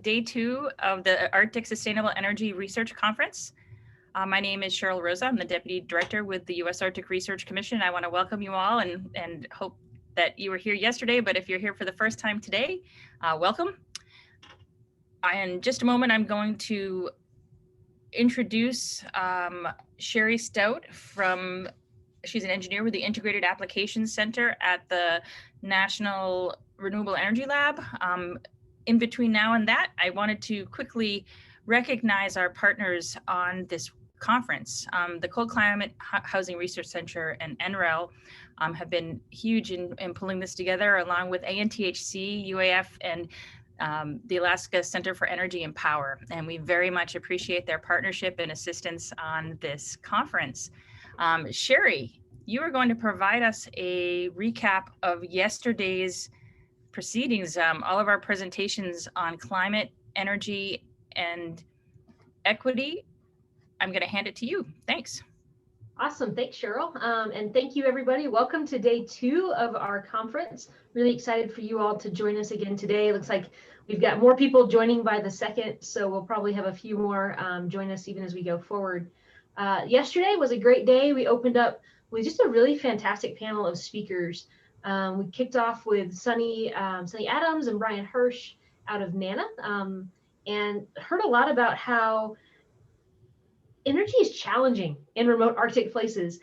day 2 of the Arctic Sustainable Energy Research Conference. My name is Cheryl Rosa. I'm the Deputy Director with the U.S. Arctic Research Commission. I want to welcome you all and hope that you were here yesterday, but if you're here for the first time today, welcome. In just a moment, I'm going to introduce Sherry Stout she's an engineer with the Integrated Applications Center at the National Renewable Energy Lab. In between now and that, I wanted to quickly recognize our partners on this conference. The Cold Climate Housing Research Center and NREL have been huge in pulling this together, along with ANTHC, UAF, and the Alaska Center for Energy and Power. And we very much appreciate their partnership and assistance on this conference. Sherry, you are going to provide us a recap of yesterday's proceedings, all of our presentations on climate, energy, and equity. I'm going to hand it to you. Thanks. Awesome. Thanks, Cheryl. And thank you, everybody. Welcome to day 2 of our conference. Really excited for you all to join us again today. It looks like we've got more people joining by the second, so we'll probably have a few more join us even as we go forward. Yesterday was a great day. We opened up with just a really fantastic panel of speakers. We kicked off with Sunny Adams and Brian Hirsch out of NANA, and heard a lot about how energy is challenging in remote Arctic places,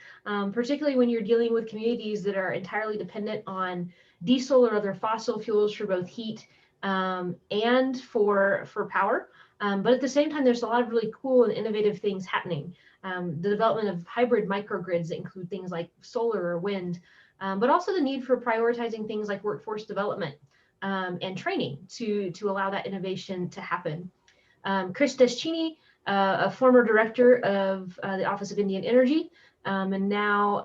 particularly when you're dealing with communities that are entirely dependent on diesel or other fossil fuels for both heat and for power. But at the same time, there's a lot of really cool and innovative things happening. The development of hybrid microgrids that include things like solar or wind, but also the need for prioritizing things like workforce development and training to allow that innovation to happen. Chris Deschini, a former director of the Office of Indian Energy, and now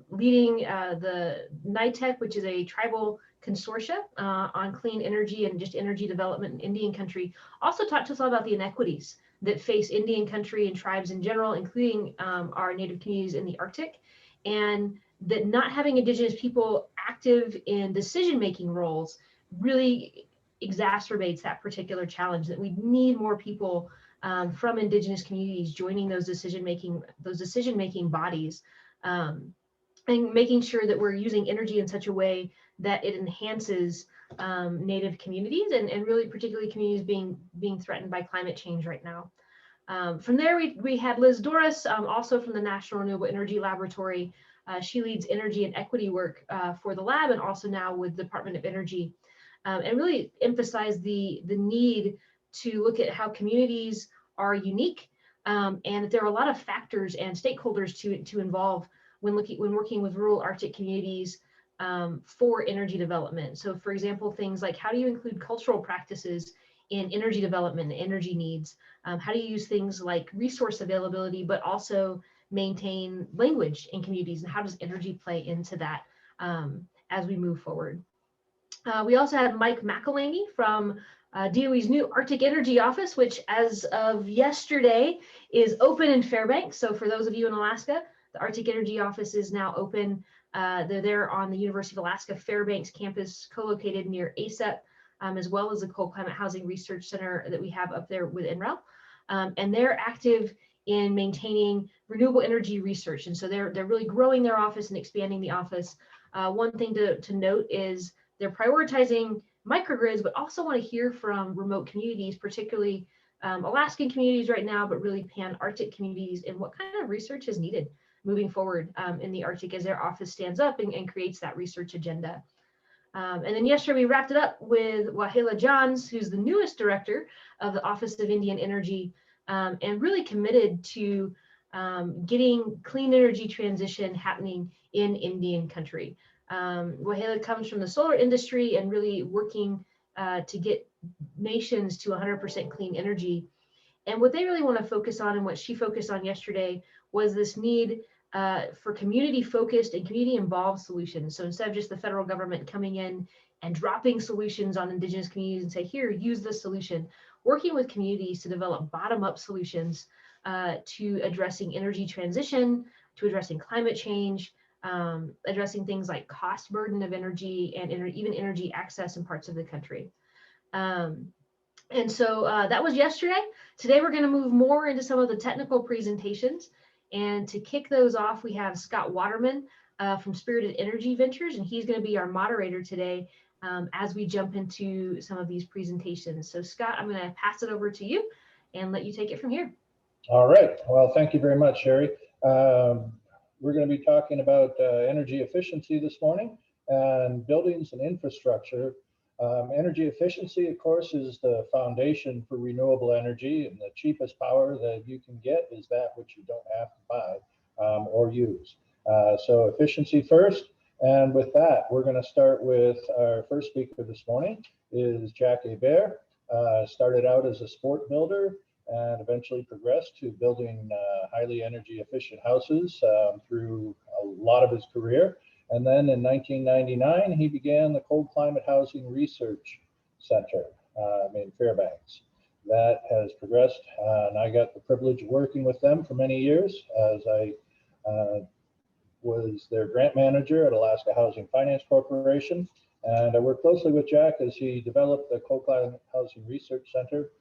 leading the NITEC, which is a tribal consortia on clean energy and just energy development in Indian country, also talked to us all about the inequities that face Indian country and tribes in general, including our native communities in the Arctic, and that not having Indigenous people active in decision-making roles really exacerbates that particular challenge, that we need more people from Indigenous communities joining those decision-making bodies, and making sure that we're using energy in such a way that it enhances Native communities and really particularly communities being threatened by climate change right now. From there, we had Liz Doris, also from the National Renewable Energy Laboratory. She leads energy and equity work for the lab and also now with the Department of Energy, and really emphasized the need to look at how communities are unique, and that there are a lot of factors and stakeholders to involve when working with rural Arctic communities for energy development. So for example, things like how do you include cultural practices in energy development and energy needs? How do you use things like resource availability, but also maintain language in communities, and how does energy play into that as we move forward? We also had Mike McElhaney from DOE's new Arctic Energy Office, which as of yesterday is open in Fairbanks. So for those of you in Alaska, the Arctic Energy Office is now open. They're there on the University of Alaska Fairbanks campus, co-located near ASERC, as well as the Cold Climate Housing Research Center that we have up there with NREL. And they're active in maintaining renewable energy research. And so they're really growing their office and expanding the office. One thing to note is they're prioritizing microgrids, but also want to hear from remote communities, particularly Alaskan communities right now, but really pan-Arctic communities, and what kind of research is needed moving forward in the Arctic as their office stands up and creates that research agenda. And then yesterday we wrapped it up with Waheela Johns, who's the newest director of the Office of Indian Energy, and really committed to getting clean energy transition happening in Indian country. Waheela comes from the solar industry and really working to get nations to 100% clean energy. And what they really want to focus on, and what she focused on yesterday, was this need for community-focused and community-involved solutions. So instead of just the federal government coming in and dropping solutions on Indigenous communities and say, here, use this solution, working with communities to develop bottom-up solutions to addressing energy transition, to addressing climate change, addressing things like cost burden of energy and even energy access in parts of the country. And so that was yesterday. Today we're going to move more into some of the technical presentations. And to kick those off, we have Scott Waterman from Spirited Energy Ventures, and he's going to be our moderator today as we jump into some of these presentations. So Scott, I'm going to pass it over to you and let you take it from here. All right. Well, thank you very much, Sherry. We're going to be talking about energy efficiency this morning and buildings and infrastructure. Energy efficiency, of course, is the foundation for renewable energy, and the cheapest power that you can get is that which you don't have to buy or use. So efficiency first. And with that, we're going to start with our first speaker this morning is Jack Hebert. Started out as a sport builder and eventually progressed to building highly energy efficient houses through a lot of his career. And then in 1999, he began the Cold Climate Housing Research Center in Fairbanks. That has progressed, and I got the privilege of working with them for many years as I was their grant manager at Alaska Housing Finance Corporation. And I worked closely with Jack as he developed the Cold Climate Housing Research Center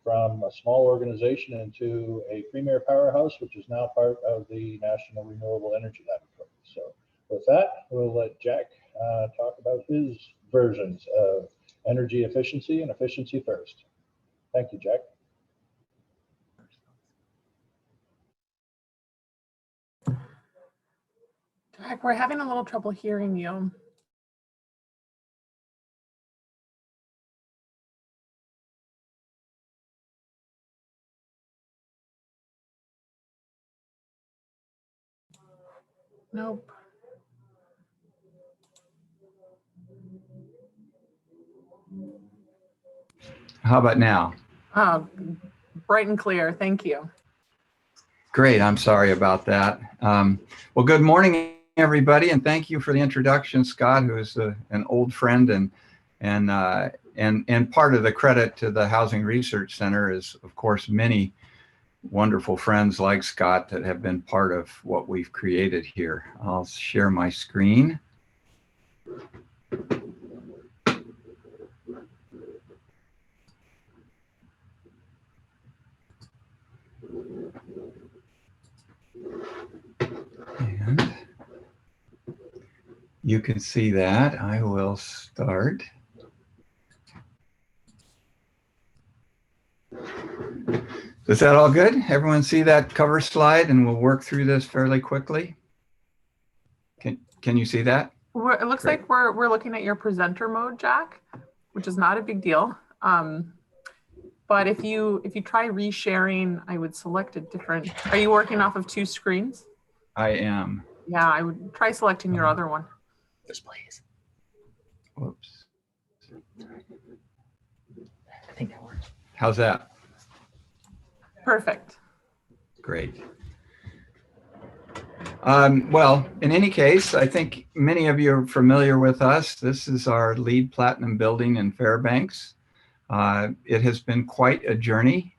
from a small organization into a premier powerhouse, which is now part of the National Renewable Energy Laboratory. So with that, we'll let Jack talk about his versions of energy efficiency and efficiency first. Thank you, Jack. Jack, we're having a little trouble hearing you. Nope. How about now? Bright and clear. Thank you. Great. I'm sorry about that. Well, good morning, everybody, and thank you for the introduction, Scott, who is an old friend, and part of the credit to the Housing Research Center is, of course, many wonderful friends like Scott that have been part of what we've created here. I'll share my screen. And you can see that. I will start. Is that all good? Everyone see that cover slide, and we'll work through this fairly quickly. Can you see that? It looks Great. Like we're looking at your presenter mode, Jack, which is not a big deal. But if you try resharing, I would select a different. Are you working off of two screens? I am. Yeah, I would try selecting your other one. Displays. Whoops. I think that works. How's that? Perfect. Great. Well, in any case, I think many of you are familiar with us. This is our LEED Platinum building in Fairbanks. It has been quite a journey.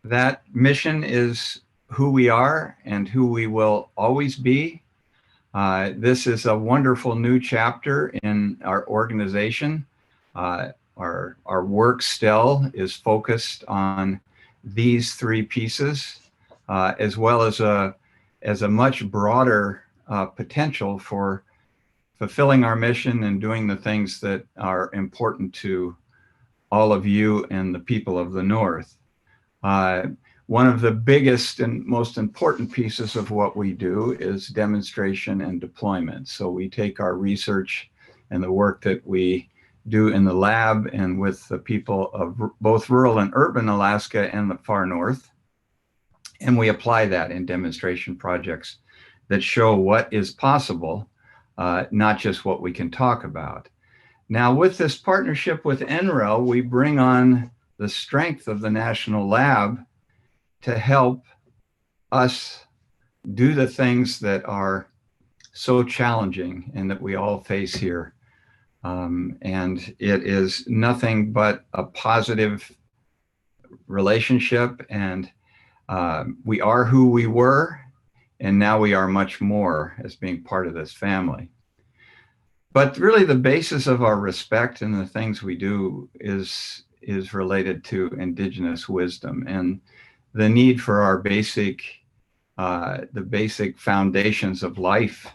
That mission is who we are and who we will always be. This is a wonderful new chapter in our organization. Our work still is focused on these three pieces, as well as a much broader potential for fulfilling our mission and doing the things that are important to all of you and the people of the North. One of the biggest and most important pieces of what we do is demonstration and deployment. So we take our research and the work that we do in the lab and with the people of both rural and urban Alaska and the far north, and we apply that in demonstration projects that show what is possible, not just what we can talk about. Now, with this partnership with NREL, we bring on the strength of the National Lab to help us do the things that are so challenging and that we all face here. And it is nothing but a positive relationship, and we are who we were, and now we are much more as being part of this family. But really the basis of our respect and the things we do is is related to indigenous wisdom and the need for our the basic foundations of life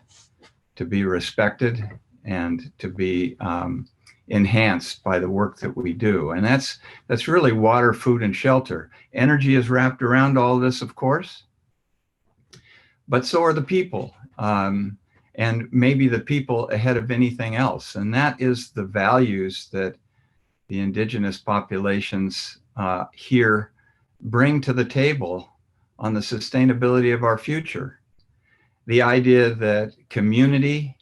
to be respected and to be enhanced by the work that we do. And that's really water, food, and shelter. Energy is wrapped around all of this, of course, but so are the people. And maybe the people ahead of anything else. And that is the values that the indigenous populations here bring to the table on the sustainability of our future. The idea that community,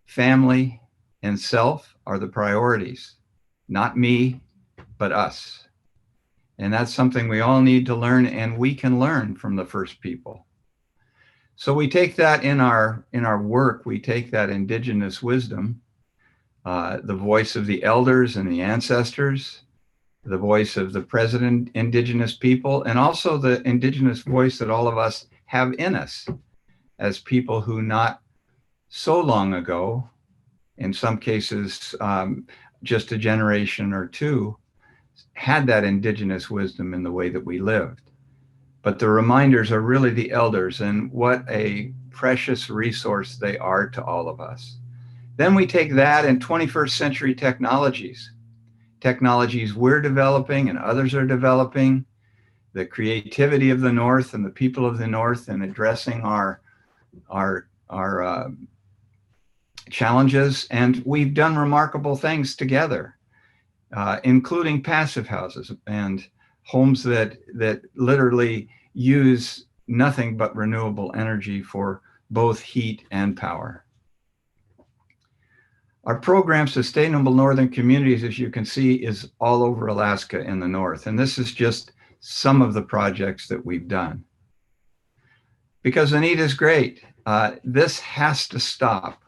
family, and self are the priorities, not me, but us. And that's something we all need to learn, and we can learn from the first people. So we take that in our work, we take that indigenous wisdom, the voice of the elders and the ancestors, the voice of the present indigenous people, and also the indigenous voice that all of us have in us as people who not so long ago, in some cases just a generation or two, had that indigenous wisdom in the way that we lived. But the reminders are really the elders, and what a precious resource they are to all of us. Then we take that and 21st century technologies we're developing and others are developing, the creativity of the North and the people of the North in addressing our challenges. And we've done remarkable things together, including passive houses and homes that literally use nothing but renewable energy for both heat and power. Our program, Sustainable Northern Communities, as you can see, is all over Alaska in the north. And this is just some of the projects that we've done. Because the need is great. This has to stop.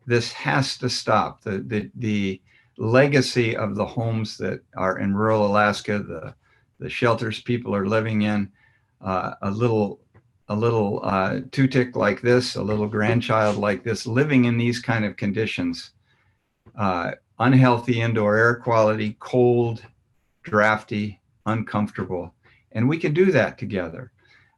This has to stop. The legacy of the homes that are in rural Alaska, the shelters people are living in, a little two-tick like this, a little grandchild like this, living in these kind of conditions, unhealthy indoor air quality, cold, drafty, uncomfortable. And we can do that together.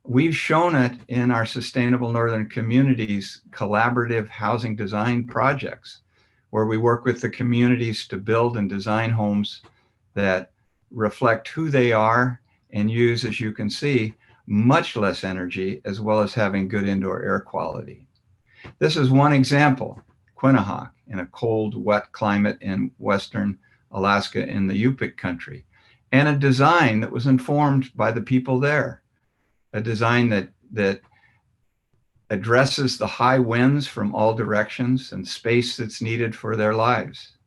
We've shown it in our Sustainable Northern Communities collaborative housing design projects, where we work with the communities to build and design homes that reflect who they are and use, as you can see, much less energy, as well as having good indoor air quality. This is one example, Quinnahock, in a cold, wet climate in Western Alaska in the Yupik country, and a design that was informed by the people there, a design that addresses the high winds from all directions and space that's needed for their lives.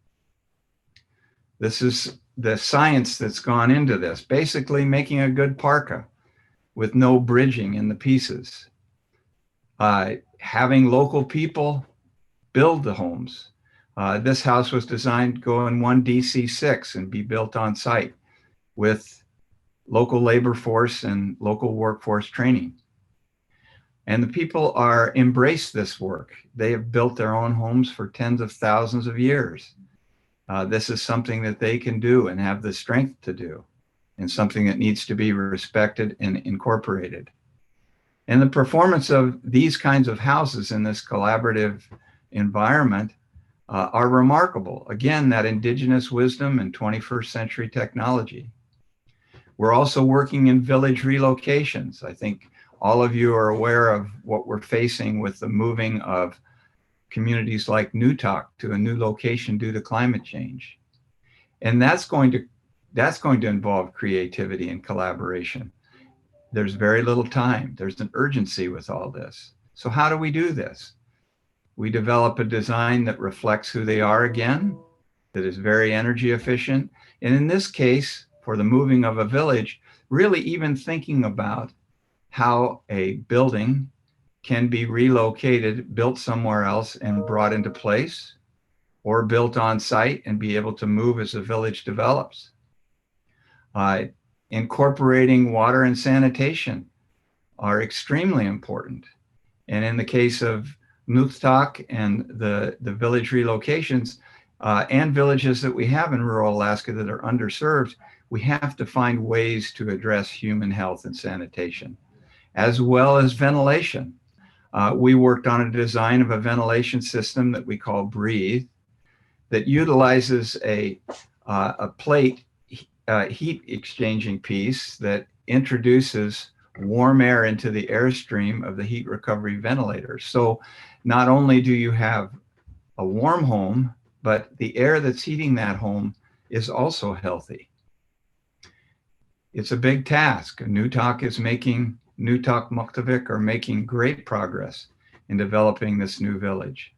This is the science that's gone into this, basically making a good parka with no bridging in the pieces. Having local people build the homes. This house was designed to go in one DC6 and be built on site with local labor force and local workforce training. And the people embrace this work. They have built their own homes for tens of thousands of years. This is something that they can do and have the strength to do, and something that needs to be respected and incorporated. And the performance of these kinds of houses in this collaborative environment are remarkable. Again, that indigenous wisdom and 21st century technology. We're also working in village relocations. I think all of you are aware of what we're facing with the moving of communities like Newtok to a new location due to climate change. And that's going to involve creativity and collaboration. There's very little time. There's an urgency with all this. So how do we do this? We develop a design that reflects who they are again, that is very energy efficient. And in this case, for the moving of a village, really even thinking about how a building can be relocated, built somewhere else and brought into place, or built on site and be able to move as the village develops. Incorporating water and sanitation are extremely important. And in the case of Nuktak and the village relocations, and villages that we have in rural Alaska that are underserved, we have to find ways to address human health and sanitation, as well as ventilation. We worked on a design of a ventilation system that we call Breathe, that utilizes a plate heat exchanging piece that introduces warm air into the airstream of the heat recovery ventilator. So not only do you have a warm home, but the air that's heating that home is also healthy. It's a big task. Newtok Muktavik are making great progress in developing this new village.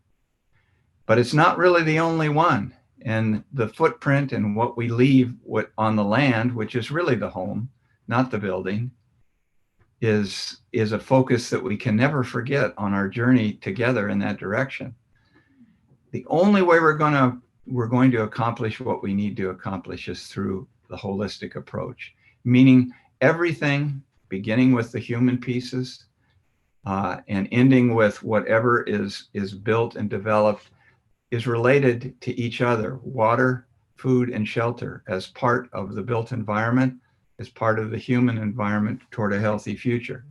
But it's not really the only one. And the footprint and what we leave on the land, which is really the home, not the building, is a focus that we can never forget on our journey together in that direction. The only way we're going to accomplish what we need to accomplish is through the holistic approach, meaning everything, beginning with the human pieces and ending with whatever is built and developed, is related to each other: water, food, and shelter as part of the built environment, as part of the human environment toward a healthy future.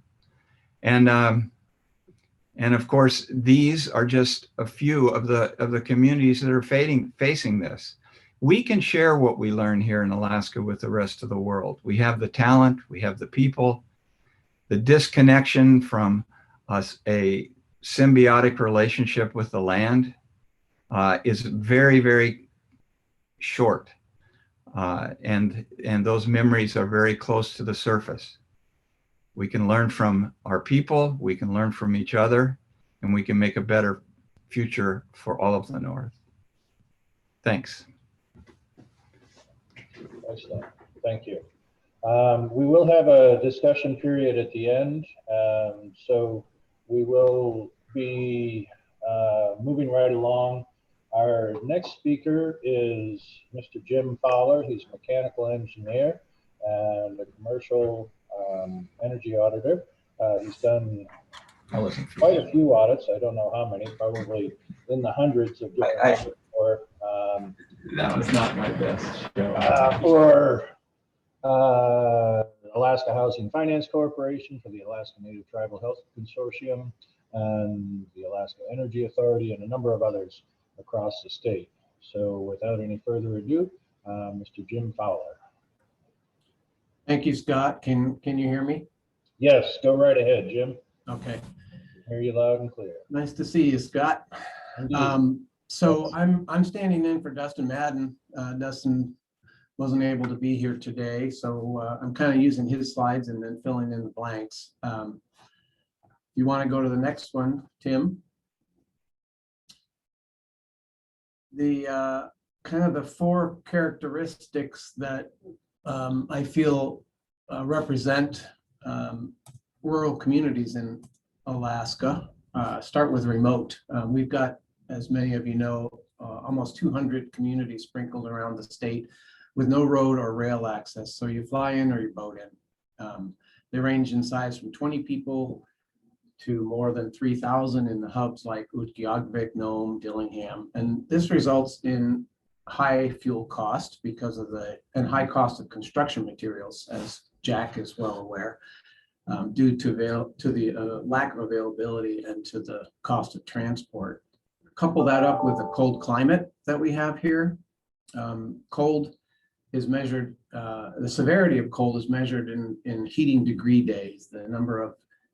And of course, these are just a few of the communities that are facing this. We can share what we learn here in Alaska with the rest of the world. We have the talent, we have the people. The disconnection from a symbiotic relationship with the land is very, very short. And those memories are very close to the surface. We can learn from our people, we can learn from each other, and we can make a better future for all of the North. Thanks. Excellent. Thank you. We will have a discussion period at the end, so we will be moving right along. Our next speaker is Mr. Jim Fowler. He's a mechanical engineer and a commercial energy auditor. He's done quite a few audits. I don't know how many, probably in the hundreds of different audits for that was not my best show. For Alaska Housing Finance Corporation, for the Alaska Native Tribal Health Consortium, and the Alaska Energy Authority, and a number of others across the state. So without any further ado, Mr. Jim Fowler. Thank you, Scott. Can you hear me? Yes, go right ahead, Jim. Okay. Hear you loud and clear. Nice to see you, Scott. So I'm standing in for Dustin Madden. Dustin wasn't able to be here today, so I'm kind of using his slides and then filling in the blanks. If you want to go to the next one, Tim. The kind of the four characteristics that I feel represent rural communities in Alaska start with remote. We've got, as many of you know, almost 200 communities sprinkled around the state with no road or rail access. So you fly in or you boat in. They range in size from 20 people to more than 3,000 in the hubs like Utqiagvik, Nome, Dillingham. And this results in high fuel cost because of and high cost of construction materials, as Jack is well aware, due to the lack of availability and to the cost of transport. Couple that up with the cold climate that we have here. Cold is measured, the severity of cold is measured in heating degree days, the number of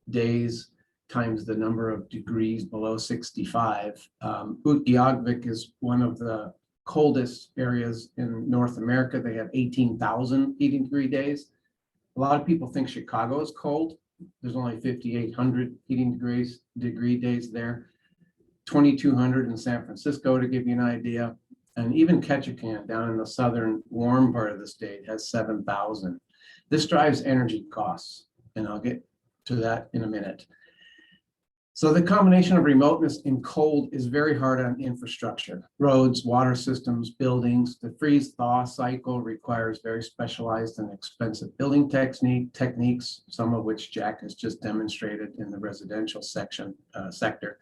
days times the number of degrees below 65. Utqiagvik is one of the coldest areas in North America. They have 18,000 heating degree days. A lot of people think Chicago is cold. There's only 5,800 heating degree days there. 2,200 in San Francisco, to give you an idea. And even Ketchikan down in the southern warm part of the state has 7,000. This drives energy costs, and I'll get to that in a minute. So the combination of remoteness and cold is very hard on infrastructure. Roads, water systems, buildings. The freeze-thaw cycle requires very specialized and expensive building techniques, some of which Jack has just demonstrated in the residential sector.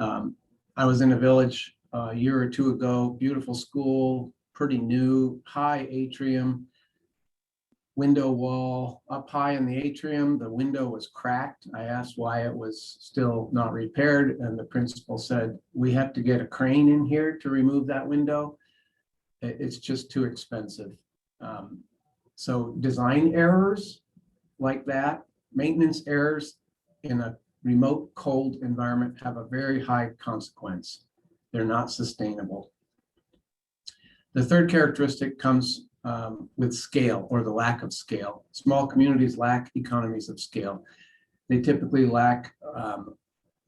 I was in a village a year or two ago. Beautiful school, pretty new, high atrium, window wall up high in the atrium. The window was cracked. I asked why it was still not repaired, and the principal said, we have to get a crane in here to remove that window. It's just too expensive. So design errors like that, maintenance errors in a remote cold environment have a very high consequence. They're not sustainable. The third characteristic comes with scale, or the lack of scale. Small communities lack economies of scale. They typically lack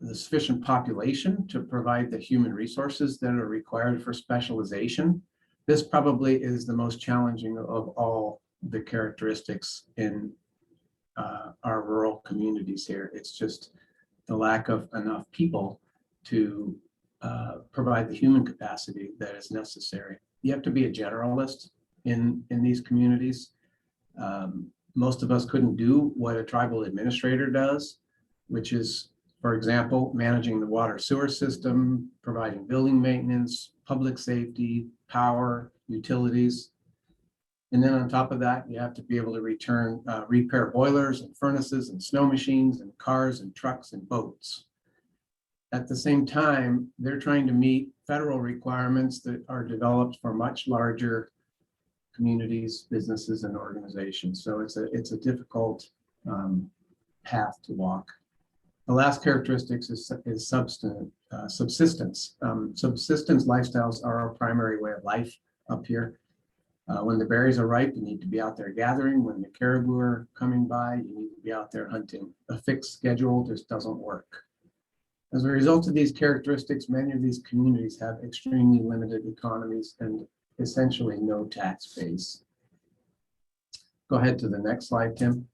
the sufficient population to provide the human resources that are required for specialization. This probably is the most challenging of all the characteristics in our rural communities here. It's just the lack of enough people to provide the human capacity that is necessary. You have to be a generalist in these communities. Most of us couldn't do what a tribal administrator does, which is, for example, managing the water sewer system, providing building maintenance, public safety, power, utilities. And then on top of that, you have to be able to repair boilers and furnaces and snow machines and cars and trucks and boats. At the same time, they're trying to meet federal requirements that are developed for much larger communities, businesses, and organizations. So it's a difficult path to walk. The last characteristic is subsistence. Subsistence lifestyles are our primary way of life up here. When the berries are ripe, you need to be out there gathering. When the caribou are coming by, you need to be out there hunting. A fixed schedule just doesn't work. As a result of these characteristics, many of these communities have extremely limited economies and essentially no tax base. Go ahead to the next slide, Tim.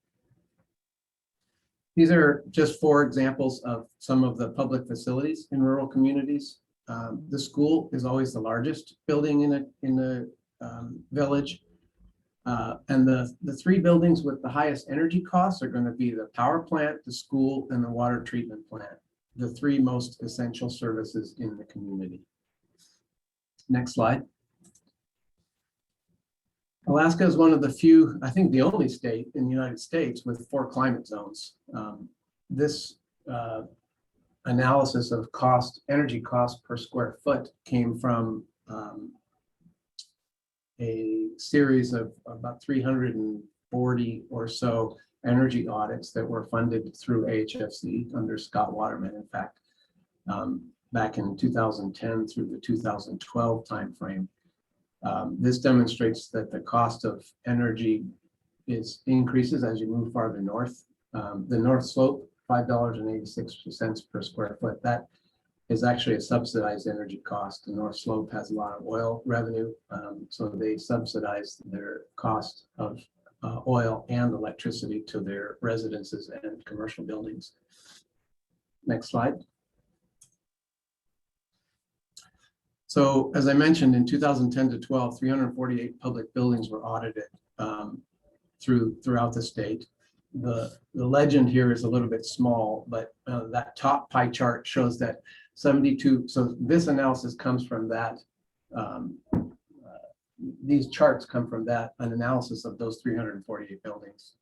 These are just 4 examples of some of the public facilities in rural communities. The school is always the largest building in the village. And the 3 buildings with the highest energy costs are going to be the power plant, the school, and the water treatment plant, the 3 most essential services in the community. Next slide. Alaska is one of the few, I think the only state in the United States with 4 climate zones. This analysis of energy cost per square foot came from a series of about 340 or so energy audits that were funded through AHFC under Scott Waterman, in fact, back in 2010 through the 2012 timeframe. This demonstrates that the cost of energy increases as you move farther north. The North Slope, $5.86 per square foot. That is actually a subsidized energy cost. The North Slope has a lot of oil revenue, so they subsidize their cost of oil and electricity to their residences and commercial buildings. Next slide. So as I mentioned, in 2010 to 12, 348 public buildings were audited throughout the state. The legend here is a little bit small, but that top pie chart shows that 72, so this analysis comes from that, these charts come from that, an analysis of those 348 buildings.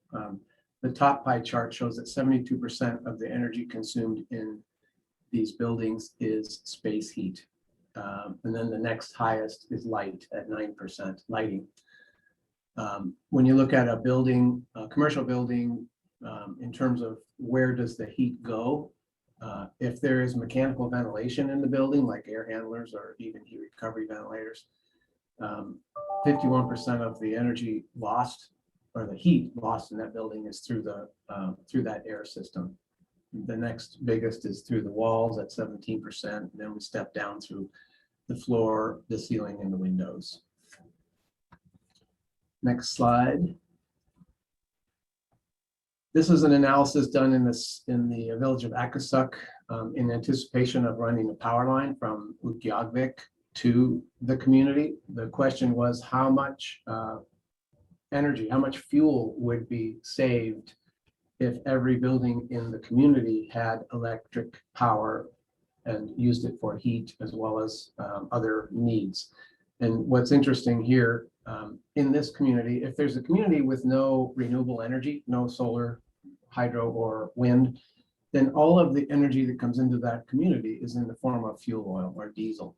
The top pie chart shows that 72% of the energy consumed in these buildings is space heat. And then the next highest is light at 9%, lighting. When you look at a building, a commercial building, in terms of where does the heat go, if there is mechanical ventilation in the building, like air handlers or even heat recovery ventilators, 51% of the energy lost, or the heat lost in that building, is through that air system. The next biggest is through the walls at 17%. And then we step down through the floor, the ceiling, and the windows. Next slide. This is an analysis done in the village of ASERC in anticipation of running a power line from Utqiagvik to the community. The question was how much energy, how much fuel would be saved if every building in the community had electric power and used it for heat as well as other needs. And what's interesting here in this community, if there's a community with no renewable energy, no solar, hydro, or wind, then all of the energy that comes into that community is in the form of fuel oil or diesel.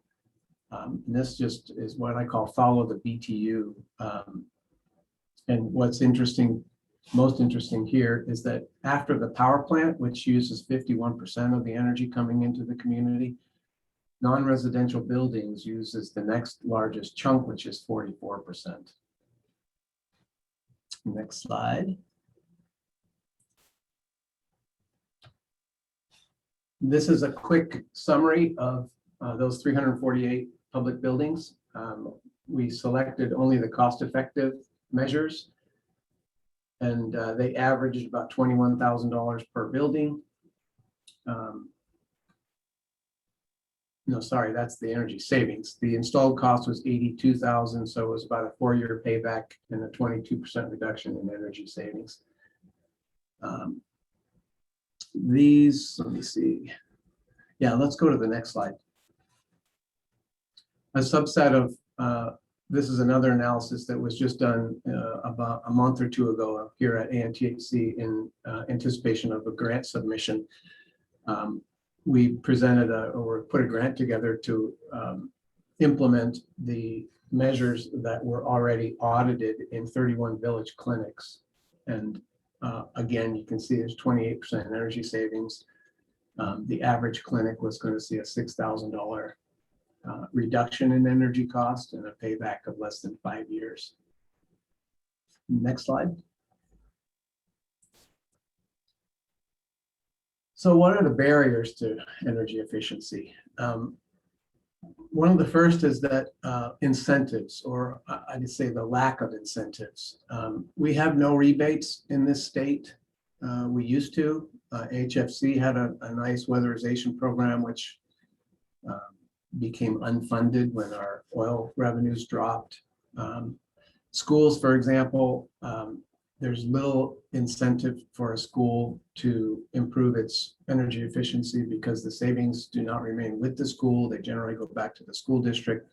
And this just is what I call follow the BTU. And what's interesting, most interesting here is that after the power plant, which uses 51% of the energy coming into the community, non-residential buildings uses the next largest chunk, which is 44%. Next slide. This is a quick summary of those 348 public buildings. We selected only the cost-effective measures, and they averaged about $21,000 per building. No, sorry, that's the energy savings. The installed cost was $82,000, so it was about a 4-year payback and a 22% reduction in energy savings. These, let me see. Yeah, let's go to the next slide. A subset of, this is another analysis that was just done about a month or two ago here at ANTHC in anticipation of a grant submission. We presented or put a grant together to implement the measures that were already audited in 31 village clinics. And again, you can see there's 28% energy savings. The average clinic was going to see a $6,000 reduction in energy cost and a payback of less than 5 years. Next slide. So what are the barriers to energy efficiency? One of the first is that incentives, or I'd say the lack of incentives. We have no rebates in this state. We used to. HFC had a nice weatherization program, which became unfunded when our oil revenues dropped. Schools, for example, there's little incentive for a school to improve its energy efficiency because the savings do not remain with the school. They generally go back to the school district.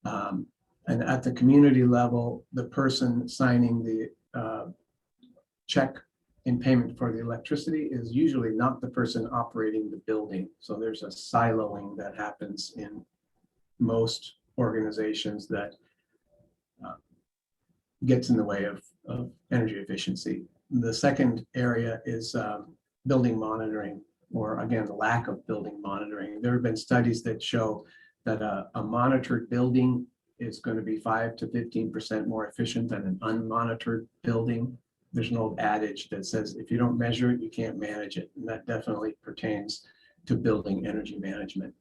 And at the community level, the person signing the check in payment for the electricity is usually not the person operating the building. So there's a siloing that happens in most organizations that gets in the way of energy efficiency. The second area is building monitoring, or again, the lack of building monitoring. There have been studies that show that a monitored building is going to be 5 to 15% more efficient than an unmonitored building. There's an old adage that says, if you don't measure it, you can't manage it. And that definitely pertains to building energy management.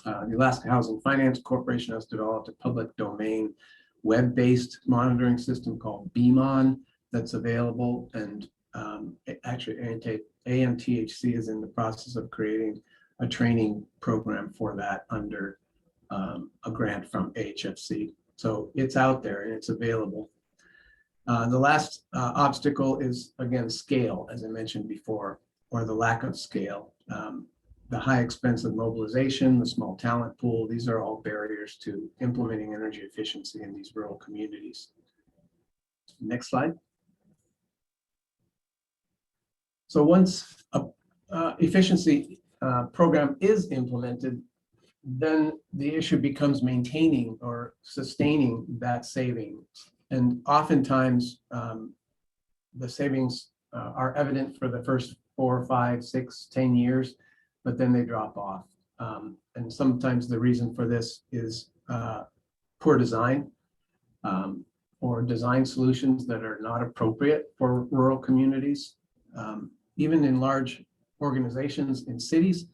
The Alaska Housing Finance Corporation has developed a public domain web-based monitoring system called BMON that's available. And actually, ANTHC is in the process of creating a training program for that under a grant from AHFC. So it's out there and it's available. The last obstacle is, again, scale, as I mentioned before, or the lack of scale. The high expense of mobilization, the small talent pool, these are all barriers to implementing energy efficiency in these rural communities. Next slide. So once an efficiency program is implemented, then the issue becomes maintaining or sustaining that saving. And oftentimes, the savings are evident for the first 4, 5, 6, 10 years, but then they drop off. And sometimes the reason for this is poor design or design solutions that are not appropriate for rural communities. Even in large organizations in cities,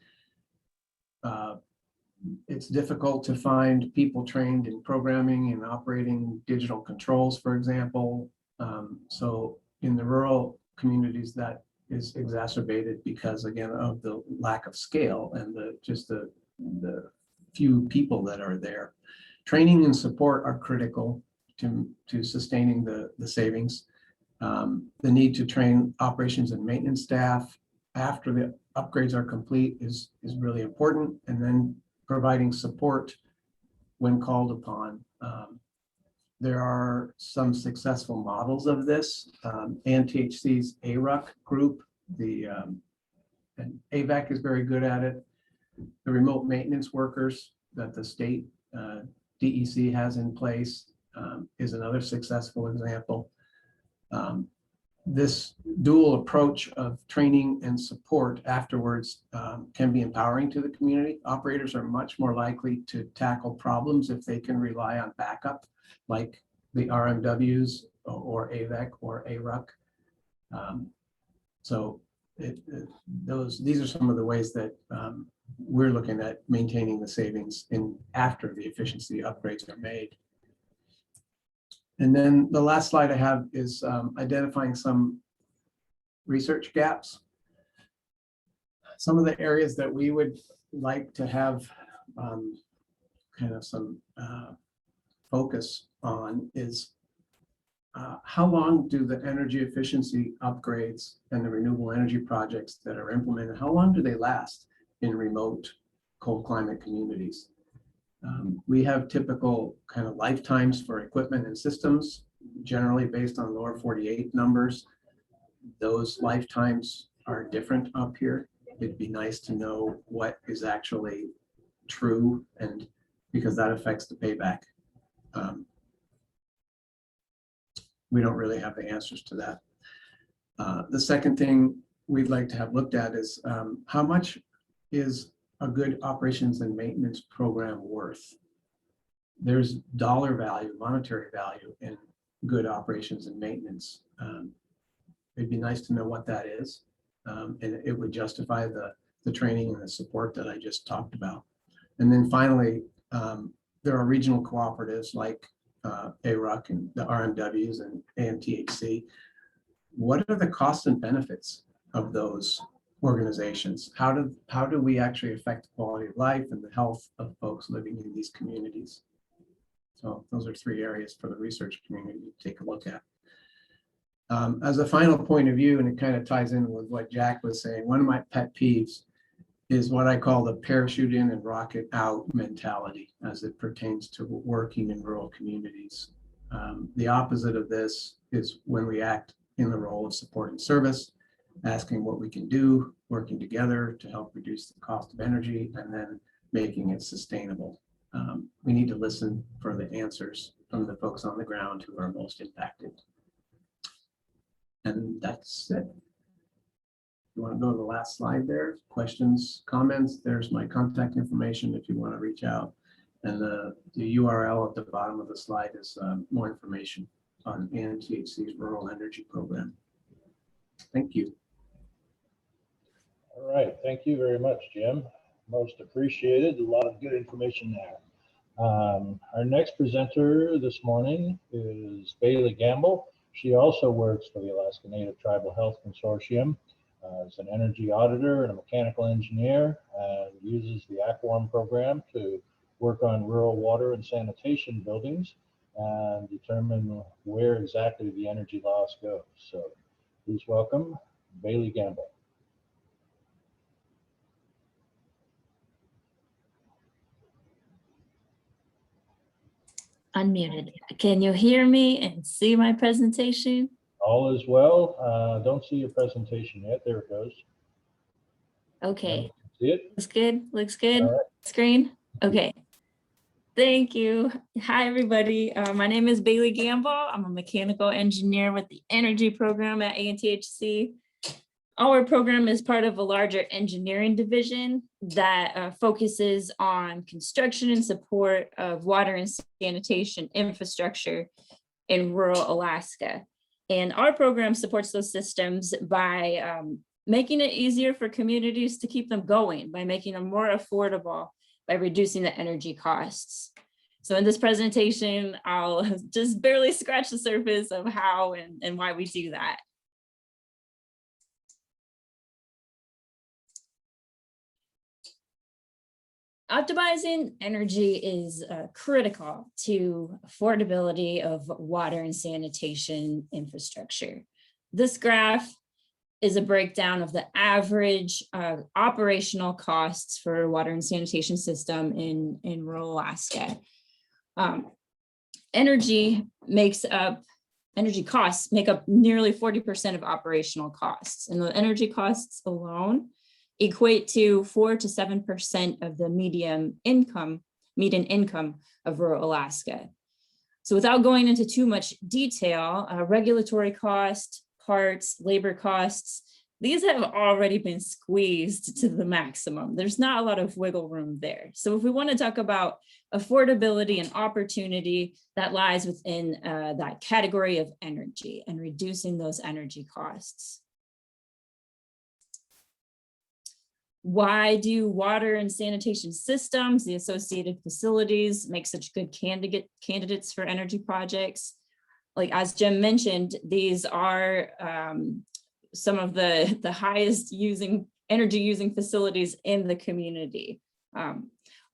it's difficult to find people trained in programming and operating digital controls, for example. So in the rural communities, that is exacerbated because, again, of the lack of scale and the few people that are there. Training and support are critical to sustaining the savings. The need to train operations and maintenance staff after the upgrades are complete is really important, and then providing support when called upon. There are some successful models of this. ANTHC's ARUC group, and AVAC is very good at it. The remote maintenance workers that the state DEC has in place is another successful example. This dual approach of training and support afterwards can be empowering to the community. Operators are much more likely to tackle problems if they can rely on backup, like the RMWs or AVEC or ARUC. So these are some of the ways that we're looking at maintaining the savings after the efficiency upgrades are made. And then the last slide I have is identifying some research gaps. Some of the areas that we would like to have kind of some focus on is how long do the energy efficiency upgrades and the renewable energy projects that are implemented, how long do they last in remote cold climate communities? We have typical kind of lifetimes for equipment and systems, generally based on lower 48 numbers. Those lifetimes are different up here. It'd be nice to know what is actually true, and because that affects the payback. We don't really have the answers to that. The second thing we'd like to have looked at is how much is a good operations and maintenance program worth? There's dollar value, monetary value in good operations and maintenance. It'd be nice to know what that is. And it would justify the training and the support that I just talked about. And then finally, there are regional cooperatives like ARUC and the RMWs and AMTHC. What are the costs and benefits of those organizations? How do we actually affect the quality of life and the health of folks living in these communities? So those are 3 areas for the research community to take a look at. As a final point of view, and it kind of ties in with what Jack was saying, one of my pet peeves is what I call the parachute in and rocket out mentality as it pertains to working in rural communities. The opposite of this is when we act in the role of support and service, asking what we can do, working together to help reduce the cost of energy, and then making it sustainable. We need to listen for the answers from the folks on the ground who are most impacted. And that's it. You want to go to the last slide there? Questions, comments? There's my contact information if you want to reach out. And the URL at the bottom of the slide is more information on ANTHC's rural energy program. Thank you. All right, thank you very much, Jim. Most appreciated. A lot of good information there. Our next presenter this morning is Bailey Gamble. She also works for the Alaska Native Tribal Health Consortium as an energy auditor and a mechanical engineer, and uses the ACWARM program to work on rural water and sanitation buildings and determine where exactly the energy loss goes. So please welcome Bailey Gamble. Unmuted. Can you hear me and see my presentation? All is well. Don't see your presentation yet. There it goes. Okay. See it? Looks good. Looks good. All right. Screen. Okay. Thank you. Hi, everybody. My name is Bailey Gamble. I'm a mechanical engineer with the energy program at ANTHC. Our program is part of a larger engineering division that focuses on construction and support of water and sanitation infrastructure in rural Alaska. And our program supports those systems by making it easier for communities to keep them going, by making them more affordable, by reducing the energy costs. So in this presentation, I'll just barely scratch the surface of how and why we do that. Optimizing energy is critical to affordability of water and sanitation infrastructure. This graph is a breakdown of the average operational costs for water and sanitation system in rural Alaska. Energy costs make up nearly 40% of operational costs, and the energy costs alone equate to 4 to 7% of the median income of rural Alaska. So without going into too much detail, regulatory costs, parts, labor costs, these have already been squeezed to the maximum. There's not a lot of wiggle room there. So if we want to talk about affordability and opportunity, that lies within that category of energy and reducing those energy costs. Why do water and sanitation systems, the associated facilities, make such good candidates for energy projects? Like, as Jim mentioned, these are some of the highest energy using facilities in the community.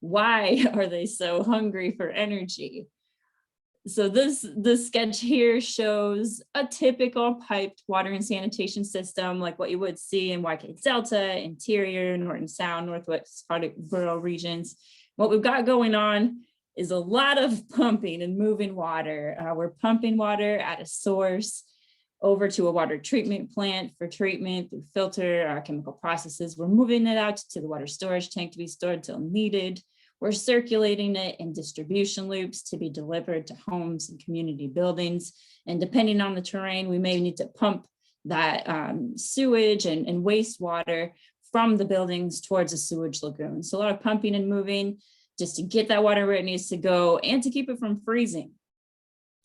Why are they so hungry for energy? So this sketch here shows a typical piped water and sanitation system, like what you would see in YK Delta, Interior, Norton Sound, Northwest rural regions. What we've got going on is a lot of pumping and moving water. We're pumping water at a source over to a water treatment plant for treatment through filter chemical processes. We're moving it out to the water storage tank to be stored until needed. We're circulating it in distribution loops to be delivered to homes and community buildings. And depending on the terrain, we may need to pump that sewage and wastewater from the buildings towards a sewage lagoon. So a lot of pumping and moving just to get that water where it needs to go and to keep it from freezing.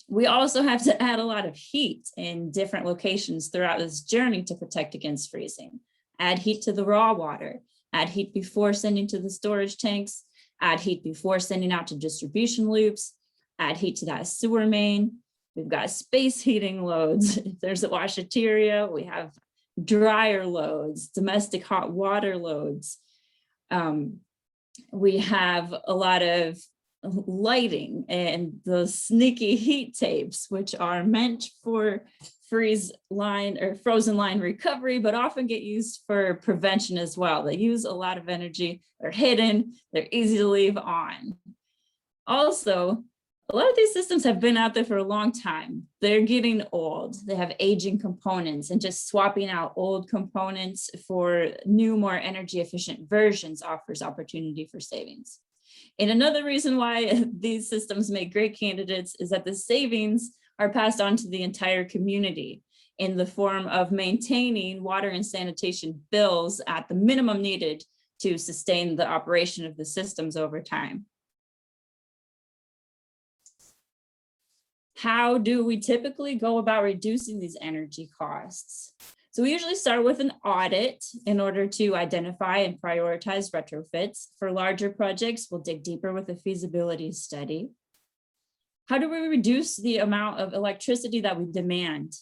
We also have to add a lot of heat in different locations throughout this journey to protect against freezing. Add heat to the raw water, add heat before sending to the storage tanks, add heat before sending out to distribution loops, add heat to that sewer main. We've got space heating loads. If there's a washateria, we have dryer loads, domestic hot water loads. We have a lot of lighting and the sneaky heat tapes, which are meant for freeze line or frozen line recovery, but often get used for prevention as well. They use a lot of energy, they're hidden, they're easy to leave on. Also, a lot of these systems have been out there for a long time. They're getting old, they have aging components, and just swapping out old components for new, more energy efficient versions offers opportunity for savings. And another reason why these systems make great candidates is that the savings are passed on to the entire community in the form of maintaining water and sanitation bills at the minimum needed to sustain the operation of the systems over time. How do we typically go about reducing these energy costs? So we usually start with an audit in order to identify and prioritize retrofits. For larger projects, we'll dig deeper with a feasibility study. How do we reduce the amount of electricity that we demand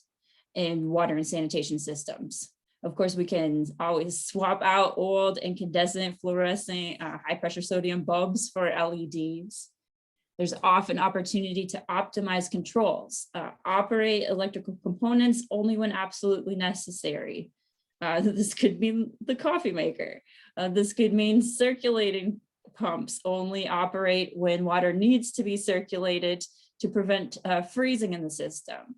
in water and sanitation systems? Of course, we can always swap out old incandescent fluorescent high pressure sodium bulbs for LEDs. There's often opportunity to optimize controls, operate electrical components only when absolutely necessary. This could mean the coffee maker. This could mean circulating pumps only operate when water needs to be circulated to prevent freezing in the system.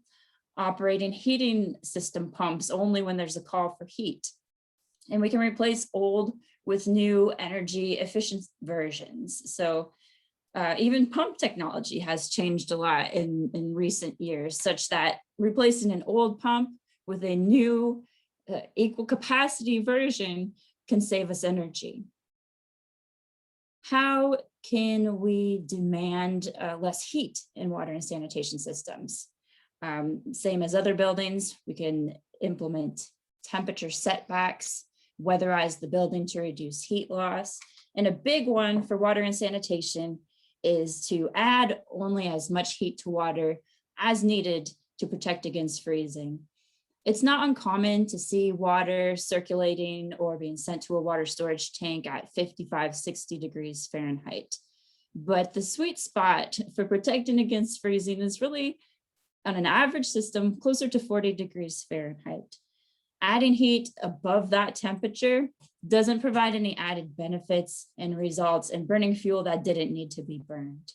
Operating heating system pumps only when there's a call for heat. And we can replace old with new energy efficient versions. So even pump technology has changed a lot in recent years, such that replacing an old pump with a new equal capacity version can save us energy. How can we demand less heat in water and sanitation systems? Same as other buildings, we can implement temperature setbacks, weatherize the building to reduce heat loss. And a big one for water and sanitation is to add only as much heat to water as needed to protect against freezing. It's not uncommon to see water circulating or being sent to a water storage tank at 55, 60 degrees Fahrenheit. But the sweet spot for protecting against freezing is really, on an average system, closer to 40 degrees Fahrenheit. Adding heat above that temperature doesn't provide any added benefits and results in burning fuel that didn't need to be burned.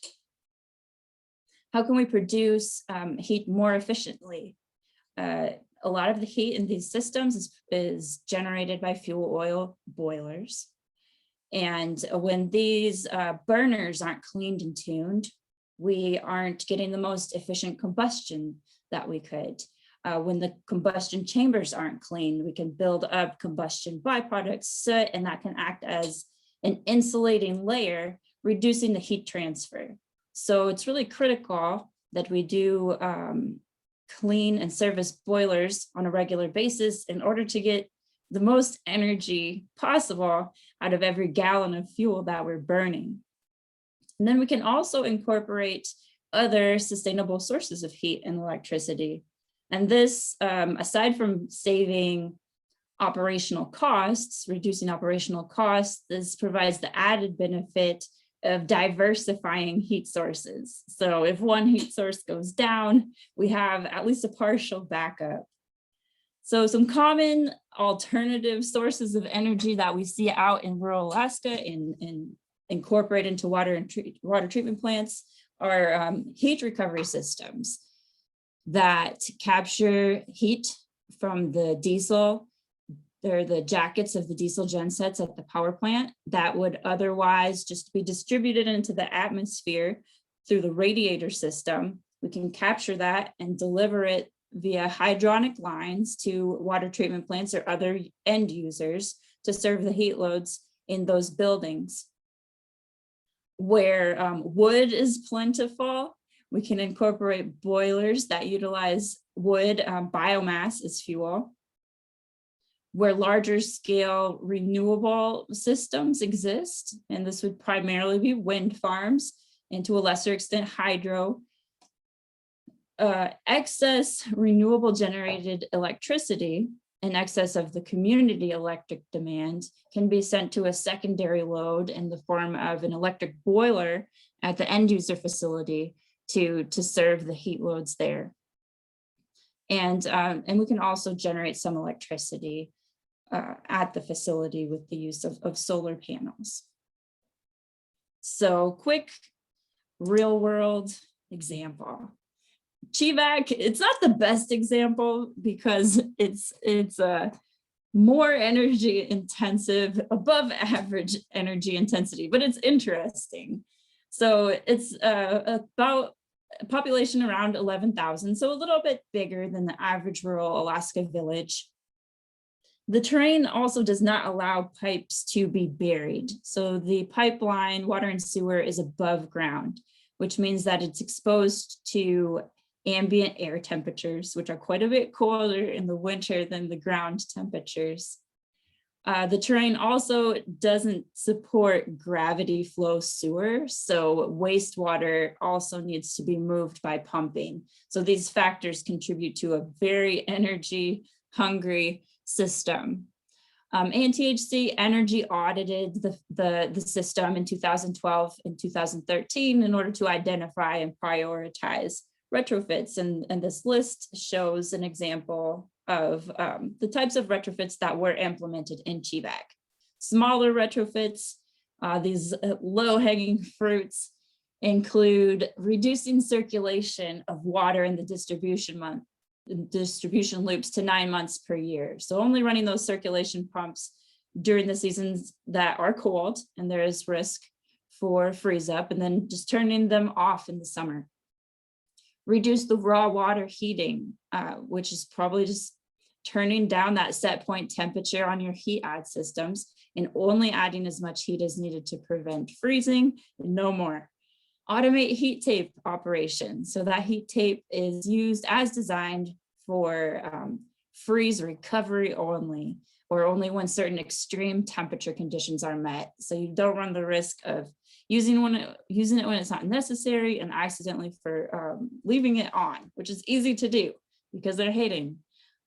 How can we produce heat more efficiently? A lot of the heat in these systems is generated by fuel oil boilers. And when these burners aren't cleaned and tuned, we aren't getting the most efficient combustion that we could. When the combustion chambers aren't cleaned, we can build up combustion byproducts, soot, and that can act as an insulating layer, reducing the heat transfer. So it's really critical that we do clean and service boilers on a regular basis in order to get the most energy possible out of every gallon of fuel that we're burning. And then we can also incorporate other sustainable sources of heat and electricity. And this, aside from saving operational costs, reducing operational costs, this provides the added benefit of diversifying heat sources. So if one heat source goes down, we have at least a partial backup. So some common alternative sources of energy that we see out in rural Alaska and incorporate into water treatment plants are heat recovery systems that capture heat from the diesel. They're the jackets of the diesel gensets at the power plant that would otherwise just be distributed into the atmosphere through the radiator system. We can capture that and deliver it via hydronic lines to water treatment plants or other end users to serve the heat loads in those buildings. Where wood is plentiful, we can incorporate boilers that utilize wood biomass as fuel. Where larger scale renewable systems exist, and this would primarily be wind farms and to a lesser extent hydro. Excess renewable generated electricity in excess of the community electric demand can be sent to a secondary load in the form of an electric boiler at the end user facility to serve the heat loads there. And we can also generate some electricity at the facility with the use of solar panels. So quick real world example. CHEVAC, it's not the best example because it's more energy intensive, above average energy intensity, but it's interesting. So it's about a population around 11,000, so a little bit bigger than the average rural Alaska village. The terrain also does not allow pipes to be buried. So the pipeline, water and sewer is above ground, which means that it's exposed to ambient air temperatures, which are quite a bit colder in the winter than the ground temperatures. The terrain also doesn't support gravity flow sewer, so wastewater also needs to be moved by pumping. So these factors contribute to a very energy hungry system. ANTHC Energy audited the system in 2012 and 2013 in order to identify and prioritize retrofits. And this list shows an example of the types of retrofits that were implemented in CHEVAC. Smaller retrofits, these low-hanging fruits include reducing circulation of water in the distribution loops to 9 months per year. So only running those circulation pumps during the seasons that are cold and there is risk for freeze up, and then just turning them off in the summer. Reduce the raw water heating, which is probably just turning down that set point temperature on your heat add systems and only adding as much heat as needed to prevent freezing, no more. Automate heat tape operation. So that heat tape is used as designed for freeze recovery only, or only when certain extreme temperature conditions are met. So you don't run the risk of using it when it's not necessary and accidentally for leaving it on, which is easy to do because they're hating.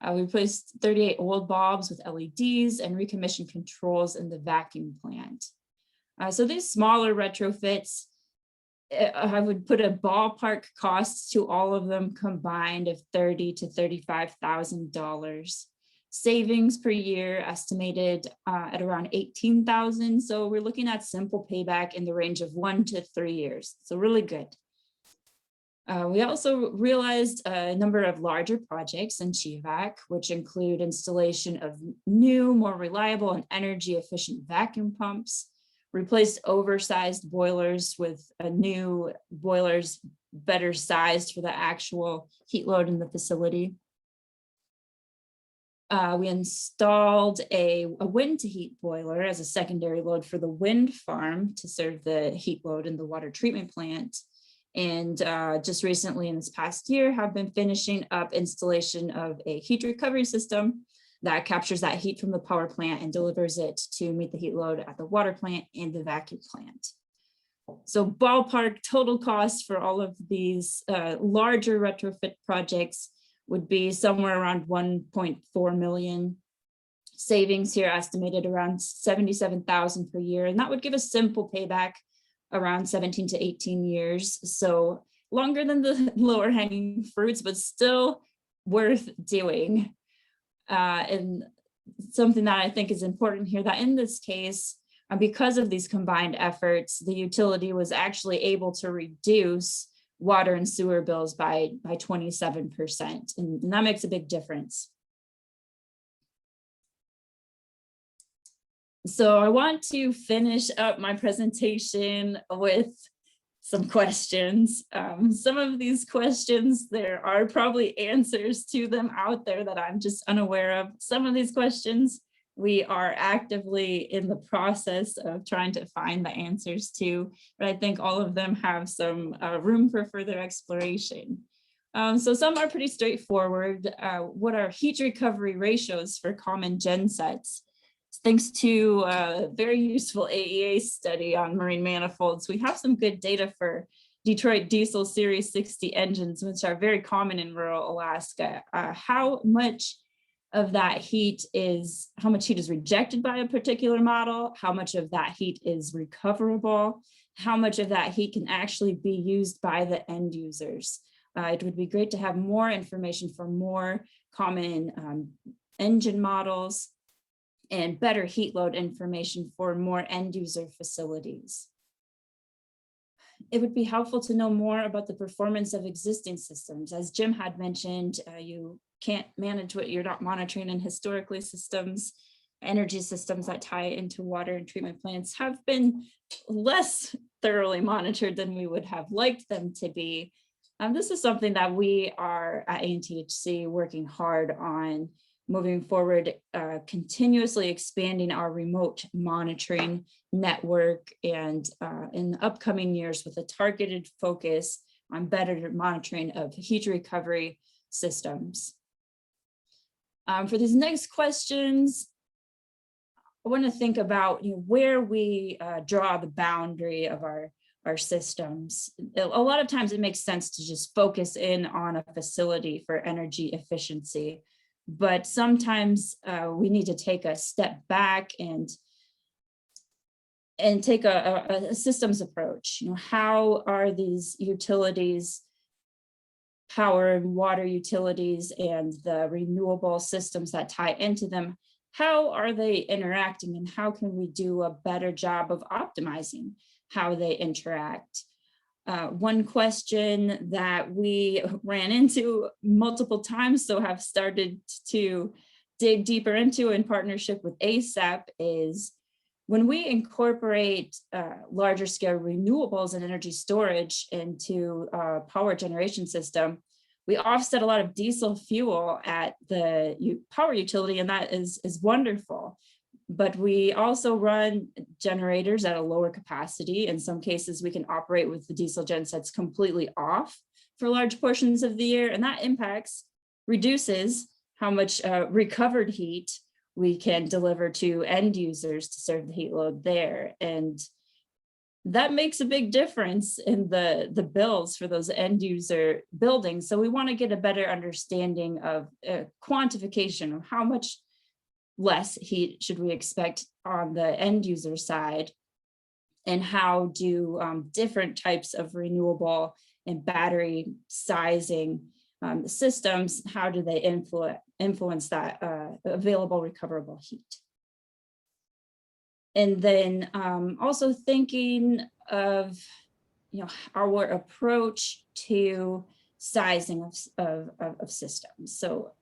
We replaced 38 old bulbs with LEDs and recommissioned controls in the vacuum plant. So these smaller retrofits, I would put a ballpark cost to all of them combined of $30,000 to $35,000. savings per year estimated at around 18,000. So we're looking at simple payback in the range of 1 to 3 years. So really good. We also realized a number of larger projects in GVAC, which include installation of new, more reliable and energy efficient vacuum pumps, replaced oversized boilers with new boilers better sized for the actual heat load in the facility. We installed a wind to heat boiler as a secondary load for the wind farm to serve the heat load in the water treatment plant. And just recently in this past year have been finishing up installation of a heat recovery system that captures that heat from the power plant and delivers it to meet the heat load at the water plant and the vacuum plant. So ballpark total cost for all of these larger retrofit projects would be somewhere around 1.4 million. Savings here estimated around 77,000 per year. And that would give a simple payback around 17 to 18 years. So longer than the lower hanging fruits, but still worth doing. And something that I think is important here, that in this case, because of these combined efforts, the utility was actually able to reduce water and sewer bills by 27%. And that makes a big difference. So I want to finish up my presentation with some questions. Some of these questions, there are probably answers to them out there that I'm just unaware of. Some of these questions, we are actively in the process of trying to find the answers to, but I think all of them have some room for further exploration. So some are pretty straightforward. What are heat recovery ratios for common gen sets? Thanks to a very useful AEA study on marine manifolds, we have some good data for Detroit diesel Series 60 engines, which are very common in rural Alaska. How much of that heat is rejected by a particular model? How much of that heat is recoverable? How much of that heat can actually be used by the end users? It would be great to have more information for more common engine models and better heat load information for more end user facilities. It would be helpful to know more about the performance of existing systems. As Jim had mentioned, you can't manage what you're not monitoring, and historically energy systems that tie into water and treatment plants have been less thoroughly monitored than we would have liked them to be. This is something that we are at ANTHC working hard on moving forward, continuously expanding our remote monitoring network, and in the upcoming years with a targeted focus on better monitoring of heat recovery systems. For these next questions, I want to think about where we draw the boundary of our systems. A lot of times it makes sense to just focus in on a facility for energy efficiency. But sometimes we need to take a step back and take a systems approach. How are these utilities, power and water utilities, and the renewable systems that tie into them, how are they interacting, and how can we do a better job of optimizing how they interact? One question that we ran into multiple times, so have started to dig deeper into in partnership with ASERC, is when we incorporate larger scale renewables and energy storage into a power generation system, we offset a lot of diesel fuel at the power utility, and that is wonderful. But we also run generators at a lower capacity. In some cases, we can operate with the diesel gen sets completely off for large portions of the year, and that reduces how much recovered heat we can deliver to end users to serve the heat load there. And that makes a big difference in the bills for those end user buildings. So we want to get a better understanding of quantification of how much less heat should we expect on the end user side, and how do different types of renewable and battery sizing systems, how do they influence that available recoverable heat? And then also thinking of, our approach to sizing of systems. So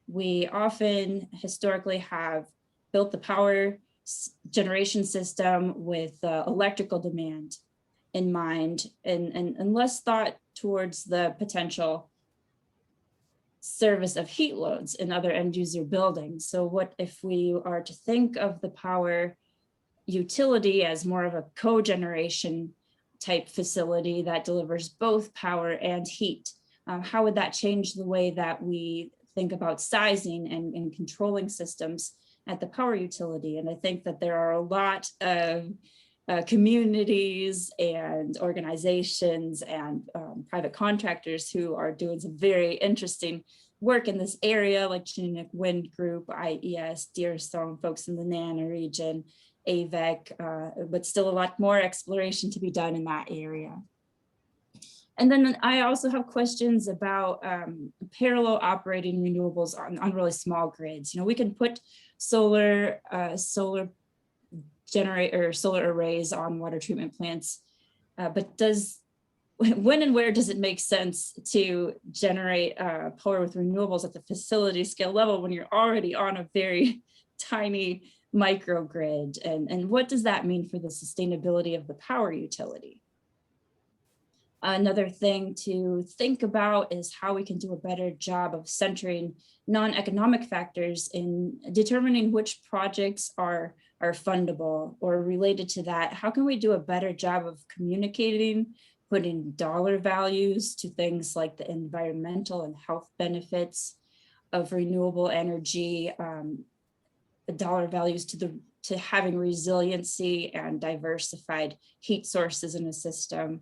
we often historically have built the power generation system with electrical demand in mind, and less thought towards the potential service of heat loads in other end user buildings. So what if we are to think of the power utility as more of a cogeneration type facility that delivers both power and heat? How would that change the way that we think about sizing and controlling systems at the power utility? And I think that there are a lot of communities and organizations and private contractors who are doing some very interesting work in this area, like Chinook Wind Group, IES, Deerstone, folks in the NANA region, AVEC, but still a lot more exploration to be done in that area. And then I also have questions about parallel operating renewables on really small grids. We can put solar arrays on water treatment plants, but when and where does it make sense to generate power with renewables at the facility scale level when you're already on a very tiny microgrid? And what does that mean for the sustainability of the power utility? Another thing to think about is how we can do a better job of centering non-economic factors in determining which projects are fundable, or related to that, how can we do a better job of communicating, putting dollar values to things like the environmental and health benefits of renewable energy, dollar values to having resiliency and diversified heat sources in a system.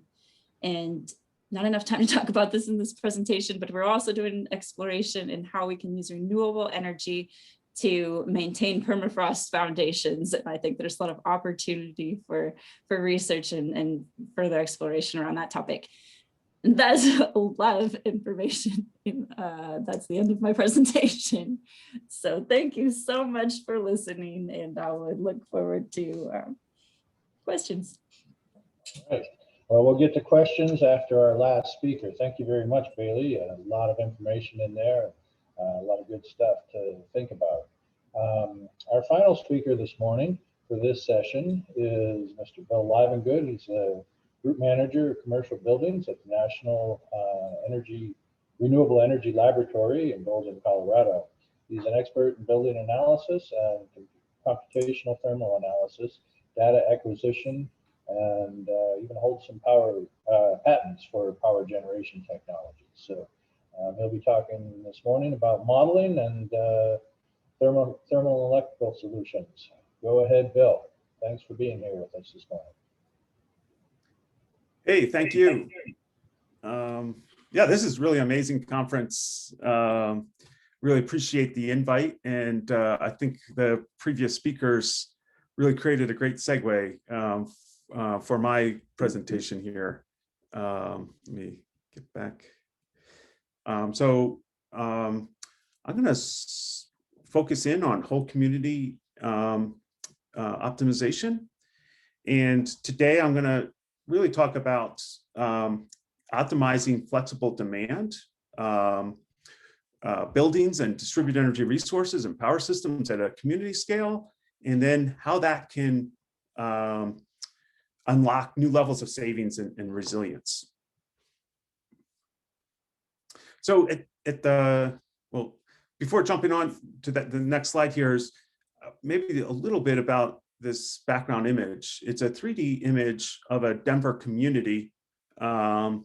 And not enough time to talk about this in this presentation, but we're also doing exploration in how we can use renewable energy to maintain permafrost foundations. And I think there's a lot of opportunity for research and further exploration around that topic. And that's a lot of information. That's the end of my presentation. So thank you so much for listening, and I would look forward to questions. All right. Well, we'll get to questions after our last speaker. Thank you very much, Bailey. A lot of information in there, a lot of good stuff to think about. Our final speaker this morning for this session is Mr. Bill Livengood. He's a Group Manager of Commercial Buildings at the National Renewable Energy Laboratory in Golden, Colorado. He's an expert in building analysis and computational thermal analysis, data acquisition, and even holds some power patents for power generation technology. So he'll be talking this morning about modeling and thermal and electrical solutions. Go ahead, Bill. Thanks for being here with us this morning. Hey, thank you. Yeah, this is really amazing conference. Really appreciate the invite, and I think the previous speakers really created a great segue for my presentation here. Let me get back. I'm going to focus in on whole community optimization. And today I'm going to really talk about optimizing flexible demand, buildings and distributed energy resources and power systems at a community scale, and then how that can unlock new levels of savings and resilience. So before jumping on to the next slide here is maybe a little bit about this background image. It's a 3D image of a Denver community that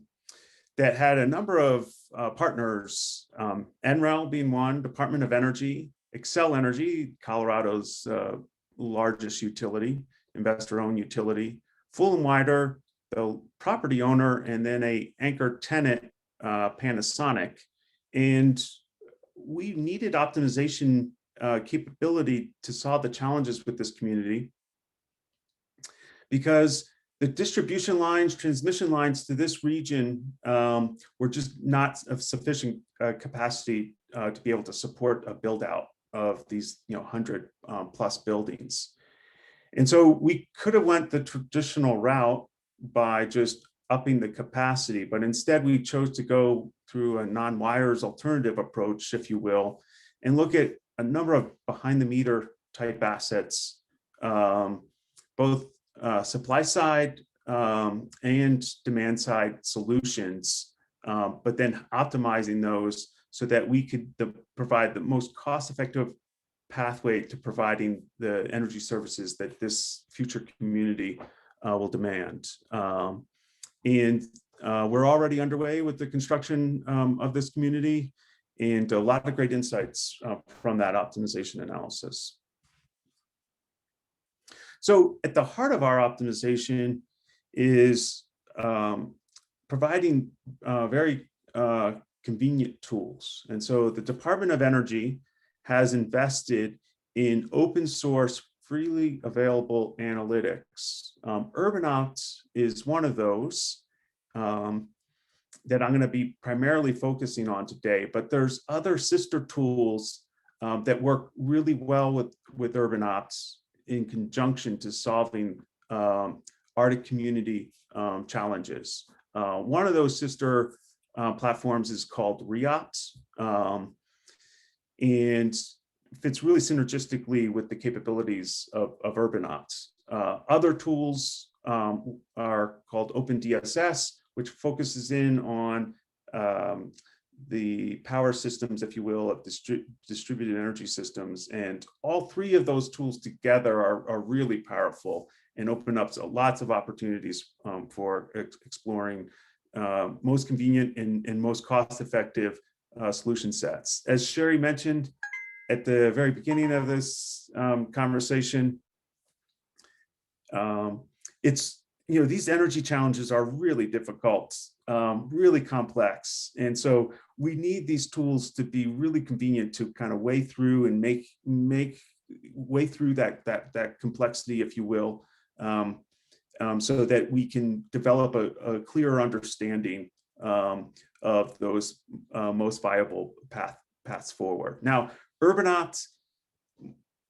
had a number of partners, NREL being one, Department of Energy, Xcel Energy, Colorado's largest utility, investor-owned utility, Full and Wider, the property owner, and then a anchor tenant, Panasonic. And we needed optimization capability to solve the challenges with this community, because the distribution lines, transmission lines to this region were just not of sufficient capacity to be able to support a build out of these 100 plus buildings. And so we could have went the traditional route by just upping the capacity, but instead we chose to go through a non-wires alternative approach, if you will, and look at a number of behind the meter type assets, both supply side and demand side solutions, but then optimizing those so that we could provide the most cost-effective pathway to providing the energy services that this future community will demand. And we're already underway with the construction of this community, and a lot of great insights from that optimization analysis. So at the heart of our optimization is providing very convenient tools. And so the Department of Energy has invested in open source, freely available analytics. UrbanOpt is one of those that I'm going to be primarily focusing on today, but there's other sister tools that work really well with UrbanOpt in conjunction to solving Arctic community challenges. One of those sister platforms is called REOPT, and fits really synergistically with the capabilities of UrbanOpt. Other tools are called OpenDSS, which focuses in on the power systems, if you will, of distributed energy systems. And all three of those tools together are really powerful and open up lots of opportunities for exploring most convenient and most cost-effective solution sets. As Sherry mentioned at the very beginning of this conversation, these energy challenges are really difficult, really complex. And so we need these tools to be really convenient to kind of weigh through and make way through that complexity, if you will, so that we can develop a clearer understanding of those most viable paths forward. Now, UrbanOpt,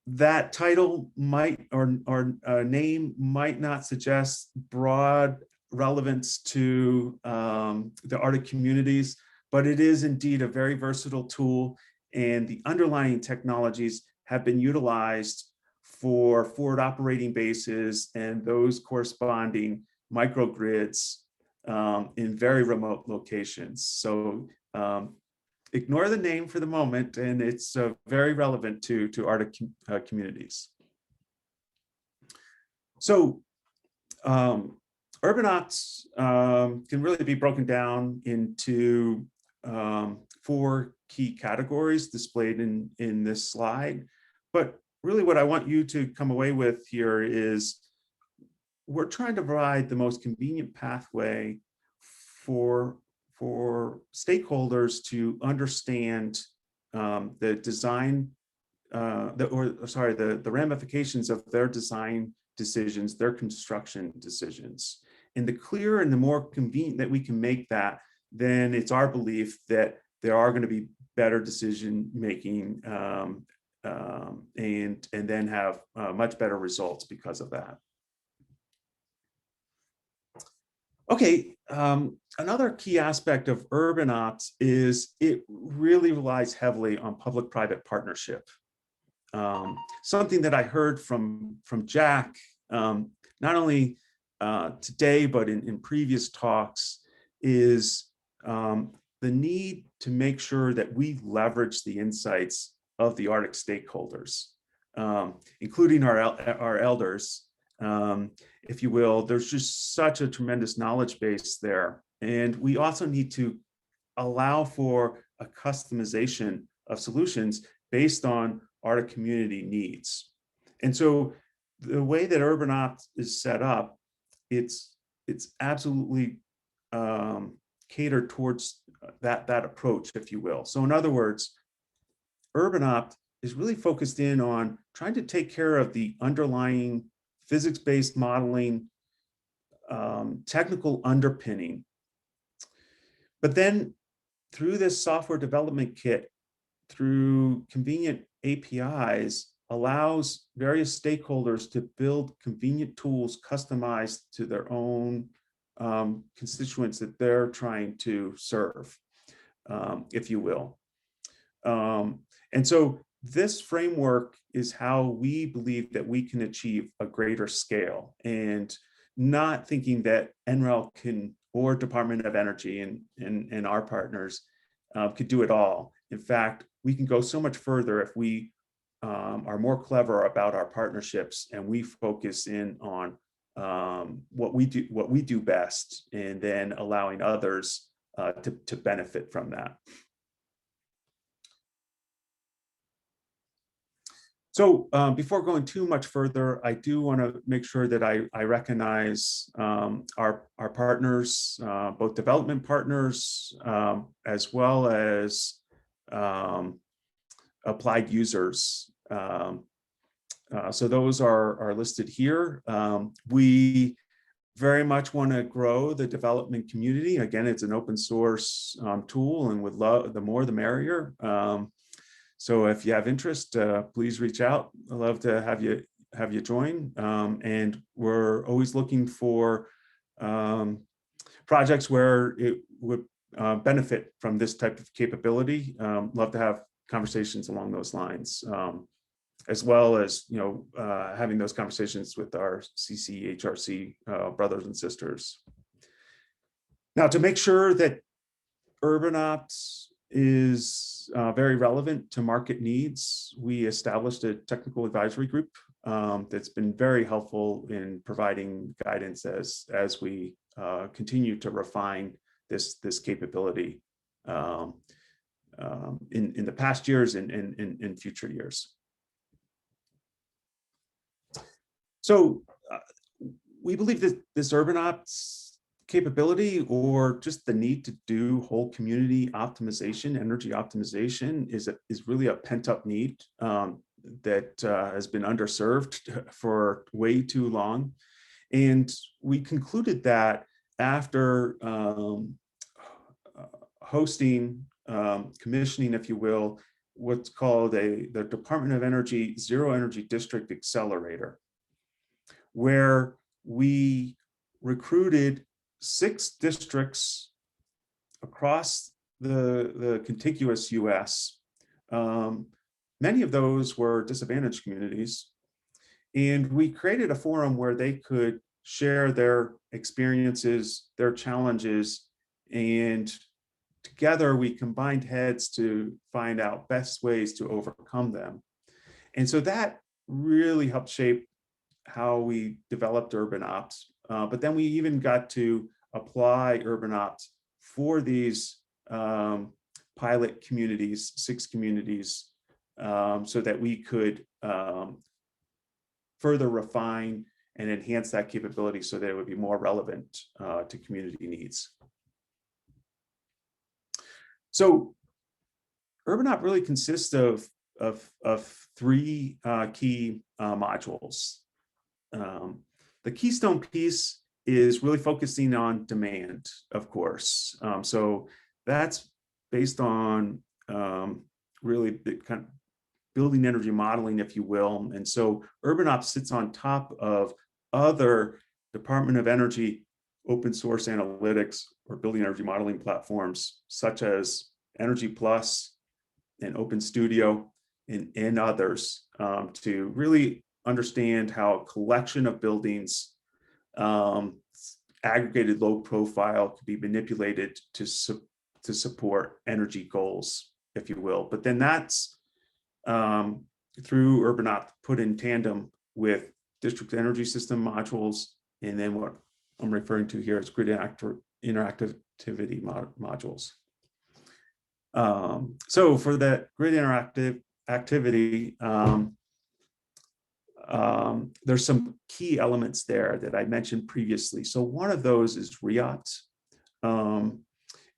that title might or name might not suggest broad relevance to the Arctic communities, but it is indeed a very versatile tool, and the underlying technologies have been utilized for forward operating bases and those corresponding microgrids in very remote locations. So ignore the name for the moment, and it's very relevant to Arctic communities. So UrbanOpt can really be broken down into 4 key categories displayed in this slide. But really what I want you to come away with here is we're trying to provide the most convenient pathway for stakeholders to understand the design, the ramifications of their design decisions, their construction decisions. And the clearer and the more convenient that we can make that, then it's our belief that there are going to be better decision making and then have much better results because of that. Okay, another key aspect of UrbanOpt is it really relies heavily on public-private partnership. Something that I heard from Jack, not only today, but in previous talks, is the need to make sure that we leverage the insights of the Arctic stakeholders, including our elders. If you will, there's just such a tremendous knowledge base there. And we also need to allow for a customization of solutions based on Arctic community needs. And so the way that UrbanOpt is set up, it's absolutely catered towards that approach, if you will. So in other words, UrbanOpt is really focused in on trying to take care of the underlying physics-based modeling technical underpinning. But then through this software development kit, through convenient APIs, allows various stakeholders to build convenient tools customized to their own constituents that they're trying to serve, if you will. And so this framework is how we believe that we can achieve a greater scale, and not thinking that NREL can, or Department of Energy and our partners could do it all. In fact, we can go so much further if we are more clever about our partnerships and we focus in on what we do best, and then allowing others to benefit from that. So before going too much further, I do want to make sure that I recognize our partners, both development partners, as well as applied users. So those are listed here. We very much want to grow the development community. Again, it's an open source tool, and would love, the more the merrier. So if you have interest, please reach out. I'd love to have you join. And we're always looking for projects where it would benefit from this type of capability. Love to have conversations along those lines, as well as having those conversations with our CCHRC brothers and sisters. Now, to make sure that UrbanOps is very relevant to market needs, we established a technical advisory group that's been very helpful in providing guidance as we continue to refine this capability in the past years and in future years. So we believe that this UrbanOps capability, or just the need to do whole community optimization, energy optimization, is really a pent-up need that has been underserved for way too long. And we concluded that after hosting, commissioning, if you will, what's called the Department of Energy Zero Energy District Accelerator, where we recruited 6 districts across the contiguous US. Many of those were disadvantaged communities. And we created a forum where they could share their experiences, their challenges, and together we combined heads to find out best ways to overcome them. And so that really helped shape how we developed UrbanOps. But then we even got to apply UrbanOps for these pilot communities, 6 communities, so that we could further refine and enhance that capability so that it would be more relevant to community needs. So UrbanOps really consists of 3 key modules. The keystone piece is really focusing on demand, of course. So that's based on really the kind of building energy modeling, if you will. And so UrbanOps sits on top of other Department of Energy open source analytics or building energy modeling platforms, such as Energy Plus and Open Studio and others, to really understand how a collection of buildings, aggregated low profile, could be manipulated to support energy goals, if you will. But then that's through UrbanOps put in tandem with district energy system modules, and then what I'm referring to here is grid interactivity modules. So for that grid interactive activity, there's some key elements there that I mentioned previously. So one of those is REOPT.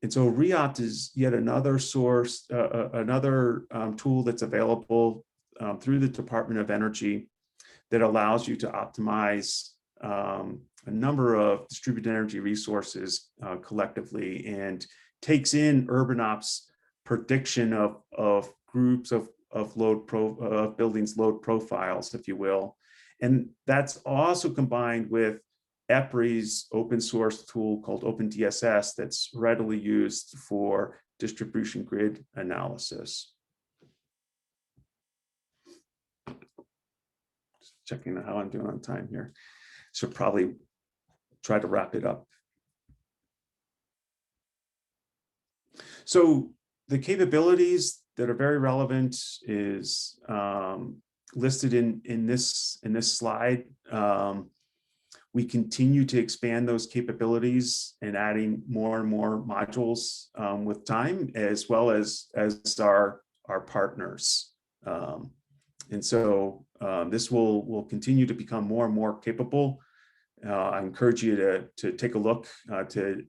And so REOPT is yet another source, another tool that's available through the Department of Energy that allows you to optimize a number of distributed energy resources collectively, and takes in UrbanOp's prediction of groups of buildings load profiles, if you will. And that's also combined with EPRI's open source tool called OpenDSS that's readily used for distribution grid analysis. Just checking how I'm doing on time here. Should probably try to wrap it up. So the capabilities that are very relevant is listed in this slide. We continue to expand those capabilities and adding more and more modules with time, as well as our partners. And so this will continue to become more and more capable. I encourage you to take a look to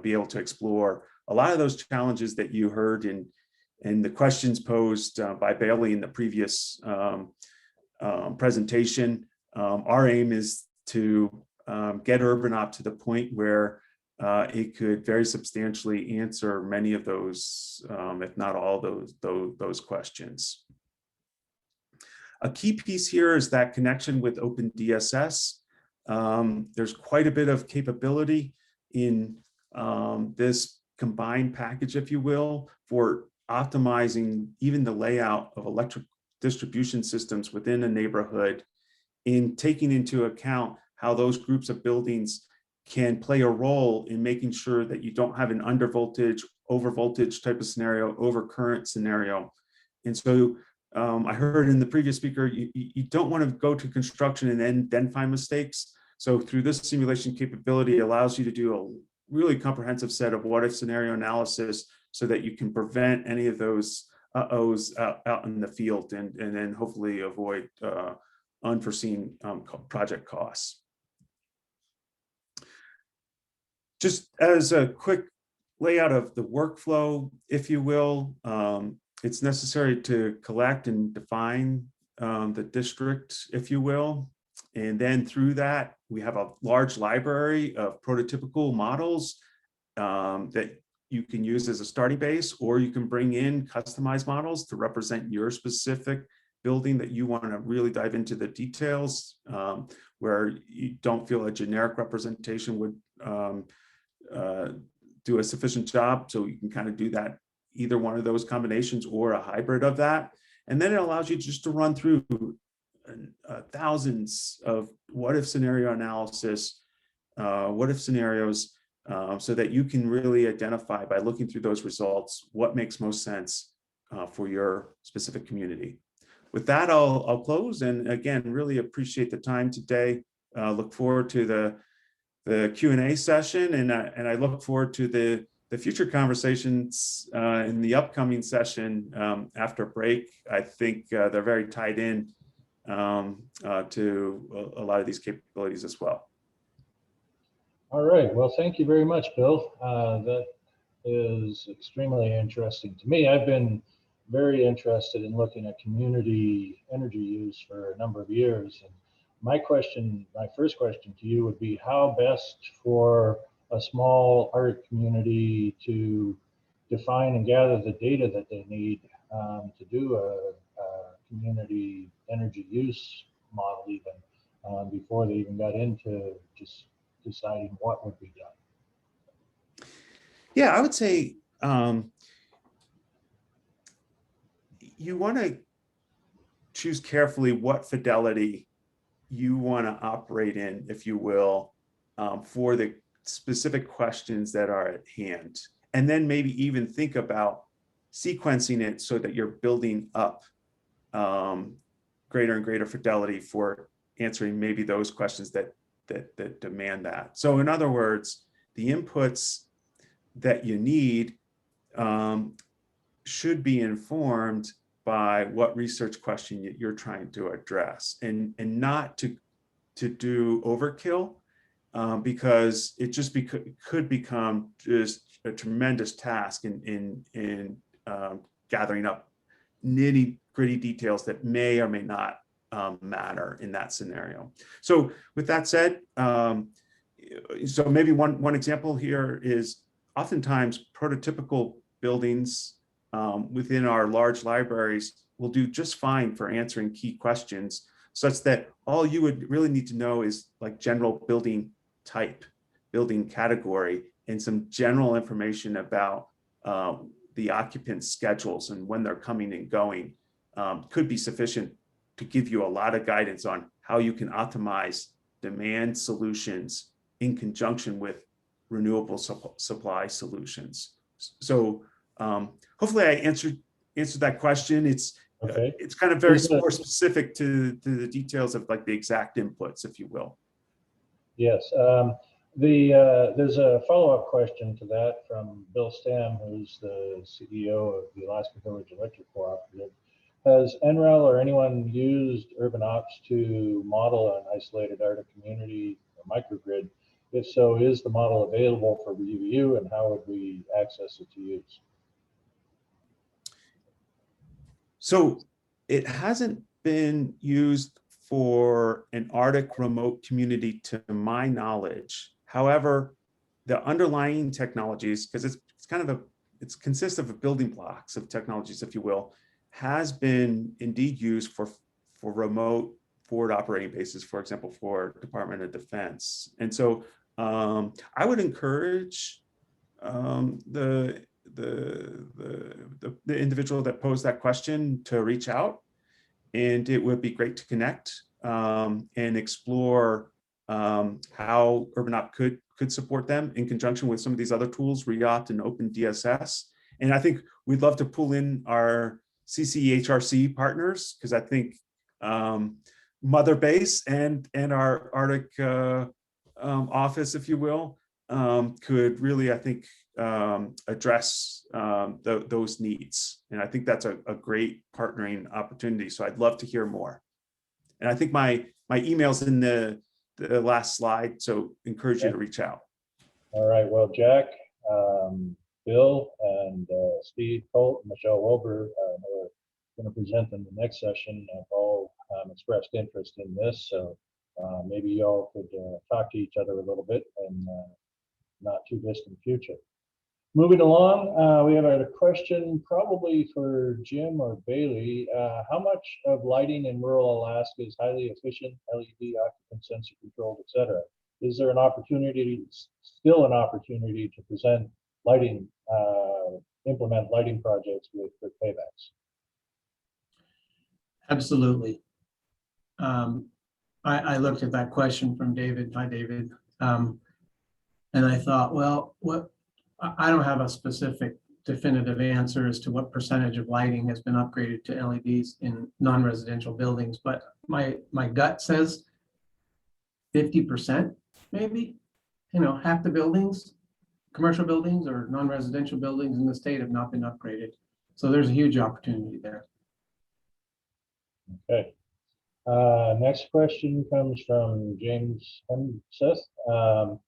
be able to explore a lot of those challenges that you heard in the questions posed by Bailey in the previous presentation. Our aim is to get UrbanOp to the point where it could very substantially answer many of those, if not all those questions. A key piece here is that connection with OpenDSS. There's quite a bit of capability in this combined package, if you will, for optimizing even the layout of electric distribution systems within a neighborhood, in taking into account how those groups of buildings can play a role in making sure that you don't have an under voltage, over voltage type of scenario, over current scenario. And so I heard in the previous speaker, you don't want to go to construction and then find mistakes. So through this simulation capability, it allows you to do a really comprehensive set of what if scenario analysis so that you can prevent any of those uh-ohs out in the field, and then hopefully avoid unforeseen project costs. Just as a quick layout of the workflow, if you will, it's necessary to collect and define the district, if you will. And then through that, we have a large library of prototypical models that you can use as a starting base, or you can bring in customized models to represent your specific building that you want to really dive into the details, where you don't feel a generic representation would do a sufficient job. So you can kind of do that, either one of those combinations or a hybrid of that. And then it allows you just to run through thousands of what if scenario analysis, what if scenarios, so that you can really identify by looking through those results what makes most sense for your specific community. With that, I'll close, and again, really appreciate the time today. Look forward to the Q&A session, and I look forward to the future conversations in the upcoming session after break. I think they're very tied in to a lot of these capabilities as well. All right, well, thank you very much, Bill. That is extremely interesting to me. I've been very interested in looking at community energy use for a number of years. And my first question to you would be how best for a small art community to define and gather the data that they need to do a community energy use model even before they even got into just deciding what would be done. Yeah, I would say you want to choose carefully what fidelity you want to operate in, if you will, for the specific questions that are at hand. And then maybe even think about sequencing it so that you're building up greater and greater fidelity for answering maybe those questions that demand that. So in other words, the inputs that you need should be informed by what research question you're trying to address, and not to do overkill, because it just could become just a tremendous task in gathering up nitty-gritty details that may or may not matter in that scenario. So with that said, so maybe one example here is oftentimes prototypical buildings within our large libraries will do just fine for answering key questions, such that all you would really need to know is like general building type, building category, and some general information about the occupants' schedules and when they're coming and going could be sufficient to give you a lot of guidance on how you can optimize demand solutions in conjunction with renewable supply solutions. So hopefully I answered that question. It's Okay. it's kind of very more specific to the details of like the exact inputs, if you will. Yes. There's a follow-up question to that from Bill Stam, who's the CEO of the Alaska Village Electric Cooperative. Has NREL or anyone used Urban Ops to model an isolated Arctic community or microgrid? If so, is the model available for review, and how would we access it to use? So it hasn't been used for an Arctic remote community to my knowledge. However, the underlying technologies, because it's kind of it consists of building blocks of technologies, if you will, has been indeed used for remote forward operating bases, for example, for Department of Defense. And so I would encourage the individual that posed that question to reach out, and it would be great to connect and explore how UrbanOp could support them in conjunction with some of these other tools, REOPT and OpenDSS. And I think we'd love to pull in our CCHRC partners, because I think Mother Base and our Arctic office, if you will, could really, I think, address those needs. And I think that's a great partnering opportunity. So I'd love to hear more. And I think my email's in the last slide, so encourage you to reach out. All right. Well, Jack, Bill, and Steve Colt, and Michelle Wilbur, who are going to present in the next session, have all expressed interest in this. So maybe you all could talk to each other a little bit in not too distant future. Moving along, we have a question probably for Jim or Bailey. How much of lighting in rural Alaska is highly efficient, LED, occupant sensor controlled, etc.? Is there still an opportunity to present lighting, implement lighting projects with quick paybacks? Absolutely. I looked at that question from David. Hi, David. And I thought, well, I don't have a specific definitive answer as to what percentage of lighting has been upgraded to LEDs in non-residential buildings, but my gut says 50%, maybe. You know, half the buildings, commercial buildings or non-residential buildings in the state have not been upgraded. So there's a huge opportunity there. Okay. Next question comes from James Hemseth.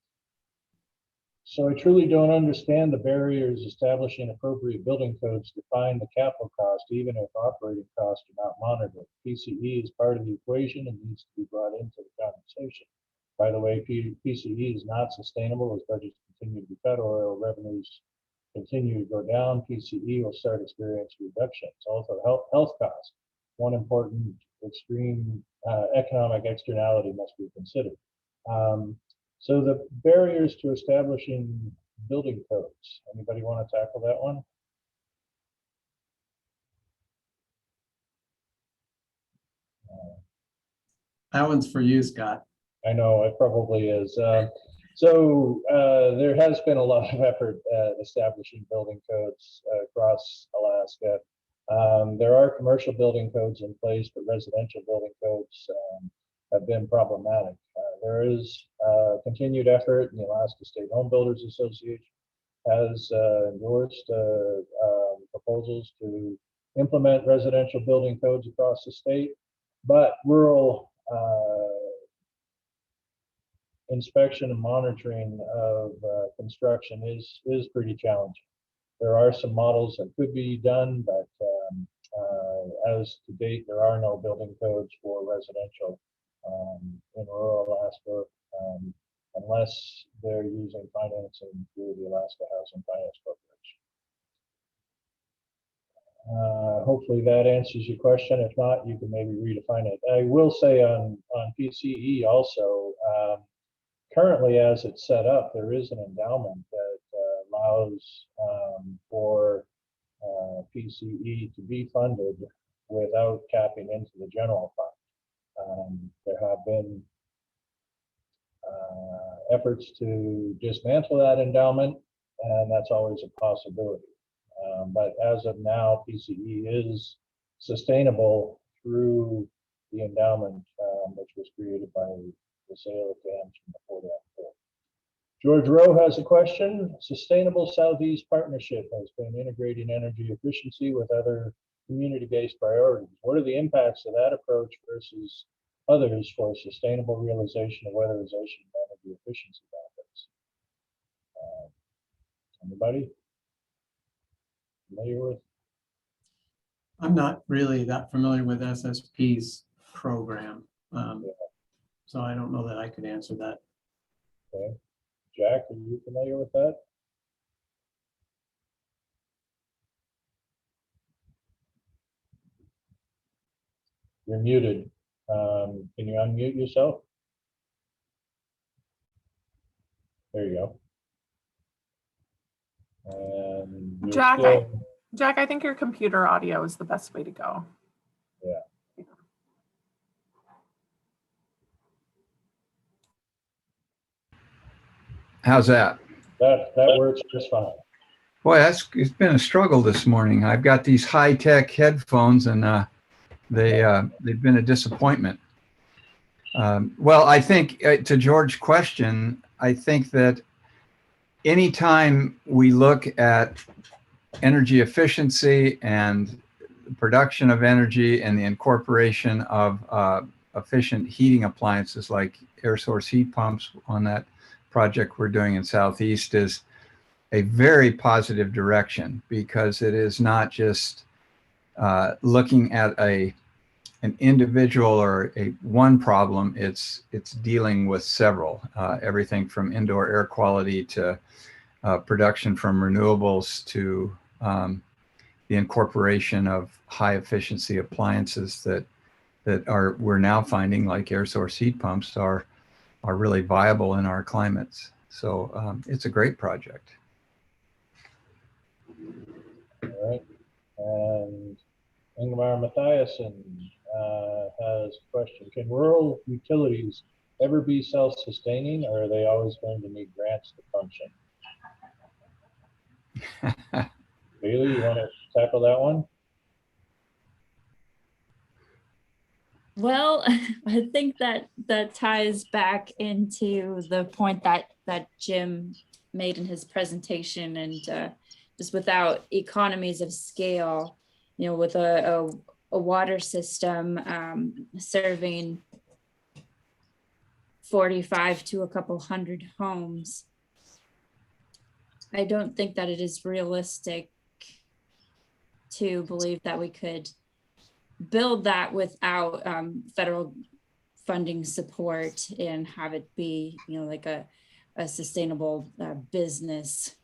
So I truly don't understand the barriers establishing appropriate building codes to define the capital cost, even if operating costs are not monitored. PCE is part of the equation and needs to be brought into the conversation. By the way, PCE is not sustainable as budgets continue to be cut, oil revenues continue to go down. PCE will start experiencing reductions. Also, health costs. One important extreme economic externality must be considered. So the barriers to establishing building codes. Anybody want to tackle that one? That one's for you, Scott. I know it probably is. So there has been a lot of effort at establishing building codes across Alaska. There are commercial building codes in place, but residential building codes have been problematic. There is continued effort, and the Alaska State Home Builders Association has endorsed proposals to implement residential building codes across the state, but rural inspection and monitoring of construction is pretty challenging. There are some models that could be done, but as to date, there are no building codes for residential in rural Alaska, unless they're using financing through the Alaska Housing Finance Corporation. Hopefully that answers your question. If not, you can maybe redefine it. I will say on PCE also, currently as it's set up, there is an endowment that allows for PCE to be funded without tapping into the general fund. There have been efforts to dismantle that endowment, and that's always a possibility. But as of now, PCE is sustainable through the endowment, which was created by the sale of dams from the Fort Fort. George Rowe has a question. Sustainable Southeast Partnership has been integrating energy efficiency with other community-based priorities. What are the impacts of that approach versus others for sustainable realization of weatherization and energy efficiency benefits? Anybody familiar with? I'm not really that familiar with SSP's program. So I don't know that I could answer that. Okay. Jack, are you familiar with that? You're muted. Can you unmute yourself? There you go. And you're Jack, still... Jack, I think your computer audio is the best way to go. Yeah. How's that? That works just fine. Boy, it's been a struggle this morning. I've got these high-tech headphones, and they've been a disappointment. Well, I think to George's question, I think that anytime we look at energy efficiency and production of energy and the incorporation of efficient heating appliances like air source heat pumps on that project we're doing in Southeast is a very positive direction, because it is not just looking at an individual or one problem. It's dealing with several, everything from indoor air quality to production from renewables to the incorporation of high efficiency appliances that we're now finding, like air source heat pumps, are really viable in our climates. So it's a great project. All right. And Ingmar Mathiasen has a question. Can rural utilities ever be self-sustaining, or are they always going to need grants to function? Bailey, you want to tackle that one? Well, I think that ties back into the point that Jim made in his presentation, and just without economies of scale, with a water system serving 45 to a couple hundred homes, I don't think that it is realistic to believe that we could build that without federal funding support and have it be, like a sustainable business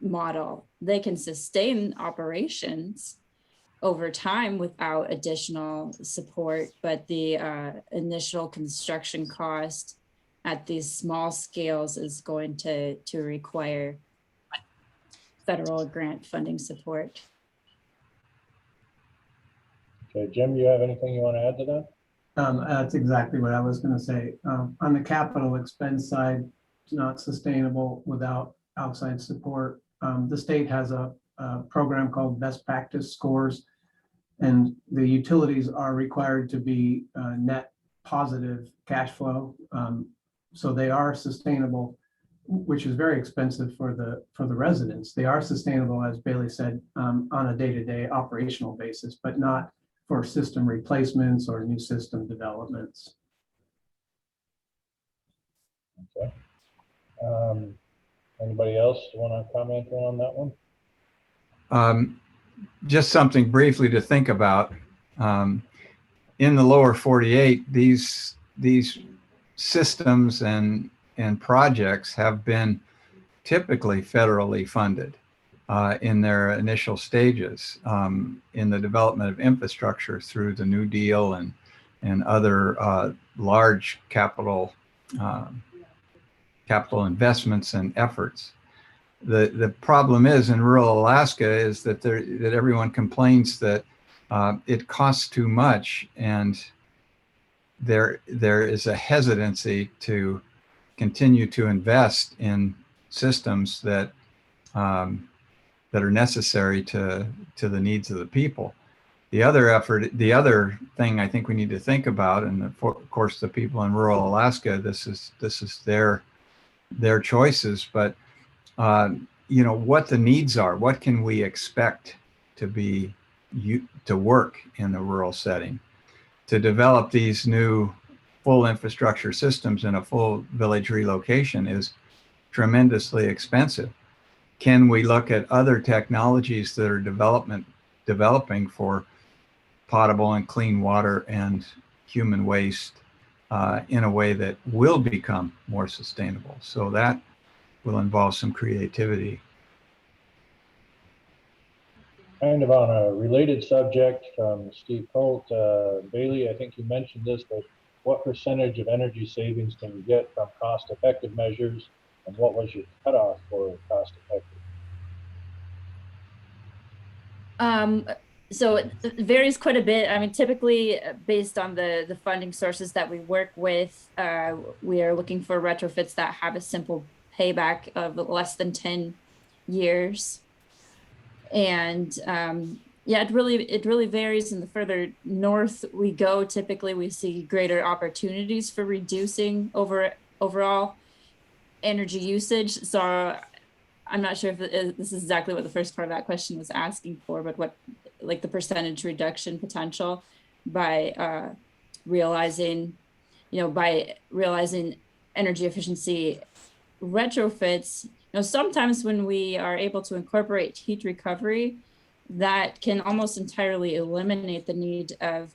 model. They can sustain operations over time without additional support, but the initial construction cost at these small scales is going to require federal grant funding support. Okay, Jim, you have anything you want to add to that? That's exactly what I was going to say. On the capital expense side, it's not sustainable without outside support. The state has a program called Best Practice Scores, and the utilities are required to be net positive cash flow. So they are sustainable, which is very expensive for the residents. They are sustainable, as Bailey said, on a day-to-day operational basis, but not for system replacements or new system developments. Okay. Anybody else want to comment on that one? just something briefly to think about. In the lower 48, these systems and projects have been typically federally funded in their initial stages in the development of infrastructure through the New Deal and other large capital investments and efforts. The problem is in rural Alaska is that that everyone complains that it costs too much, and there is a hesitancy to continue to invest in systems that that are necessary to the needs of the people. The other thing I think we need to think about, and of course the people in rural Alaska, this is their choices, but you know what the needs are. What can we expect to work in a rural setting? To develop these new full infrastructure systems in a full village relocation is tremendously expensive. Can we look at other technologies that are developing for potable and clean water and human waste in a way that will become more sustainable? So that will involve some creativity. Kind of on a related subject from Steve Colt, Bailey, I think you mentioned this, but what percentage of energy savings can you get from cost-effective measures, and what was your cutoff for cost-effective? So it varies quite a bit. I mean, typically based on the funding sources that we work with, we are looking for retrofits that have a simple payback of less than 10 years. And yeah, it really varies. And the further north we go, typically we see greater opportunities for reducing overall energy usage. So I'm not sure if this is exactly what the first part of that question was asking for, but what, like the percentage reduction potential by realizing energy efficiency retrofits. You know, sometimes when we are able to incorporate heat recovery, that can almost entirely eliminate the need of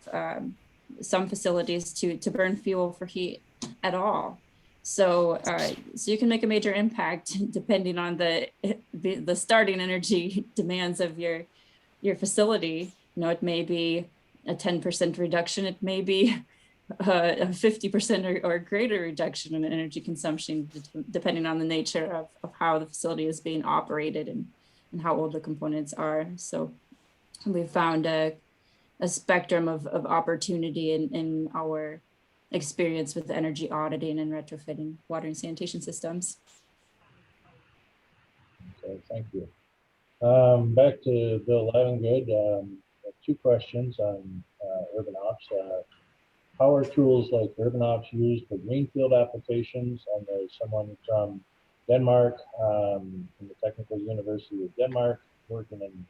some facilities to burn fuel for heat at all. So, so you can make a major impact depending on the starting energy demands of your facility. You know, it may be a 10% reduction. It may be a 50% or greater reduction in energy consumption, depending on the nature of how the facility is being operated and how old the components are. So we've found a spectrum of opportunity in our experience with energy auditing and retrofitting water and sanitation systems. Okay, thank you. Back to Bill Livengood. Two questions on urban ops. How are tools like urban ops used for greenfield applications? And there's someone from Denmark, from the Technical University of Denmark, working in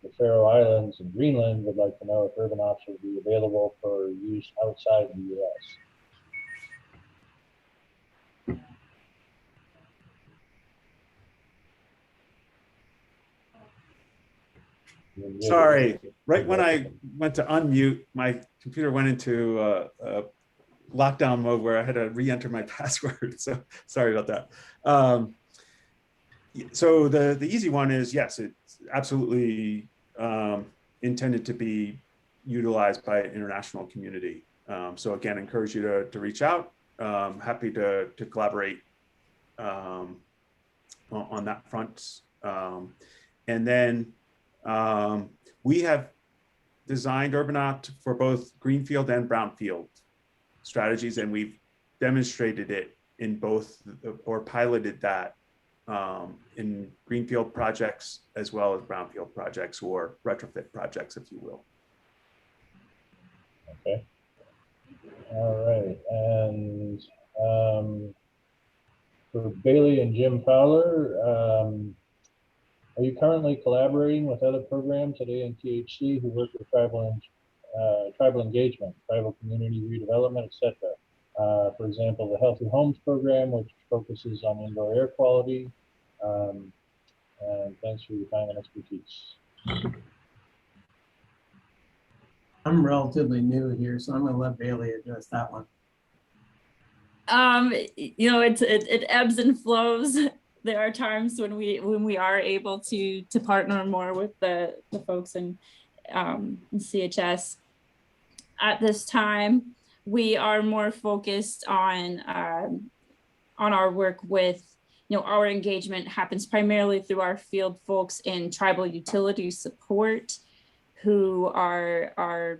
the Faroe Islands and Greenland, would like to know if urban ops will be available for use outside the U.S. Sorry, right when I went to unmute, my computer went into lockdown mode where I had to re-enter my password. So sorry about that. So the easy one is, yes, it's absolutely intended to be utilized by an international community. So again, encourage you to reach out. Happy to collaborate on that front. And then we have designed UrbanOpt for both greenfield and brownfield strategies, and we've demonstrated it in both, or piloted that in greenfield projects as well as brownfield projects, or retrofit projects, if you will. Okay. All right. And for Bailey and Jim Fowler, are you currently collaborating with other programs at ANTHC who work with tribal engagement, tribal community redevelopment, etc.? For example, the Healthy Homes program, which focuses on indoor air quality. And thanks for your time and expertise. I'm relatively new here, so I'm going to let Bailey address that one. It ebbs and flows. There are times when we are able to partner more with the folks in CHS. At this time, we are more focused on our work with, our engagement happens primarily through our field folks in tribal utility support, who are our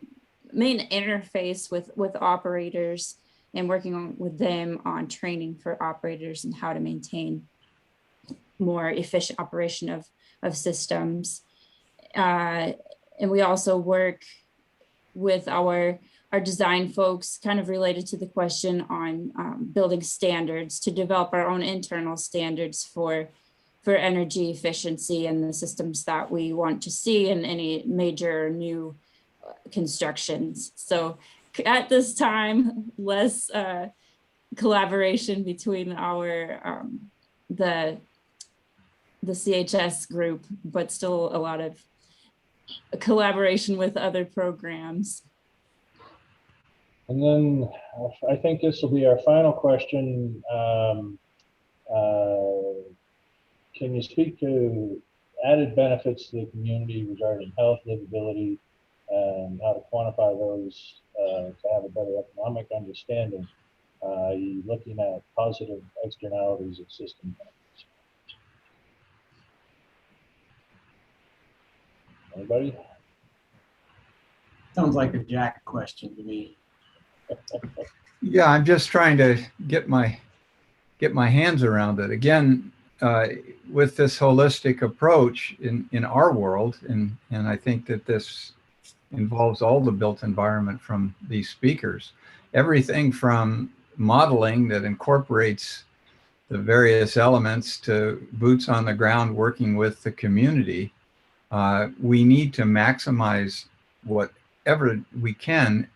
main interface with operators, and working with them on training for operators and how to maintain more efficient operation of systems. And we also work with our design folks, kind of related to the question on building standards, to develop our own internal standards for energy efficiency and the systems that we want to see in any major new constructions. So at this time, less collaboration between our the CHS group, but still a lot of collaboration with other programs. And then I think this will be our final question. Can you speak to added benefits to the community regarding health, livability, and how to quantify those to have a better economic understanding? You looking at positive externalities of system benefits. Anybody? Sounds like a Jack question to me. Yeah, I'm just trying to get my hands around it. Again, with this holistic approach in our world, and I think that this involves all the built environment from these speakers, everything from modeling that incorporates the various elements to boots on the ground working with the community. We need to maximize whatever we can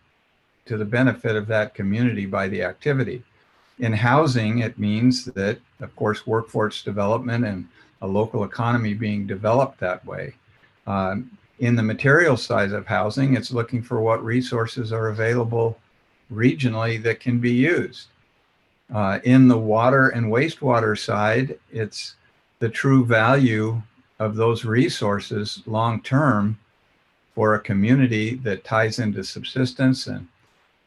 to the benefit of that community by the activity. In housing, it means that, of course, workforce development and a local economy being developed that way. In the material side of housing, it's looking for what resources are available regionally that can be used. In the water and wastewater side, it's the true value of those resources long-term for a community that ties into subsistence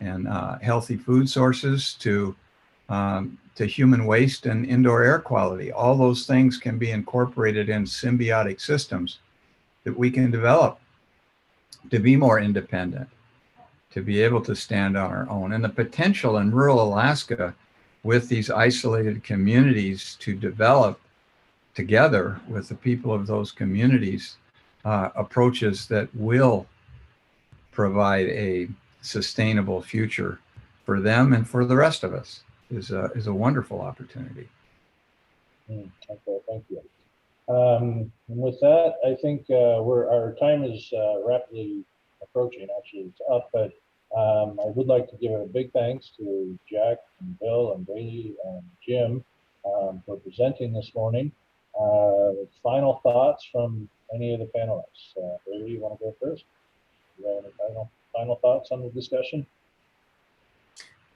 and healthy food sources to human waste and indoor air quality. All those things can be incorporated in symbiotic systems that we can develop to be more independent, to be able to stand on our own. And the potential in rural Alaska with these isolated communities to develop together with the people of those communities approaches that will provide a sustainable future for them and for the rest of us is a wonderful opportunity. Okay, thank you. And with that, I think our time is rapidly approaching. Actually, it's up, but I would like to give a big thanks to Jack and Bill and Bailey and Jim for presenting this morning. Final thoughts from any of the panelists. Bailey, you want to go first? Do you have any final thoughts on the discussion?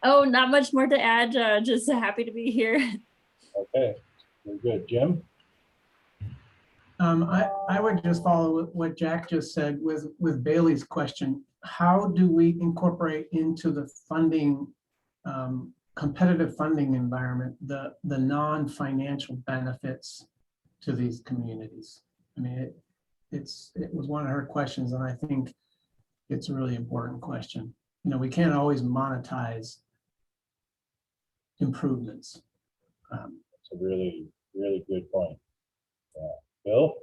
Oh, not much more to add. Just happy to be here. Okay, very good. Jim? I would just follow what Jack just said with Bailey's question. How do we incorporate into the funding, competitive funding environment, the non-financial benefits to these communities? I mean, it was one of her questions, and I think it's a really important question. You know, we can't always monetize improvements. That's a really, really good point. Bill?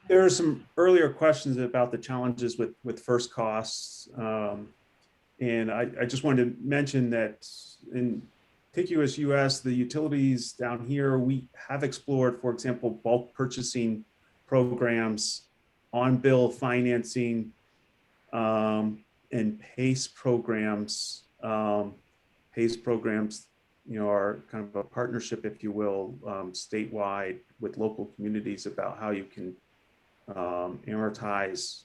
There are some earlier questions about the challenges with first costs. And I just wanted to mention that in contiguous US, the utilities down here, we have explored, for example, bulk purchasing programs, on-bill financing, and PACE programs. PACE programs, are kind of a partnership, if you will, statewide with local communities about how you can amortize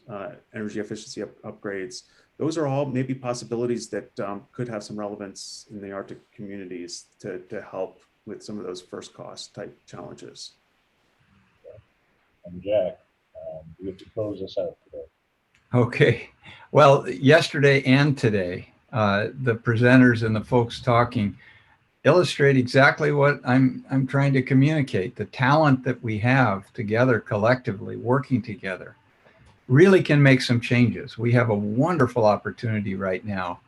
energy efficiency upgrades. Those are all maybe possibilities that could have some relevance in the Arctic communities to help with some of those first cost type challenges. And Jack, you get to close us out today. Okay. Well, yesterday and today, the presenters and the folks talking illustrate exactly what I'm trying to communicate. The talent that we have together collectively, working together, really can make some changes. We have a wonderful opportunity right now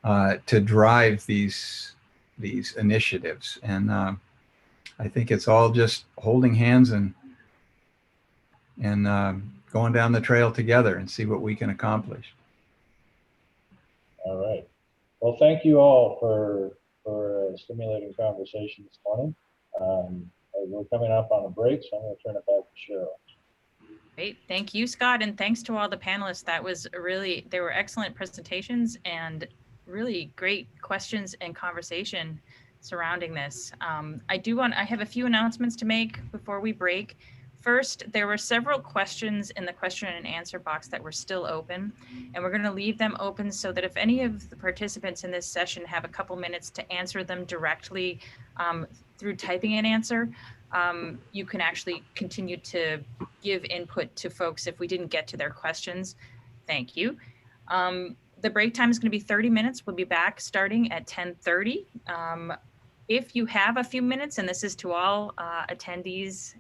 to drive these initiatives, and I think it's all just holding hands and going down the trail together and see what we can accomplish. All right. Well, thank you all for a stimulating conversation this morning. We're coming up on a break, so I'm going to turn it back to Cheryl. Great. Thank you, Scott. And thanks to all the panelists. That was really, they were excellent presentations and really great questions and conversation surrounding this. I have a few announcements to make before we break. First, there were several questions in the question and answer box that were still open, and we're going to leave them open so that if any of the participants in this session have a couple minutes to answer them directly through typing an answer, you can actually continue to give input to folks if we didn't get to their questions. Thank you. The break time is going to be 30 minutes. We'll be back starting at 10:30. If you have a few minutes, and this is to all attendees,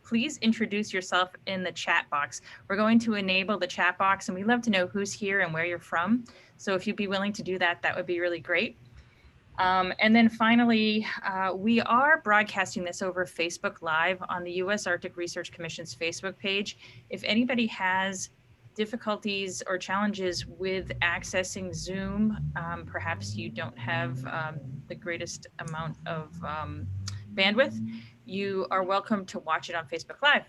please introduce yourself in the chat box. We're going to enable the chat box, and we'd love to know who's here and where you're from. So if you'd be willing to do that, that would be really great. And then finally, we are broadcasting this over Facebook Live on the U.S. Arctic Research Commission's Facebook page. If anybody has difficulties or challenges with accessing Zoom, perhaps you don't have the greatest amount of bandwidth, you are welcome to watch it on Facebook Live.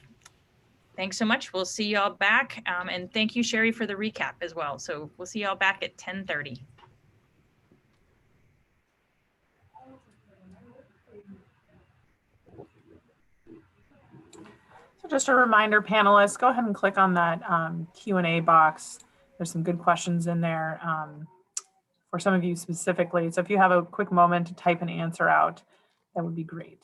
Thanks so much. We'll see y'all back. And thank you, Sherry, for the recap as well. So we'll see y'all back at 10:30. So just a reminder, panelists, go ahead and click on that Q&A box. There's some good questions in there for some of you specifically. So if you have a quick moment to type an answer out, that would be great.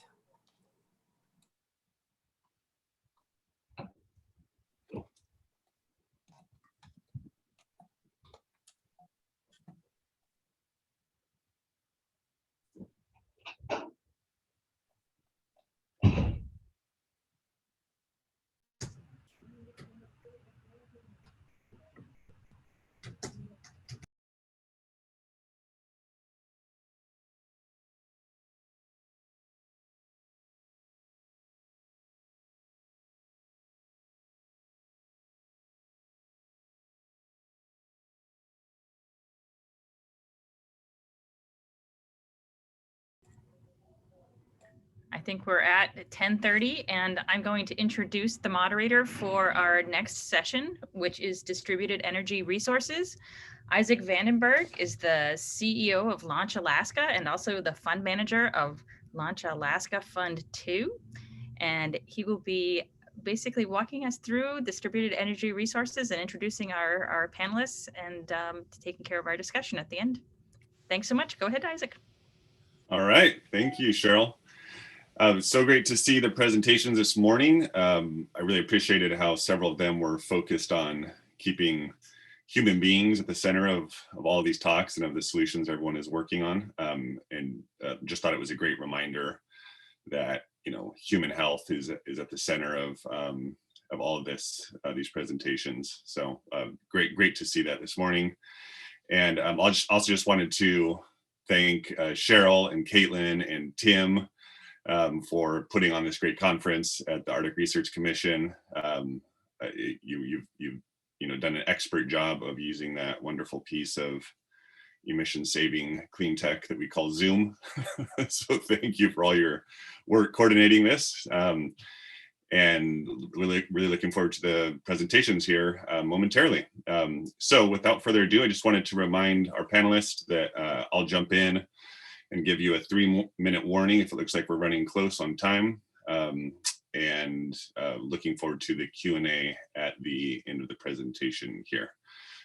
I think we're at 10:30, and I'm going to introduce the moderator for our next session, which is Distributed Energy Resources. Isaac Vandenberg is the CEO of Launch Alaska and also the fund manager of Launch Alaska Fund 2. And he will be basically walking us through distributed energy resources and introducing our panelists and taking care of our discussion at the end. Thanks so much. Go ahead, Isaac. All right. Thank you, Cheryl. So great to see the presentations this morning. I really appreciated how several of them were focused on keeping human beings at the center of all of these talks and of the solutions everyone is working on. And just thought it was a great reminder that, you know, human health is at the center of all of this, these presentations. So great to see that this morning. And I also just wanted to thank Cheryl and Caitlin and Tim for putting on this great conference at the Arctic Research Commission. You've done an expert job of using that wonderful piece of emission-saving clean tech that we call Zoom. So thank you for all your work coordinating this, and really looking forward to the presentations here momentarily. So without further ado, I just wanted to remind our panelists that I'll jump in and give you a 3-minute warning if it looks like we're running close on time. and looking forward to the Q&A at the end of the presentation here.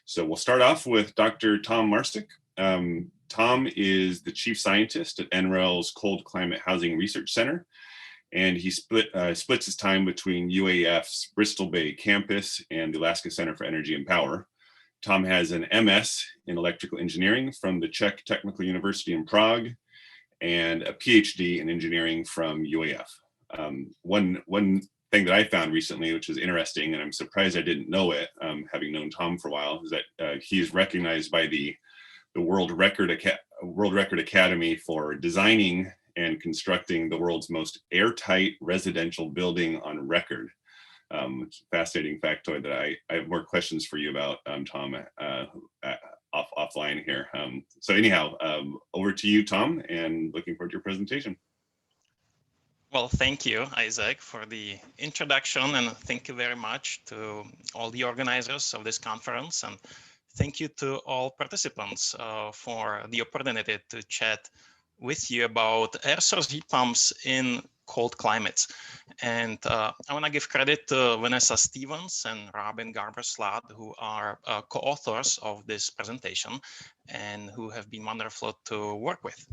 So we'll start off with Dr. Tom Marsick. Tom is the chief scientist at NREL's Cold Climate Housing Research Center, and he splits his time between UAF's Bristol Bay campus and the Alaska Center for Energy and Power. Tom has an MS in electrical engineering from the Czech Technical University in Prague and a PhD in engineering from UAF. One thing that I found recently, which is interesting, and I'm surprised I didn't know it, having known Tom for a while, is that he's recognized by the World Record Academy for designing and constructing the world's most airtight residential building on record. It's a fascinating factoid that I have more questions for you about, Tom, offline here. So anyhow, over to you, Tom, and looking forward to your presentation. Well, thank you, Isaac, for the introduction, and thank you very much to all the organizers of this conference, and thank you to all participants for the opportunity to chat with you about air source heat pumps in cold climates. And I want to give credit to Vanessa Stevens and Robin Garber-Slad, who are co-authors of this presentation and who have been wonderful to work with.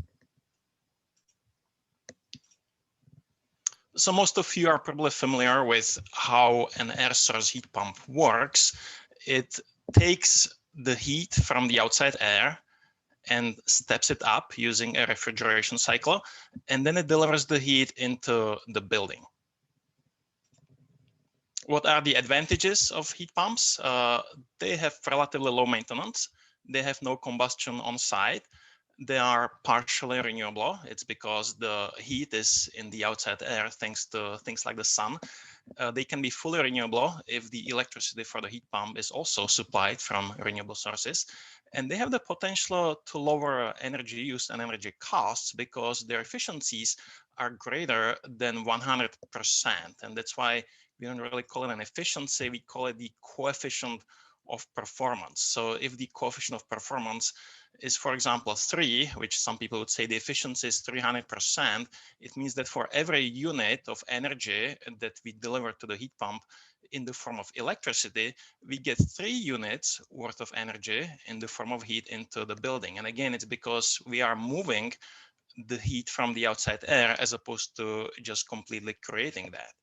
So most of you are probably familiar with how an air source heat pump works. It takes the heat from the outside air and steps it up using a refrigeration cycle, and then it delivers the heat into the building. What are the advantages of heat pumps? They have relatively low maintenance. They have no combustion on site. They are partially renewable. It's because the heat is in the outside air thanks to things like the sun. They can be fully renewable if the electricity for the heat pump is also supplied from renewable sources. And they have the potential to lower energy use and energy costs because their efficiencies are greater than 100%. And that's why we don't really call it an efficiency, we call it the coefficient of performance. So if the coefficient of performance is, for example, 3, which some people would say the efficiency is 300%, it means that for every unit of energy that we deliver to the heat pump in the form of electricity, we get 3 units worth of energy in the form of heat into the building. And again, it's because we are moving the heat from the outside air as opposed to just completely creating that.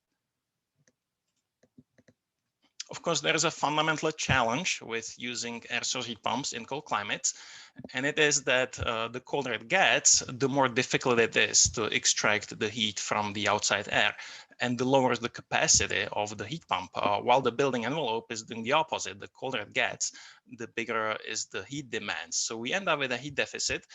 Of course, there is a fundamental challenge with using air source heat pumps in cold climates, and it is that the colder it gets, the more difficult it is to extract the heat from the outside air, and the lower the capacity of the heat pump, while the building envelope is doing the opposite. The colder it gets, the bigger is the heat demand. So we end up with a heat deficit,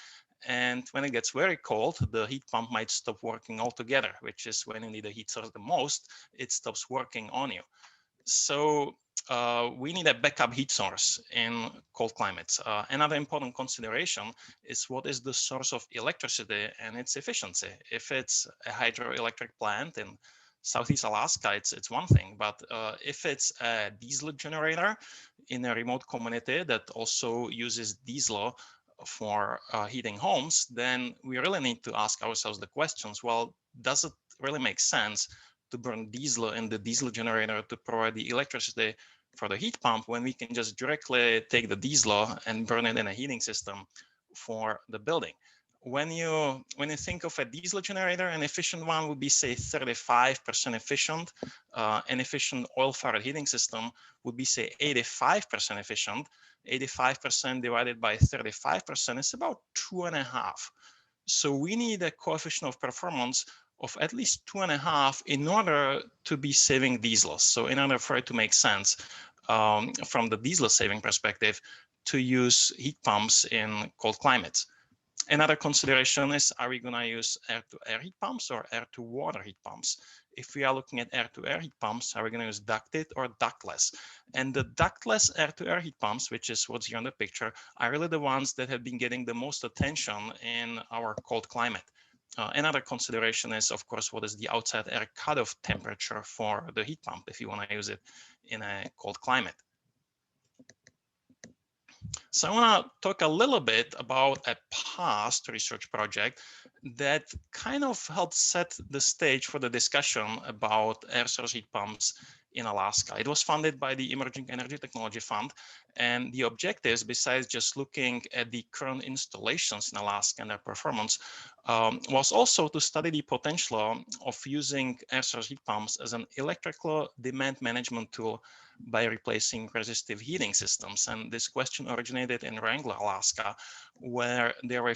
and when it gets very cold, the heat pump might stop working altogether, which is when you need a heat source the most, it stops working on you. So we need a backup heat source in cold climates. Another important consideration is what is the source of electricity and its efficiency. If it's a hydroelectric plant in Southeast Alaska, it's one thing, but if it's a diesel generator in a remote community that also uses diesel for heating homes, then we really need to ask ourselves the questions, well, does it really make sense to burn diesel in the diesel generator to provide the electricity for the heat pump when we can just directly take the diesel and burn it in a heating system for the building? When you think of a diesel generator, an efficient one would be, say, 35% efficient. An efficient oil-fired heating system would be, say, 85% efficient. 85% divided by 35% is about 2.5. So we need a coefficient of performance of at least 2.5 in order to be saving diesel. So in order for it to make sense from the diesel saving perspective to use heat pumps in cold climates. Another consideration is, are we going to use air-to-air heat pumps or air-to-water heat pumps? If we are looking at air-to-air heat pumps, are we going to use ducted or ductless? And the ductless air-to-air heat pumps, which is what's here on the picture, are really the ones that have been getting the most attention in our cold climate. Another consideration is, of course, what is the outside air cutoff temperature for the heat pump if you want to use it in a cold climate. So I want to talk a little bit about a past research project that kind of helped set the stage for the discussion about air source heat pumps in Alaska. It was funded by the Emerging Energy Technology Fund, and the objectives, besides just looking at the current installations in Alaska and their performance, was also to study the potential of using air source heat pumps as an electrical demand management tool by replacing resistive heating systems. And this question originated in Wrangell, Alaska, where they were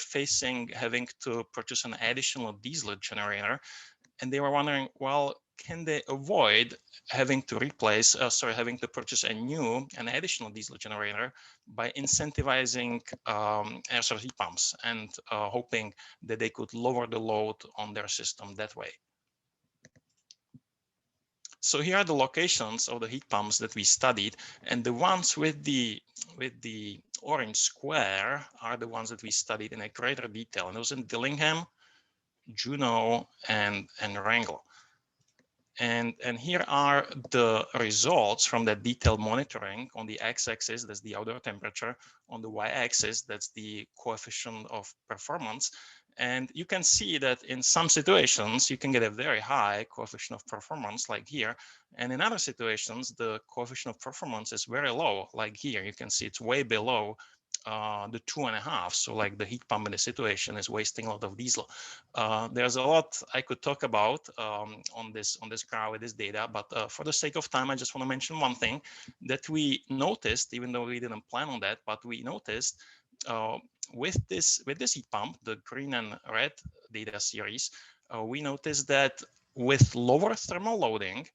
having to purchase an additional diesel generator. And they were wondering, well, can they avoid having to having to purchase an additional diesel generator by incentivizing air source heat pumps and hoping that they could lower the load on their system that way. So here are the locations of the heat pumps that we studied, and the ones with the orange square are the ones that we studied in a greater detail. And those in Dillingham, Juneau, and Wrangell. And here are the results from that detailed monitoring. On the x-axis, that's the outdoor temperature. On the y-axis, that's the coefficient of performance. And you can see that in some situations, you can get a very high coefficient of performance, like here. And in other situations, the coefficient of performance is very low, like here. You can see it's way below the 2.5. So like the heat pump in the situation is wasting a lot of diesel. There's a lot I could talk about on this graph with this data, but for the sake of time, I just want to mention one thing that we noticed, even though we didn't plan on that, but we noticed with this heat pump, the green and red data series, we noticed that with lower thermal loading,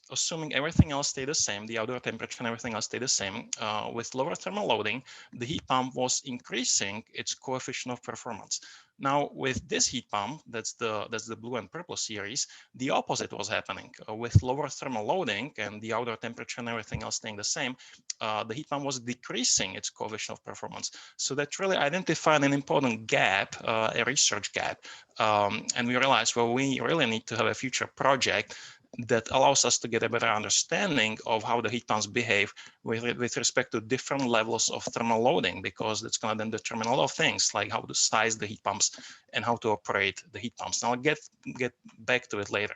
assuming everything else stayed the same, the outdoor temperature and everything else stayed the same, with lower thermal loading, the heat pump was increasing its coefficient of performance. Now, with this heat pump, that's the blue and purple series, the opposite was happening. With lower thermal loading and the outdoor temperature and everything else staying the same, the heat pump was decreasing its coefficient of performance. So that really identified an important gap, a research gap. And we realized, well, we really need to have a future project that allows us to get a better understanding of how the heat pumps behave with respect to different levels of thermal loading, because it's going to then determine a lot of things, like how to size the heat pumps and how to operate the heat pumps. Now I'll get back to it later.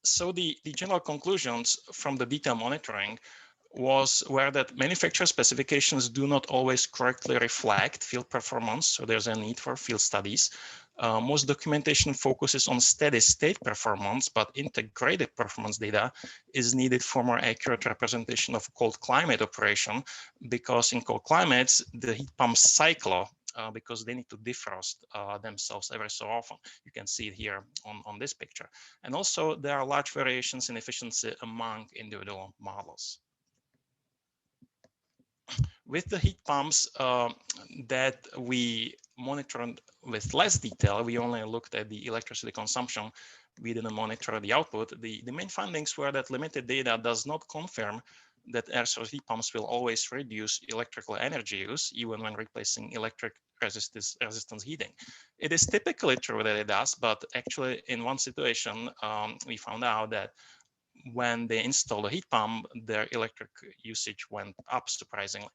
So the general conclusions from the detailed monitoring were that manufacturer specifications do not always correctly reflect field performance, so there's a need for field studies. Most documentation focuses on steady state performance, but integrated performance data is needed for more accurate representation of cold climate operation, because in cold climates, the heat pumps cycle because they need to defrost themselves every so often. You can see it here on this picture. And also there are large variations in efficiency among individual models. With the heat pumps that we monitored with less detail, we only looked at the electricity consumption. We didn't monitor the output. The main findings were that limited data does not confirm that air source heat pumps will always reduce electrical energy use, even when replacing electric resistance heating. It is typically true that it does, but actually in one situation, we found out that when they installed a heat pump, their electric usage went up surprisingly.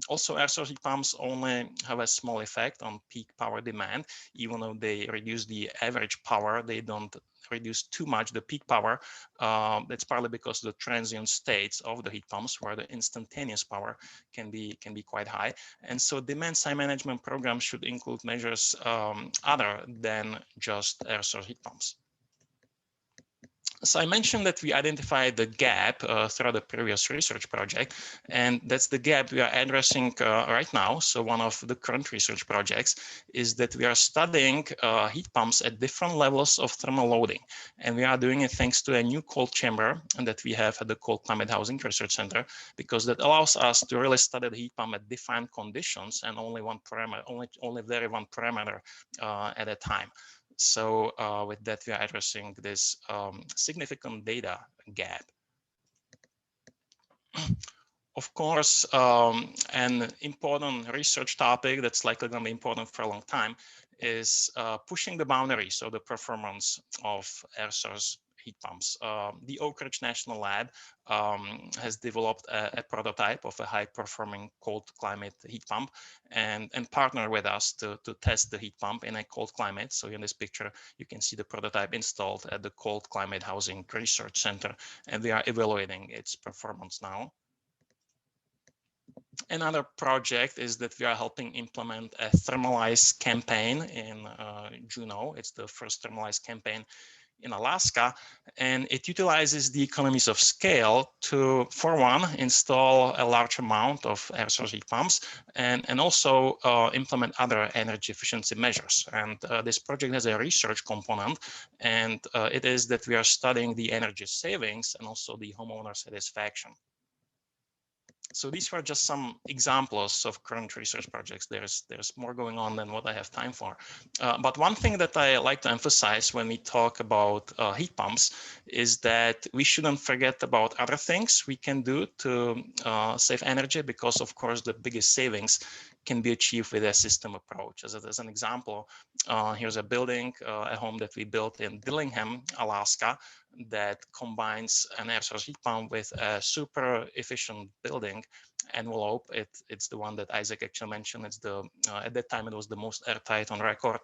Also, air source heat pumps only have a small effect on peak power demand. Even though they reduce the average power, they don't reduce too much the peak power. That's partly because of the transient states of the heat pumps, where the instantaneous power can be quite high. And so demand side management programs should include measures other than just air source heat pumps. So I mentioned that we identified the gap throughout the previous research project, and that's the gap we are addressing right now. So one of the current research projects is that we are studying heat pumps at different levels of thermal loading. And we are doing it thanks to a new cold chamber that we have at the Cold Climate Housing Research Center, because that allows us to really study the heat pump at defined conditions and only one parameter, only vary one parameter at a time. So with that, we are addressing this significant data gap. Of course, an important research topic that's likely going to be important for a long time is pushing the boundaries of the performance of air source heat pumps. The Oak Ridge National Lab has developed a prototype of a high-performing cold climate heat pump and partnered with us to test the heat pump in a cold climate. So in this picture, you can see the prototype installed at the Cold Climate Housing Research Center, and we are evaluating its performance now. Another project is that we are helping implement a thermalize campaign in Juneau. It's the first thermalize campaign in Alaska, and it utilizes the economies of scale to, for one, install a large amount of air source heat pumps and also implement other energy efficiency measures. And this project has a research component, and it is that we are studying the energy savings and also the homeowner satisfaction. So these were just some examples of current research projects. There's more going on than what I have time for. But one thing that I like to emphasize when we talk about heat pumps is that we shouldn't forget about other things we can do to save energy, because of course the biggest savings can be achieved with a system approach. As an example, here's a building, a home that we built in Dillingham, Alaska, that combines an air source heat pump with a super efficient building envelope. It's the one that Isaac actually mentioned. It's the at that time it was the most airtight on record.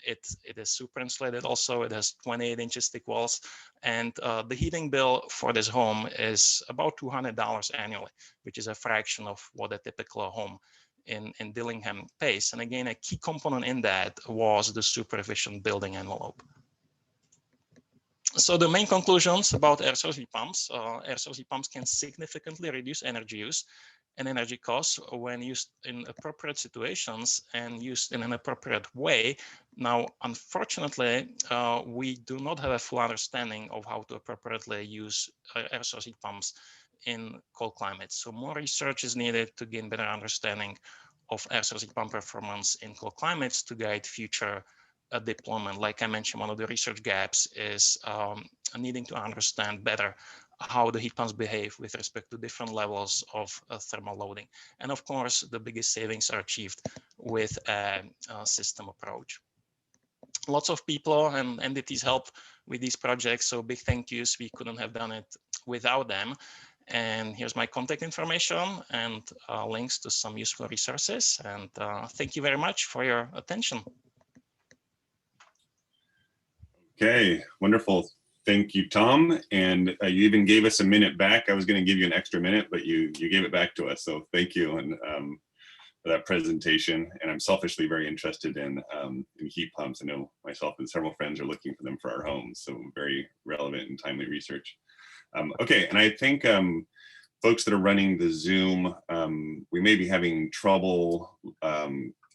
It is super insulated also. It has 28 inches thick walls, and the heating bill for this home is about $200 annually, which is a fraction of what a typical home in Dillingham pays. And again, a key component in that was the super efficient building envelope. So the main conclusions about air source heat pumps: air source heat pumps can significantly reduce energy use and energy costs when used in appropriate situations and used in an appropriate way. Now, unfortunately, we do not have a full understanding of how to appropriately use air source heat pumps in cold climates. So more research is needed to gain better understanding of air source heat pump performance in cold climates to guide future deployment. Like I mentioned, one of the research gaps is needing to understand better how the heat pumps behave with respect to different levels of thermal loading. And of course, the biggest savings are achieved with a system approach. Lots of people and entities help with these projects, so big thank yous. We couldn't have done it without them. And here's my contact information and links to some useful resources. And thank you very much for your attention. Okay, wonderful. Thank you, Tom. And you even gave us a minute back. I was going to give you an extra minute, but you gave it back to us. So thank you and for that presentation. And I'm selfishly very interested in heat pumps. I know myself and several friends are looking for them for our homes. So very relevant and timely research. Okay, and I think folks that are running the Zoom, we may be having trouble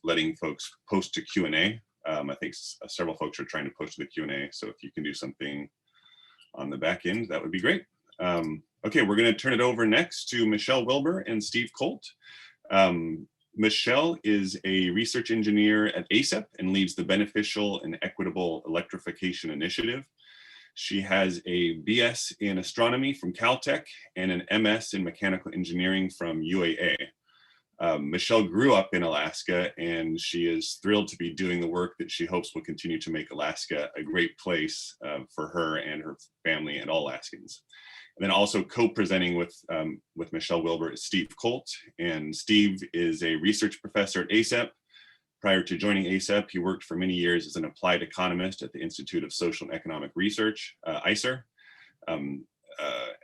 letting folks post to Q&A. I think several folks are trying to post to the Q&A, so if you can do something on the back end, that would be great. Okay, we're going to turn it over next to Michelle Wilbur and Steve Colt. Michelle is a research engineer at ASERC and leads the Beneficial and Equitable Electrification Initiative. She has a BS in astronomy from Caltech and an MS in mechanical engineering from UAA. Michelle grew up in Alaska, and she is thrilled to be doing the work that she hopes will continue to make Alaska a great place for her and her family and all Alaskans. And then also co-presenting with Michelle Wilbur is Steve Colt, and Steve is a research professor at ASEP. Prior to joining ASEP, he worked for many years as an applied economist at the Institute of Social and Economic Research, ISER.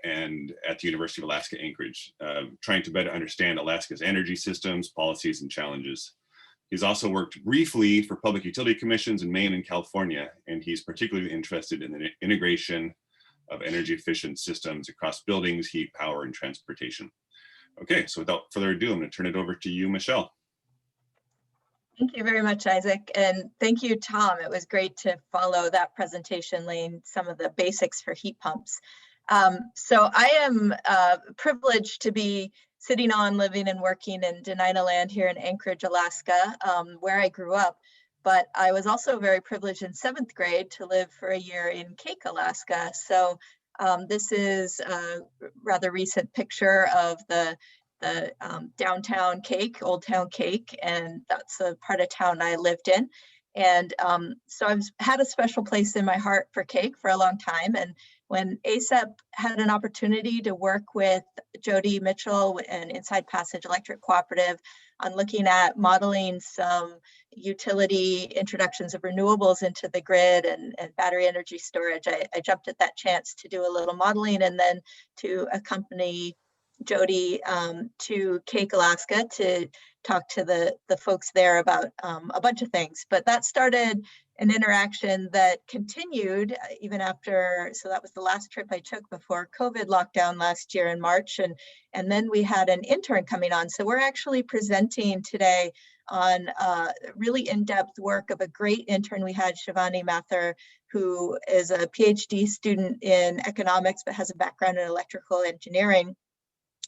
And at the University of Alaska Anchorage, trying to better understand Alaska's energy systems, policies, and challenges. He's also worked briefly for public utility commissions in Maine and California, and he's particularly interested in the integration of energy efficient systems across buildings, heat, power, and transportation. Okay, so without further ado, I'm going to turn it over to you, Michelle. Thank you very much, Isaac. And thank you, Tom. It was great to follow that presentation, laying some of the basics for heat pumps. So I am privileged to be sitting on, living and working in Denina land here in Anchorage, Alaska, where I grew up. But I was also very privileged in 7th grade to live for a year in Cake, Alaska. So this is a rather recent picture of the downtown Cake, Old Town Cake, and that's a part of town I lived in. And so I've had a special place in my heart for cake for a long time. And when ASEP had an opportunity to work with Jody Mitchell and Inside Passage Electric Cooperative on looking at modeling some utility introductions of renewables into the grid and battery energy storage, I jumped at that chance to do a little modeling and then to accompany Jody to Cake, Alaska to talk to the folks there about a bunch of things. But that started an interaction that continued even after, so that was the last trip I took before COVID lockdown last year in March. And then we had an intern coming on. So we're actually presenting today on really in-depth work of a great intern we had, Shivani Mathur, who is a PhD student in economics, but has a background in electrical engineering.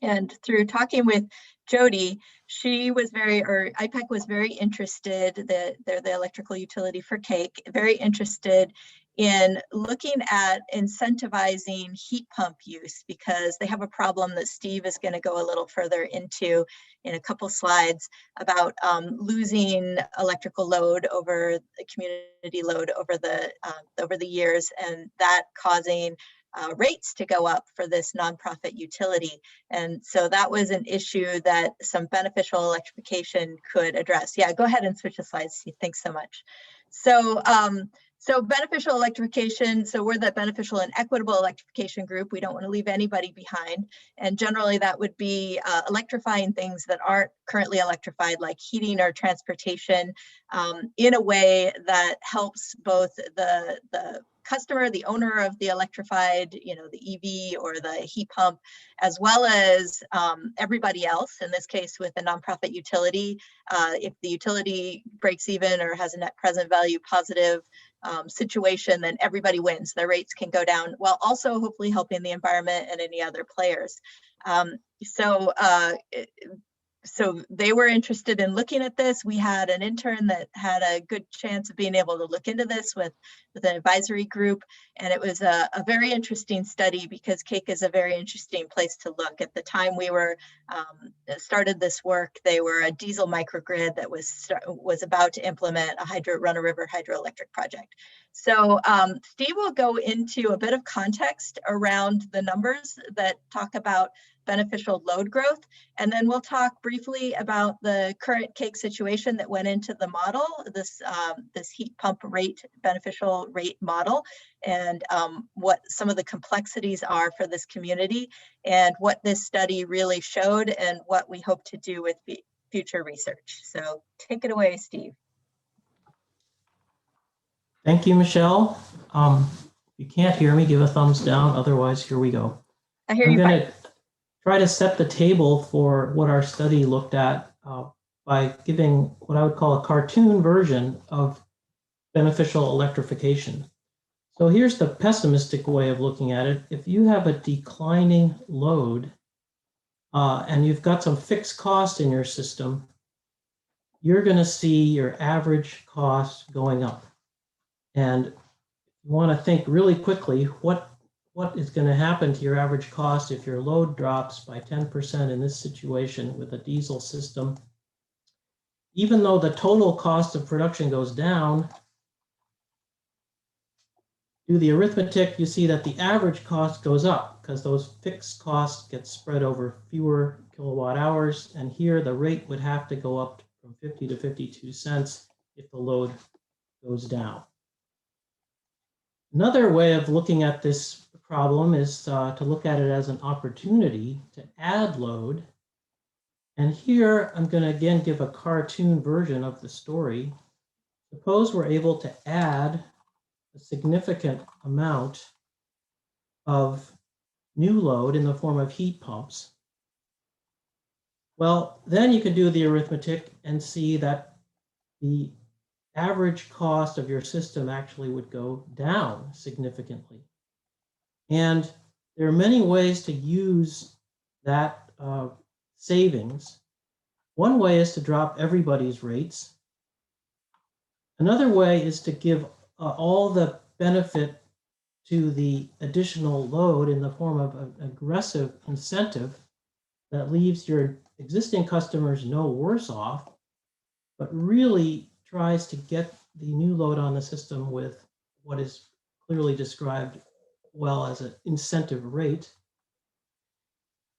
And through talking with Jody, she was IPEC was very interested, they're the electrical utility for Cake, very interested in looking at incentivizing heat pump use, because they have a problem that Steve is going to go a little further into in a couple slides about losing electrical load over the community load over the years, and that causing rates to go up for this nonprofit utility. And so that was an issue that some beneficial electrification could address. Yeah, go ahead and switch the slides. Thanks so much. So beneficial electrification, so we're the beneficial and equitable electrification group. We don't want to leave anybody behind. And generally that would be electrifying things that aren't currently electrified, like heating or transportation, in a way that helps both the customer, the owner of the electrified, the EV or the heat pump, as well as everybody else. In this case, with a nonprofit utility, if the utility breaks even or has a net present value positive situation, then everybody wins. Their rates can go down while also hopefully helping the environment and any other players. So they were interested in looking at this. We had an intern that had a good chance of being able to look into this with an advisory group. And it was a very interesting study because Cake is a very interesting place to look. At the time we were started this work, they were a diesel microgrid that was about to implement a run-of-river hydroelectric project. So Steve will go into a bit of context around the numbers that talk about beneficial load growth. And then we'll talk briefly about the current Cake situation that went into the model, this heat pump rate, beneficial rate model, and what some of the complexities are for this community and what this study really showed and what we hope to do with future research. So take it away, Steve. Thank you, Michelle. If you can't hear me, give a thumbs down. Otherwise, here we go. I hear you fine. Try to set the table for what our study looked at by giving what I would call a cartoon version of beneficial electrification. So here's the pessimistic way of looking at it. If you have a declining load and you've got some fixed cost in your system, you're going to see your average cost going up. And you want to think really quickly, what is going to happen to your average cost if your load drops by 10% in this situation with a diesel system? Even though the total cost of production goes down, do the arithmetic, you see that the average cost goes up because those fixed costs get spread over fewer kilowatt hours. And here the rate would have to go up from 50 to 52 cents if the load goes down. Another way of looking at this problem is to look at it as an opportunity to add load. And here I'm going to again give a cartoon version of the story. Suppose we're able to add a significant amount of new load in the form of heat pumps. Well, then you can do the arithmetic and see that the average cost of your system actually would go down significantly. And there are many ways to use that savings. One way is to drop everybody's rates. Another way is to give all the benefit to the additional load in the form of an aggressive incentive that leaves your existing customers no worse off, but really tries to get the new load on the system with what is clearly described well as an incentive rate.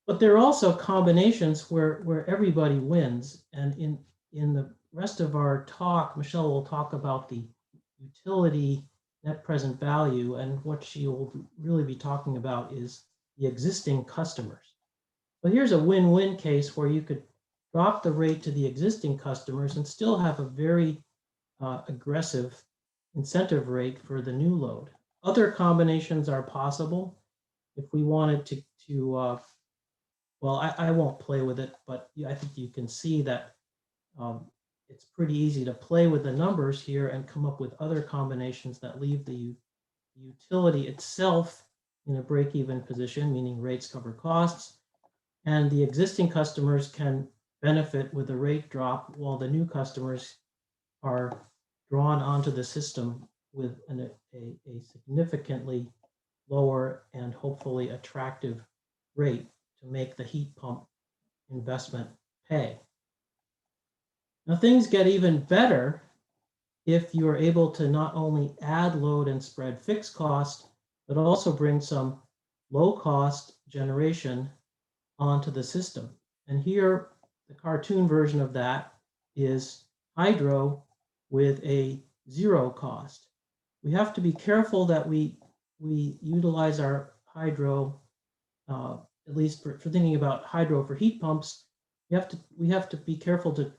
But there are also combinations where everybody wins. And in the rest of our talk, Michelle will talk about the utility net present value, and what she will really be talking about is the existing customers. But here's a win-win case where you could drop the rate to the existing customers and still have a very aggressive incentive rate for the new load. Other combinations are possible. If we wanted to well, I won't play with it, but I think you can see that it's pretty easy to play with the numbers here and come up with other combinations that leave the utility itself in a break-even position, meaning rates cover costs, and the existing customers can benefit with a rate drop while the new customers are drawn onto the system with a significantly lower and hopefully attractive rate to make the heat pump investment pay. Now things get even better if you are able to not only add load and spread fixed cost, but also bring some low cost generation onto the system. And here, the cartoon version of that is hydro with a zero cost. We have to be careful that we utilize our hydro, at least for thinking about hydro for heat pumps. We have to be careful to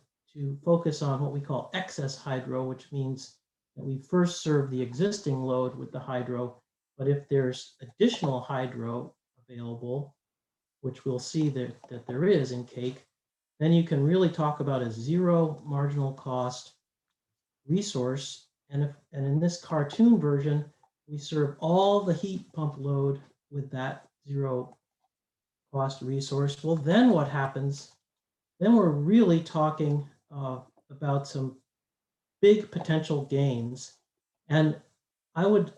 focus on what we call excess hydro, which means that we first serve the existing load with the hydro, but if there's additional hydro available, which we'll see that there is in Cake, then you can really talk about a zero marginal cost resource. And in this cartoon version, we serve all the heat pump load with that zero cost resource. Well, then what happens? Then we're really talking about some big potential gains. And I would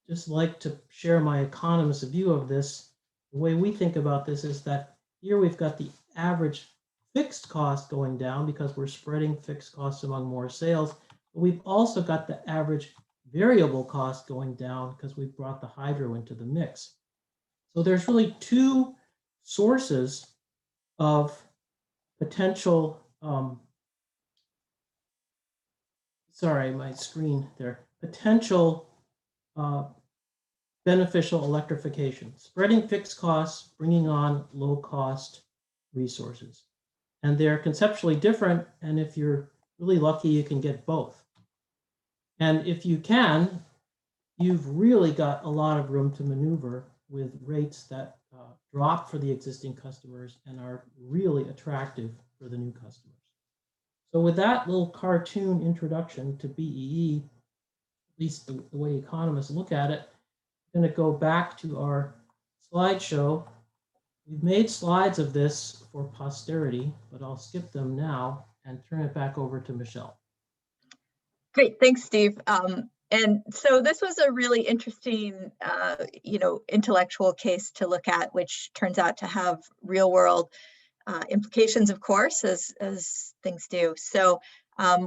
just like to share my economist view of this. The way we think about this is that here we've got the average fixed cost going down because we're spreading fixed costs among more sales. But we've also got the average variable cost going down because we've brought the hydro into the mix. So there's really two sources of potential, sorry, my screen there, potential beneficial electrification, spreading fixed costs, bringing on low cost resources. And they're conceptually different. And if you're really lucky, you can get both. And if you can, you've really got a lot of room to maneuver with rates that drop for the existing customers and are really attractive for the new customers. So with that little cartoon introduction to BEE, at least the way economists look at it, I'm going to go back to our slideshow. We've made slides of this for posterity, but I'll skip them now and turn it back over to Michelle. Great, thanks, Steve. And so this was a really interesting, intellectual case to look at, which turns out to have real world implications, of course, as things do. So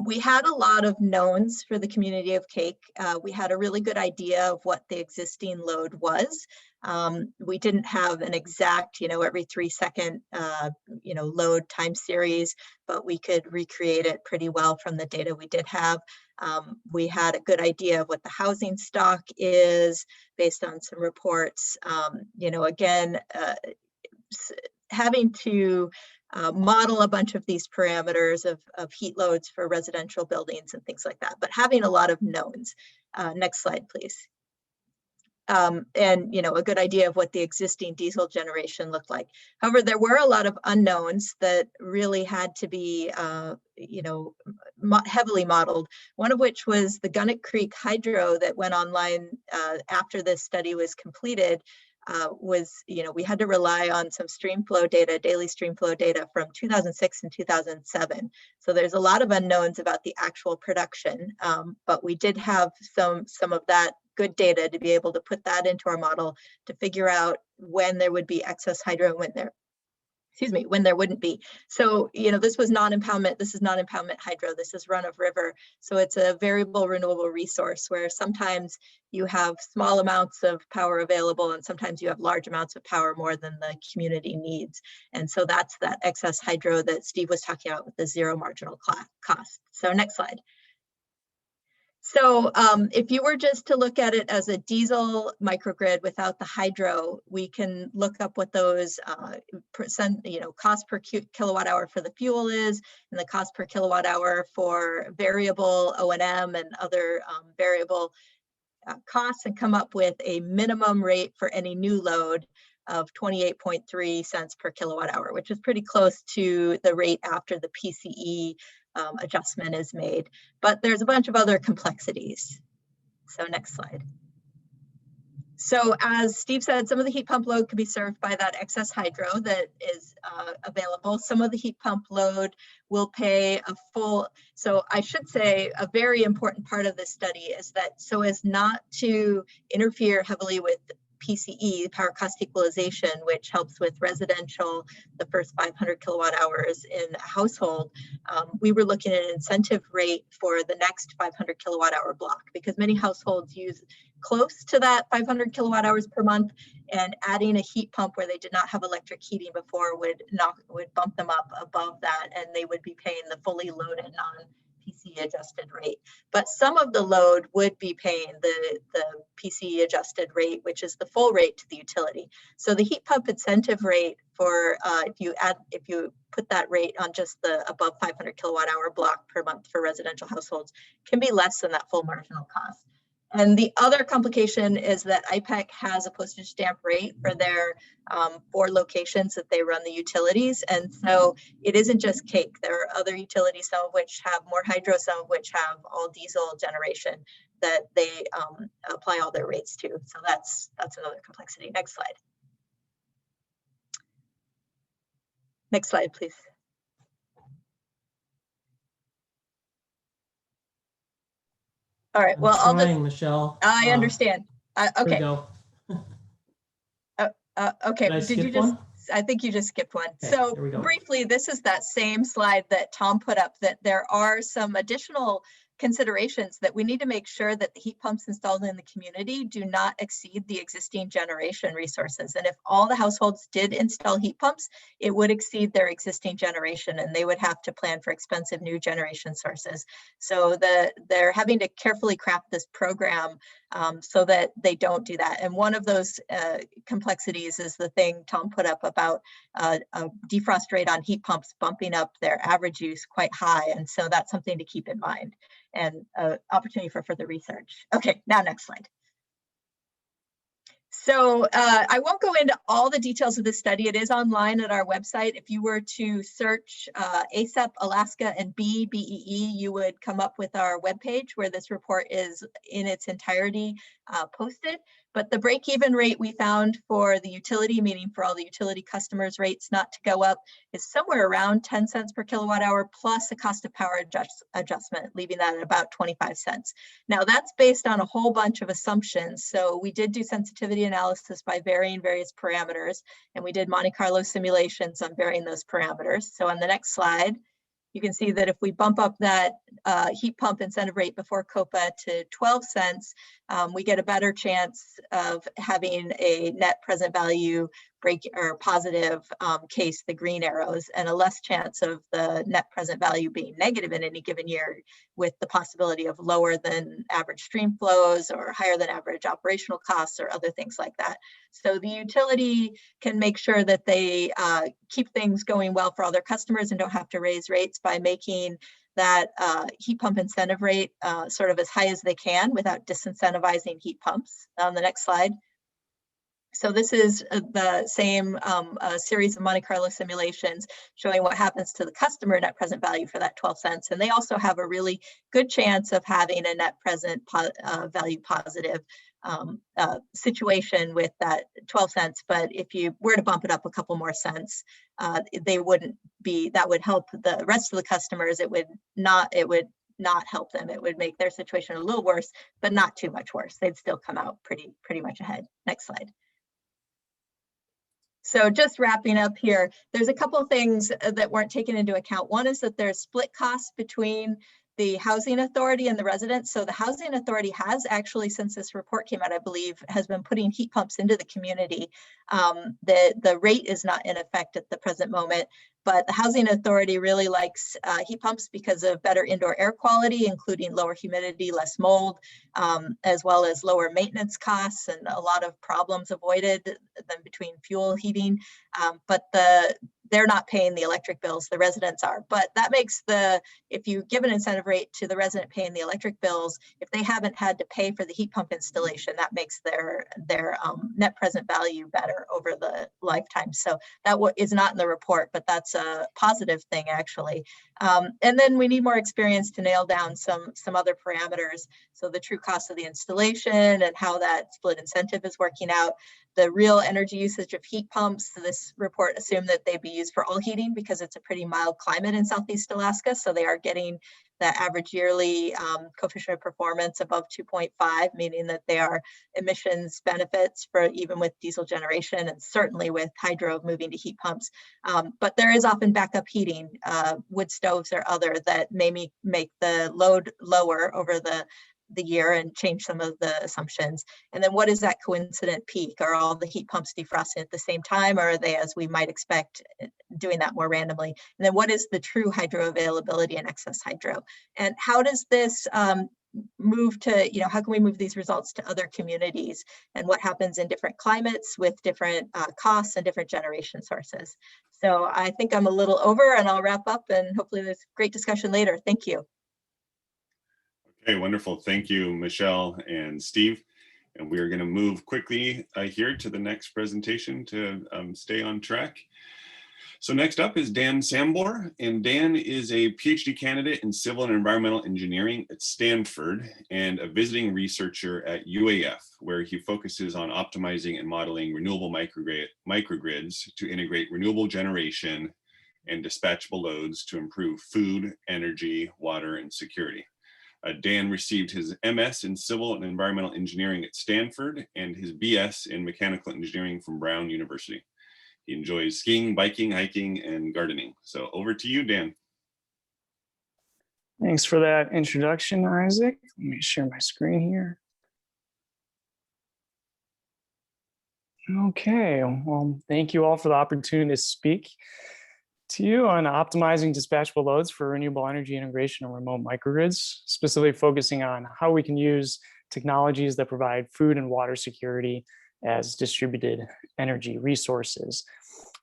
we had a lot of knowns for the community of Cake. We had a really good idea of what the existing load was. We didn't have an exact, every 3 second, load time series, but we could recreate it pretty well from the data we did have. We had a good idea of what the housing stock is based on some reports. Again, having to model a bunch of these parameters of heat loads for residential buildings and things like that, but having a lot of knowns. Next slide, please. And a good idea of what the existing diesel generation looked like. However, there were a lot of unknowns that really had to be, heavily modeled. One of which was the Gunnock Creek hydro that went online after this study was completed. We had to rely on some stream flow data, daily stream flow data from 2006 and 2007. So there's a lot of unknowns about the actual production, but we did have some of that good data to be able to put that into our model to figure out when there would be excess hydro and when there excuse me, when there wouldn't be. So, this was non-impoundment, this is non-impoundment hydro, this is run of river. So it's a variable renewable resource where sometimes you have small amounts of power available and sometimes you have large amounts of power, more than the community needs. And so that's that excess hydro that Steve was talking about with the zero marginal cost. So next slide. So if you were just to look at it as a diesel microgrid without the hydro, we can look up what those cost per kilowatt hour for the fuel is, and the cost per kilowatt hour for variable O&M and other variable costs, and come up with a minimum rate for any new load of 28.3 cents per kilowatt hour, which is pretty close to the rate after the PCE adjustment is made. But there's a bunch of other complexities. So next slide. So as Steve said, some of the heat pump load can be served by that excess hydro that is available. Some of the heat pump load will pay a full, so I should say a very important part of this study is that so as not to interfere heavily with PCE, power cost equalization, which helps with residential, the first 500 kilowatt hours in a household, we were looking at an incentive rate for the next 500 kilowatt hour block, because many households use close to that 500 kilowatt hours per month, and adding a heat pump where they did not have electric heating before would bump them up above that, and they would be paying the fully loaded non-PCE adjusted rate. But some of the load would be paying the PCE adjusted rate, which is the full rate to the utility. So the heat pump incentive rate for if you put that rate on just the above 500 kilowatt hour block per month for residential households can be less than that full marginal cost. And the other complication is that IPEC has a postage stamp rate for their 4 locations that they run the utilities. And so it isn't just cake. There are other utilities, some of which have more hydro, some of which have all diesel generation that they apply all their rates to. So that's another complexity. Next slide. Next slide, please. All right. Well, I'm trying, Michelle. I understand. Okay. There we go. Okay. Did you just? One? I think you just skipped one. Okay, so there we go. Briefly, this is that same slide that Tom put up, that there are some additional considerations that we need to make sure that the heat pumps installed in the community do not exceed the existing generation resources. And if all the households did install heat pumps, it would exceed their existing generation, and they would have to plan for expensive new generation sources. So they're having to carefully craft this program so that they don't do that. And one of those complexities is the thing Tom put up about a defrost rate on heat pumps bumping up their average use quite high. And so that's something to keep in mind, and opportunity for further research. Okay, now next slide. So I won't go into all the details of this study. It is online at our website. If you were to search ASEP, Alaska, and BEE, you would come up with our webpage where this report is in its entirety posted. But the break-even rate we found for the utility, meaning for all the utility customers' rates not to go up, is somewhere around 10 cents per kilowatt hour plus a cost of power adjustment, leaving that at about 25 cents. Now that's based on a whole bunch of assumptions. So we did do sensitivity analysis by varying various parameters, and we did Monte Carlo simulations on varying those parameters. So on the next slide, you can see that if we bump up that heat pump incentive rate before COPA to 12 cents, we get a better chance of having a net present value break or positive case, the green arrows, and a less chance of the net present value being negative in any given year, with the possibility of lower than average stream flows or higher than average operational costs or other things like that. So the utility can make sure that they keep things going well for all their customers and don't have to raise rates by making that heat pump incentive rate sort of as high as they can without disincentivizing heat pumps. On the next slide. So this is the same series of Monte Carlo simulations showing what happens to the customer net present value for that 12 cents. And they also have a really good chance of having a net present value positive situation with that 12 cents. But if you were to bump it up a couple more cents, they wouldn't be, that would help the rest of the customers. It would not help them. It would make their situation a little worse, but not too much worse. They'd still come out pretty much ahead. Next slide. So just wrapping up here, there's a couple of things that weren't taken into account. One is that there's split costs between the housing authority and the residents. So the housing authority has actually, since this report came out, I believe, has been putting heat pumps into the community. The rate is not in effect at the present moment, but the housing authority really likes heat pumps because of better indoor air quality, including lower humidity, less mold, as well as lower maintenance costs and a lot of problems avoided than between fuel heating. But they're not paying the electric bills, the residents are. But that makes if you give an incentive rate to the resident paying the electric bills, if they haven't had to pay for the heat pump installation, that makes their net present value better over the lifetime. So that is not in the report, but that's a positive thing actually. And then we need more experience to nail down some other parameters. So the true cost of the installation and how that split incentive is working out. The real energy usage of heat pumps. This report assumed that they'd be used for all heating because it's a pretty mild climate in Southeast Alaska. So they are getting the average yearly coefficient of performance above 2.5, meaning that they are emissions benefits for even with diesel generation and certainly with hydro moving to heat pumps. But there is often backup heating, wood stoves or other that may make the load lower over the year and change some of the assumptions. And then what is that coincident peak? Are all the heat pumps defrosting at the same time, or are they, as we might expect, doing that more randomly? And then what is the true hydro availability and excess hydro? And how does this move to, how can we move these results to other communities? And what happens in different climates with different costs and different generation sources? So I think I'm a little over and I'll wrap up and hopefully there's great discussion later. Thank you. Okay, wonderful. Thank you, Michelle and Steve. And we are going to move quickly here to the next presentation to stay on track. So next up is Dan Sambor, and Dan is a PhD candidate in civil and environmental engineering at Stanford and a visiting researcher at UAF, where he focuses on optimizing and modeling renewable microgrids to integrate renewable generation and dispatchable loads to improve food, energy, water, and security. Dan received his MS in Civil and Environmental Engineering at Stanford and his BS in Mechanical Engineering from Brown University. He enjoys skiing, biking, hiking, and gardening. So over to you, Dan. Thanks for that introduction, Isaac. Let me share my screen here. Okay, well, thank you all for the opportunity to speak to you on optimizing dispatchable loads for renewable energy integration and remote microgrids, specifically focusing on how we can use technologies that provide food and water security as distributed energy resources.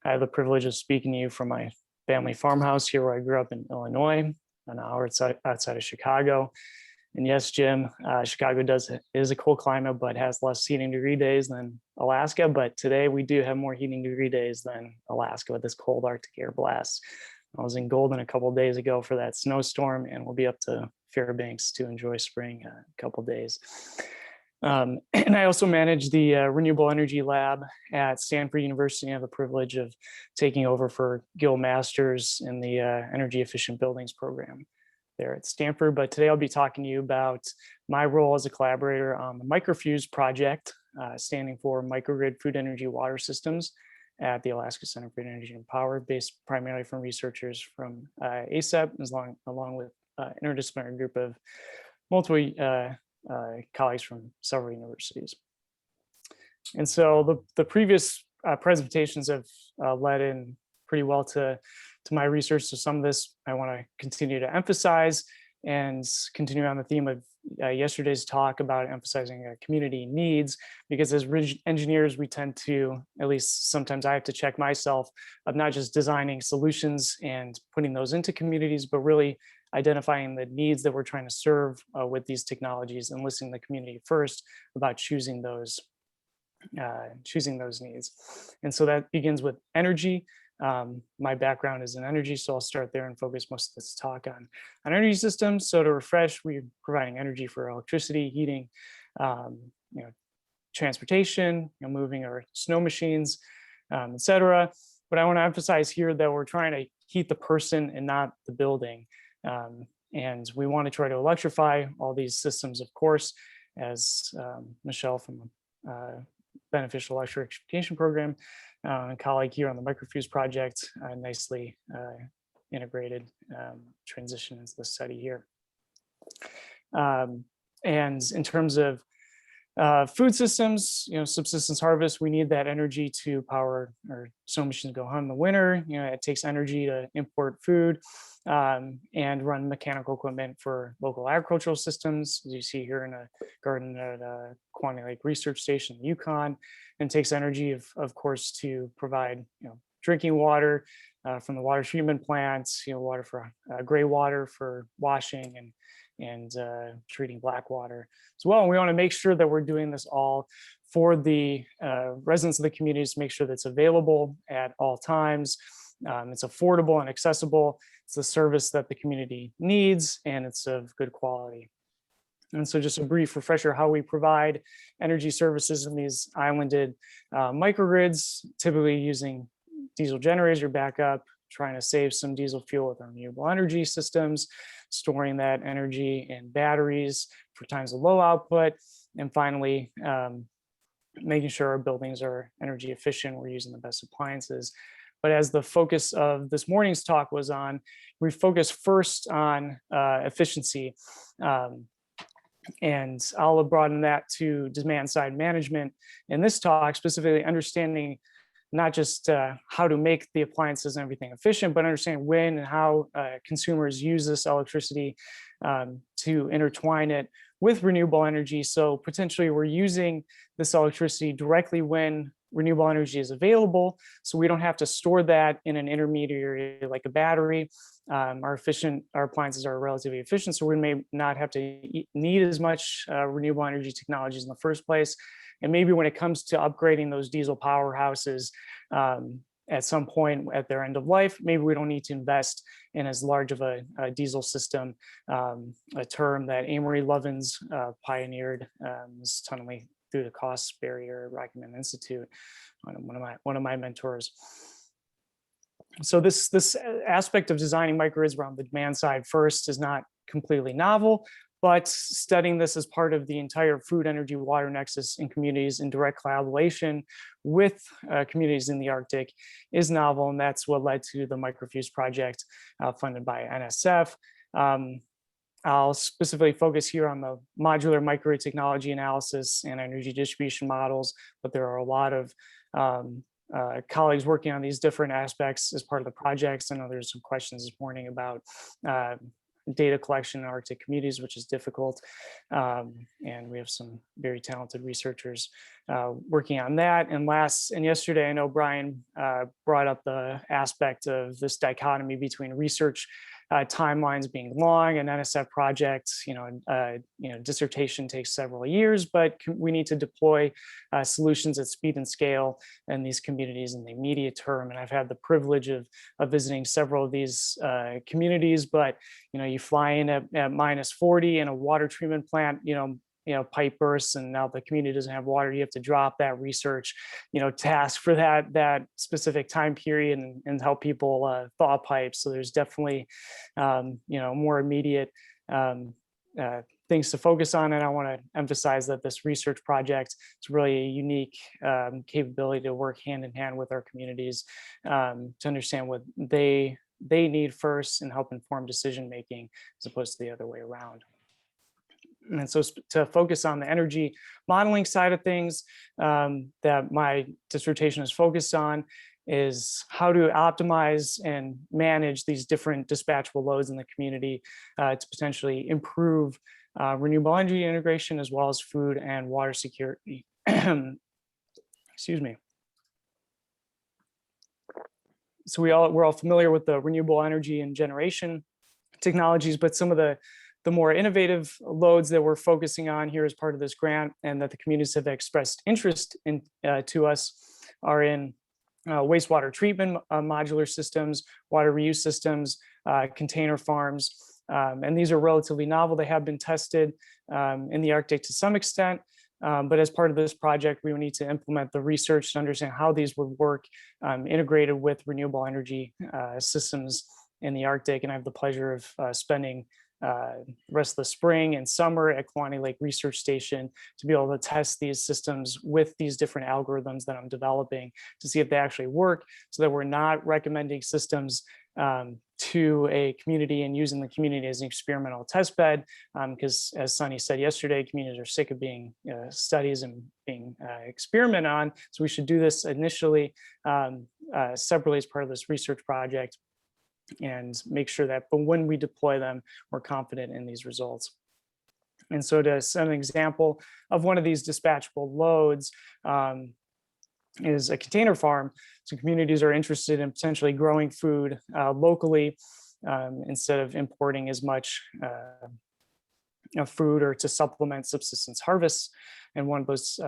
I have the privilege of speaking to you from my family farmhouse here where I grew up in Illinois, an hour outside of Chicago. And yes, Jim, Chicago is a cold climate, but has less heating degree days than Alaska. But today we do have more heating degree days than Alaska with this cold Arctic air blast. I was in Golden a couple of days ago for that snowstorm, and we'll be up to Fairbanks to enjoy spring a couple of days. And I also manage the Renewable Energy Lab at Stanford University. I have the privilege of taking over for Gil Masters in the Energy Efficient Buildings program there at Stanford. But today I'll be talking to you about my role as a collaborator on the MicroFuse project, standing for Microgrid Food Energy Water Systems at the Alaska Center for Energy and Power, based primarily from researchers from ASEP, along with an interdisciplinary group of multiple colleagues from several universities. And so the previous presentations have led in pretty well to my research. So some of this I want to continue to emphasize and continue on the theme of yesterday's talk about emphasizing community needs, because as engineers, we tend to, at least sometimes I have to check myself, of not just designing solutions and putting those into communities, but really identifying the needs that we're trying to serve with these technologies and listening to the community first about choosing those needs. And so that begins with energy. My background is in energy, so I'll start there and focus most of this talk on energy systems. So to refresh, we're providing energy for electricity, heating, transportation, moving our snow machines, etc. But I want to emphasize here that we're trying to heat the person and not the building. And we want to try to electrify all these systems, of course, as Michelle from Beneficial Electrification Program a colleague here on the microfuse project, nicely integrated transition into the study here. And in terms of food systems, subsistence harvest, we need that energy to power our sewing machines go home in the winter. It takes energy to import food and run mechanical equipment for local agricultural systems, as you see here in a garden at Quaney Lake Research Station in Yukon. And it takes energy, of course, to provide drinking water from the water treatment plants, water for gray water for washing and treating black water as well. And we want to make sure that we're doing this all for the residents of the communities, to make sure that's available at all times. It's affordable and accessible. It's a service that the community needs, and it's of good quality. And so just a brief refresher how we provide energy services in these islanded microgrids, typically using diesel generators or backup, trying to save some diesel fuel with our renewable energy systems, storing that energy in batteries for times of low output, and finally, making sure our buildings are energy efficient, we're using the best appliances. But as the focus of this morning's talk was on, we focus first on efficiency. And I'll broaden that to demand side management in this talk, specifically understanding not just how to make the appliances and everything efficient, but understand when and how consumers use this electricity to intertwine it with renewable energy. So potentially we're using this electricity directly when renewable energy is available, so we don't have to store that in an intermediary like a battery. Our appliances are relatively efficient, so we may not have to need as much renewable energy technologies in the first place. And maybe when it comes to upgrading those diesel powerhouses at some point at their end of life, maybe we don't need to invest in as large of a diesel system, a term that Amory Lovins pioneered, is tunneling through the cost barrier at Rockman Institute, one of my mentors. So this aspect of designing microgrids around the demand side first is not completely novel, but studying this as part of the entire food, energy, water nexus in communities in direct collaboration with communities in the Arctic is novel, and that's what led to the microfuse project funded by NSF. I'll specifically focus here on the modular microgrid technology analysis and energy distribution models, but there are a lot of colleagues working on these different aspects as part of the projects. I know there's some questions this morning about data collection in Arctic communities, which is difficult. And we have some very talented researchers working on that. And yesterday, I know Brian brought up the aspect of this dichotomy between research timelines being long and NSF projects, dissertation takes several years, but we need to deploy solutions at speed and scale in these communities in the immediate term. And I've had the privilege of visiting several of these communities, but you fly in at -40 in a water treatment plant, pipe bursts, and now the community doesn't have water. You have to drop that research, task for that specific time period and help people thaw pipes. So there's definitely, more immediate things to focus on. And I want to emphasize that this research project is really a unique capability to work hand in hand with our communities to understand what they need first and help inform decision making as opposed to the other way around. And so to focus on the energy modeling side of things that my dissertation is focused on is how to optimize and manage these different dispatchable loads in the community to potentially improve renewable energy integration as well as food and water security. Excuse me. So we're all familiar with the renewable energy and generation technologies, but some of the more innovative loads that we're focusing on here as part of this grant and that the communities have expressed interest in to us are in wastewater treatment modular systems, water reuse systems, container farms. And these are relatively novel. They have been tested in the Arctic to some extent, but as part of this project, we would need to implement the research to understand how these would work integrated with renewable energy systems in the Arctic. And I have the pleasure of spending rest of the spring and summer at Kewaunee Lake Research Station to be able to test these systems with these different algorithms that I'm developing to see if they actually work, so that we're not recommending systems to a community and using the community as an experimental test bed, because as Sunny said yesterday, communities are sick of being studies and being experimented on. So we should do this initially separately as part of this research project, and make sure that, but when we deploy them, we're confident in these results. And so to set an example of one of these dispatchable loads is a container farm. So communities are interested in potentially growing food locally instead of importing as much food or to supplement subsistence harvests. And one of those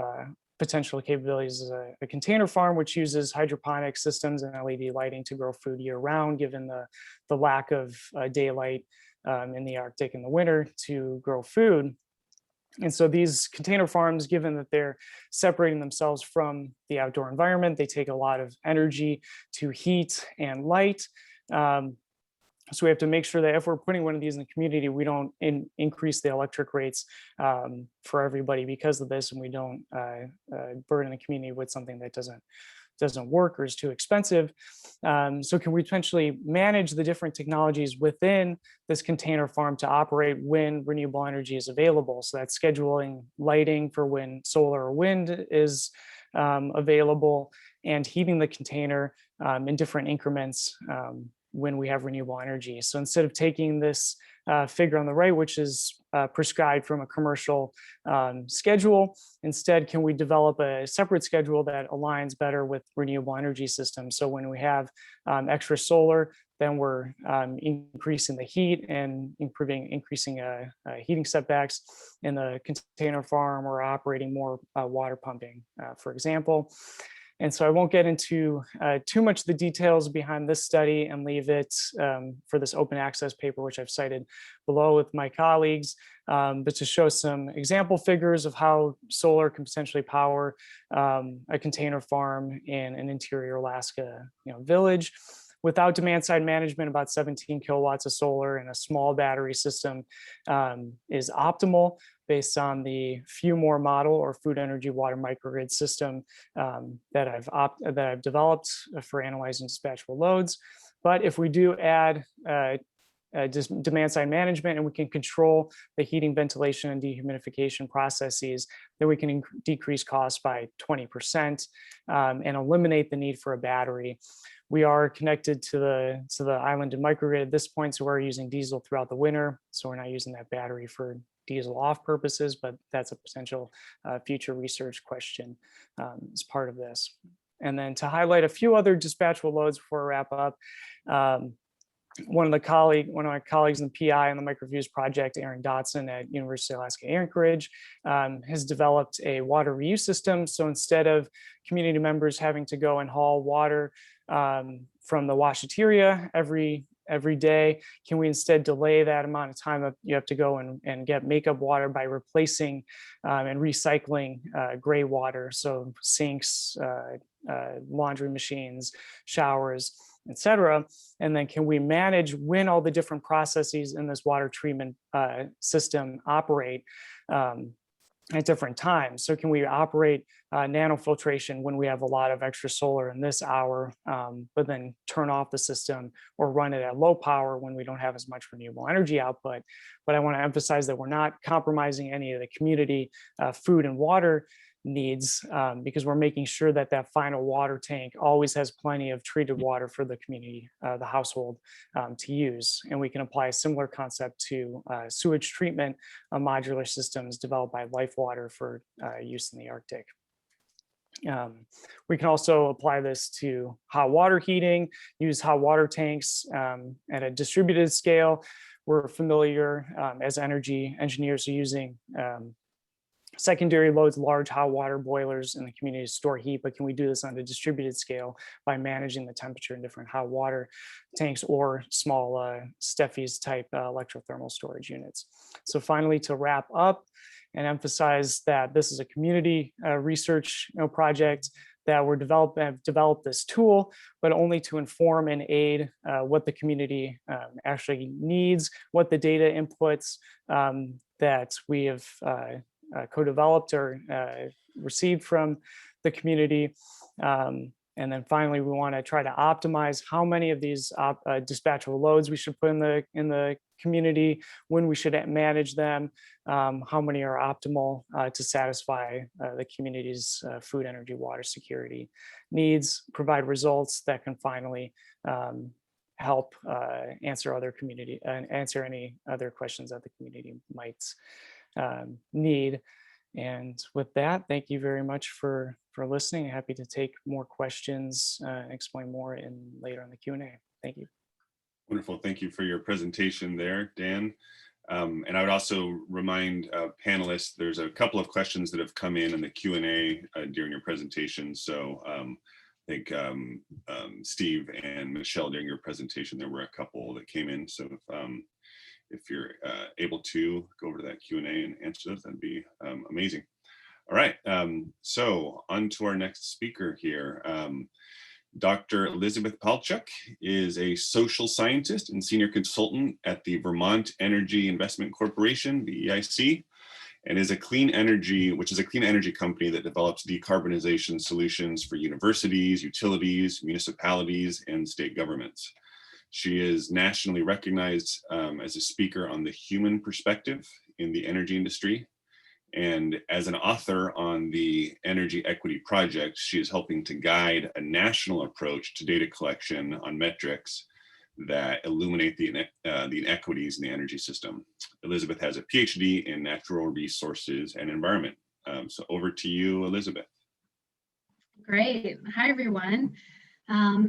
potential capabilities is a container farm, which uses hydroponic systems and LED lighting to grow food year round, given the lack of daylight in the Arctic in the winter to grow food. And so these container farms, given that they're separating themselves from the outdoor environment, they take a lot of energy to heat and light. So we have to make sure that if we're putting one of these in the community, we don't increase the electric rates for everybody because of this, and we don't burden the community with something that doesn't work or is too expensive. So can we potentially manage the different technologies within this container farm to operate when renewable energy is available? So that's scheduling lighting for when solar or wind is available, and heating the container in different increments when we have renewable energy. So instead of taking this figure on the right, which is prescribed from a commercial schedule, instead, can we develop a separate schedule that aligns better with renewable energy systems? So when we have extra solar, then we're increasing the heat and increasing heating setbacks. In the container farm, we're operating more water pumping, for example. And so I won't get into too much of the details behind this study and leave it for this open access paper, which I've cited below with my colleagues, but to show some example figures of how solar can potentially power a container farm in an interior Alaska village. Without demand side management, about 17 kilowatts of solar and a small battery system is optimal based on the FEWMORE model, or food energy water microgrid system that I've developed for analyzing dispatchable loads. But if we do add just demand side management, and we can control the heating, ventilation, and dehumidification processes, then we can decrease costs by 20% and eliminate the need for a battery. We are connected to the island and microgrid at this point, so we're using diesel throughout the winter. So we're not using that battery for diesel off purposes, but that's a potential future research question as part of this. And then to highlight a few other dispatchable loads before I wrap up, one of my colleagues in the PI on the microviews project, Aaron Dotson at University of Alaska Anchorage, has developed a water reuse system. So instead of community members having to go and haul water from the washateria every day, can we instead delay that amount of time that you have to go and get makeup water by replacing and recycling gray water, so sinks, laundry machines, showers, etc. And then can we manage when all the different processes in this water treatment system operate at different times? So can we operate nanofiltration when we have a lot of extra solar in this hour, but then turn off the system or run it at low power when we don't have as much renewable energy output? But I want to emphasize that we're not compromising any of the community food and water needs, because we're making sure that that final water tank always has plenty of treated water for the community, the household to use. And we can apply a similar concept to sewage treatment modular systems developed by Life Water for use in the Arctic. We can also apply this to hot water heating, use hot water tanks at a distributed scale. We're familiar as energy engineers are using secondary loads, large hot water boilers in the community to store heat, but can we do this on a distributed scale by managing the temperature in different hot water tanks or small Steffi's type electrothermal storage units? So finally, to wrap up and emphasize that this is a community research project that have developed this tool, but only to inform and aid what the community actually needs, what the data inputs that we have co-developed or received from the community. And then finally, we want to try to optimize how many of these dispatchable loads we should put in the community, when we should manage them, how many are optimal to satisfy the community's food, energy, water security needs, provide results that can finally help answer any other questions that the community might need. And with that, thank you very much for listening. Happy to take more questions and explain more later in the Q&A. Thank you. Wonderful. Thank you for your presentation there, Dan. And I would also remind panelists, there's a couple of questions that have come in the Q&A during your presentation. So I think Steve and Michelle, during your presentation, there were a couple that came in. So if you're able to go over to that Q&A and answer those, that'd be amazing. All right, so on to our next speaker here. Dr. Elizabeth Palchuk is a social scientist and senior consultant at the Vermont Energy Investment Corporation, the EIC, and is a clean energy company that develops decarbonization solutions for universities, utilities, municipalities, and state governments. She is nationally recognized as a speaker on the human perspective in the energy industry. And as an author on the Energy Equity Project, she is helping to guide a national approach to data collection on metrics that illuminate the inequities in the energy system. Elizabeth has a PhD in natural resources and environment. So over to you, Elizabeth. Great. Hi, everyone.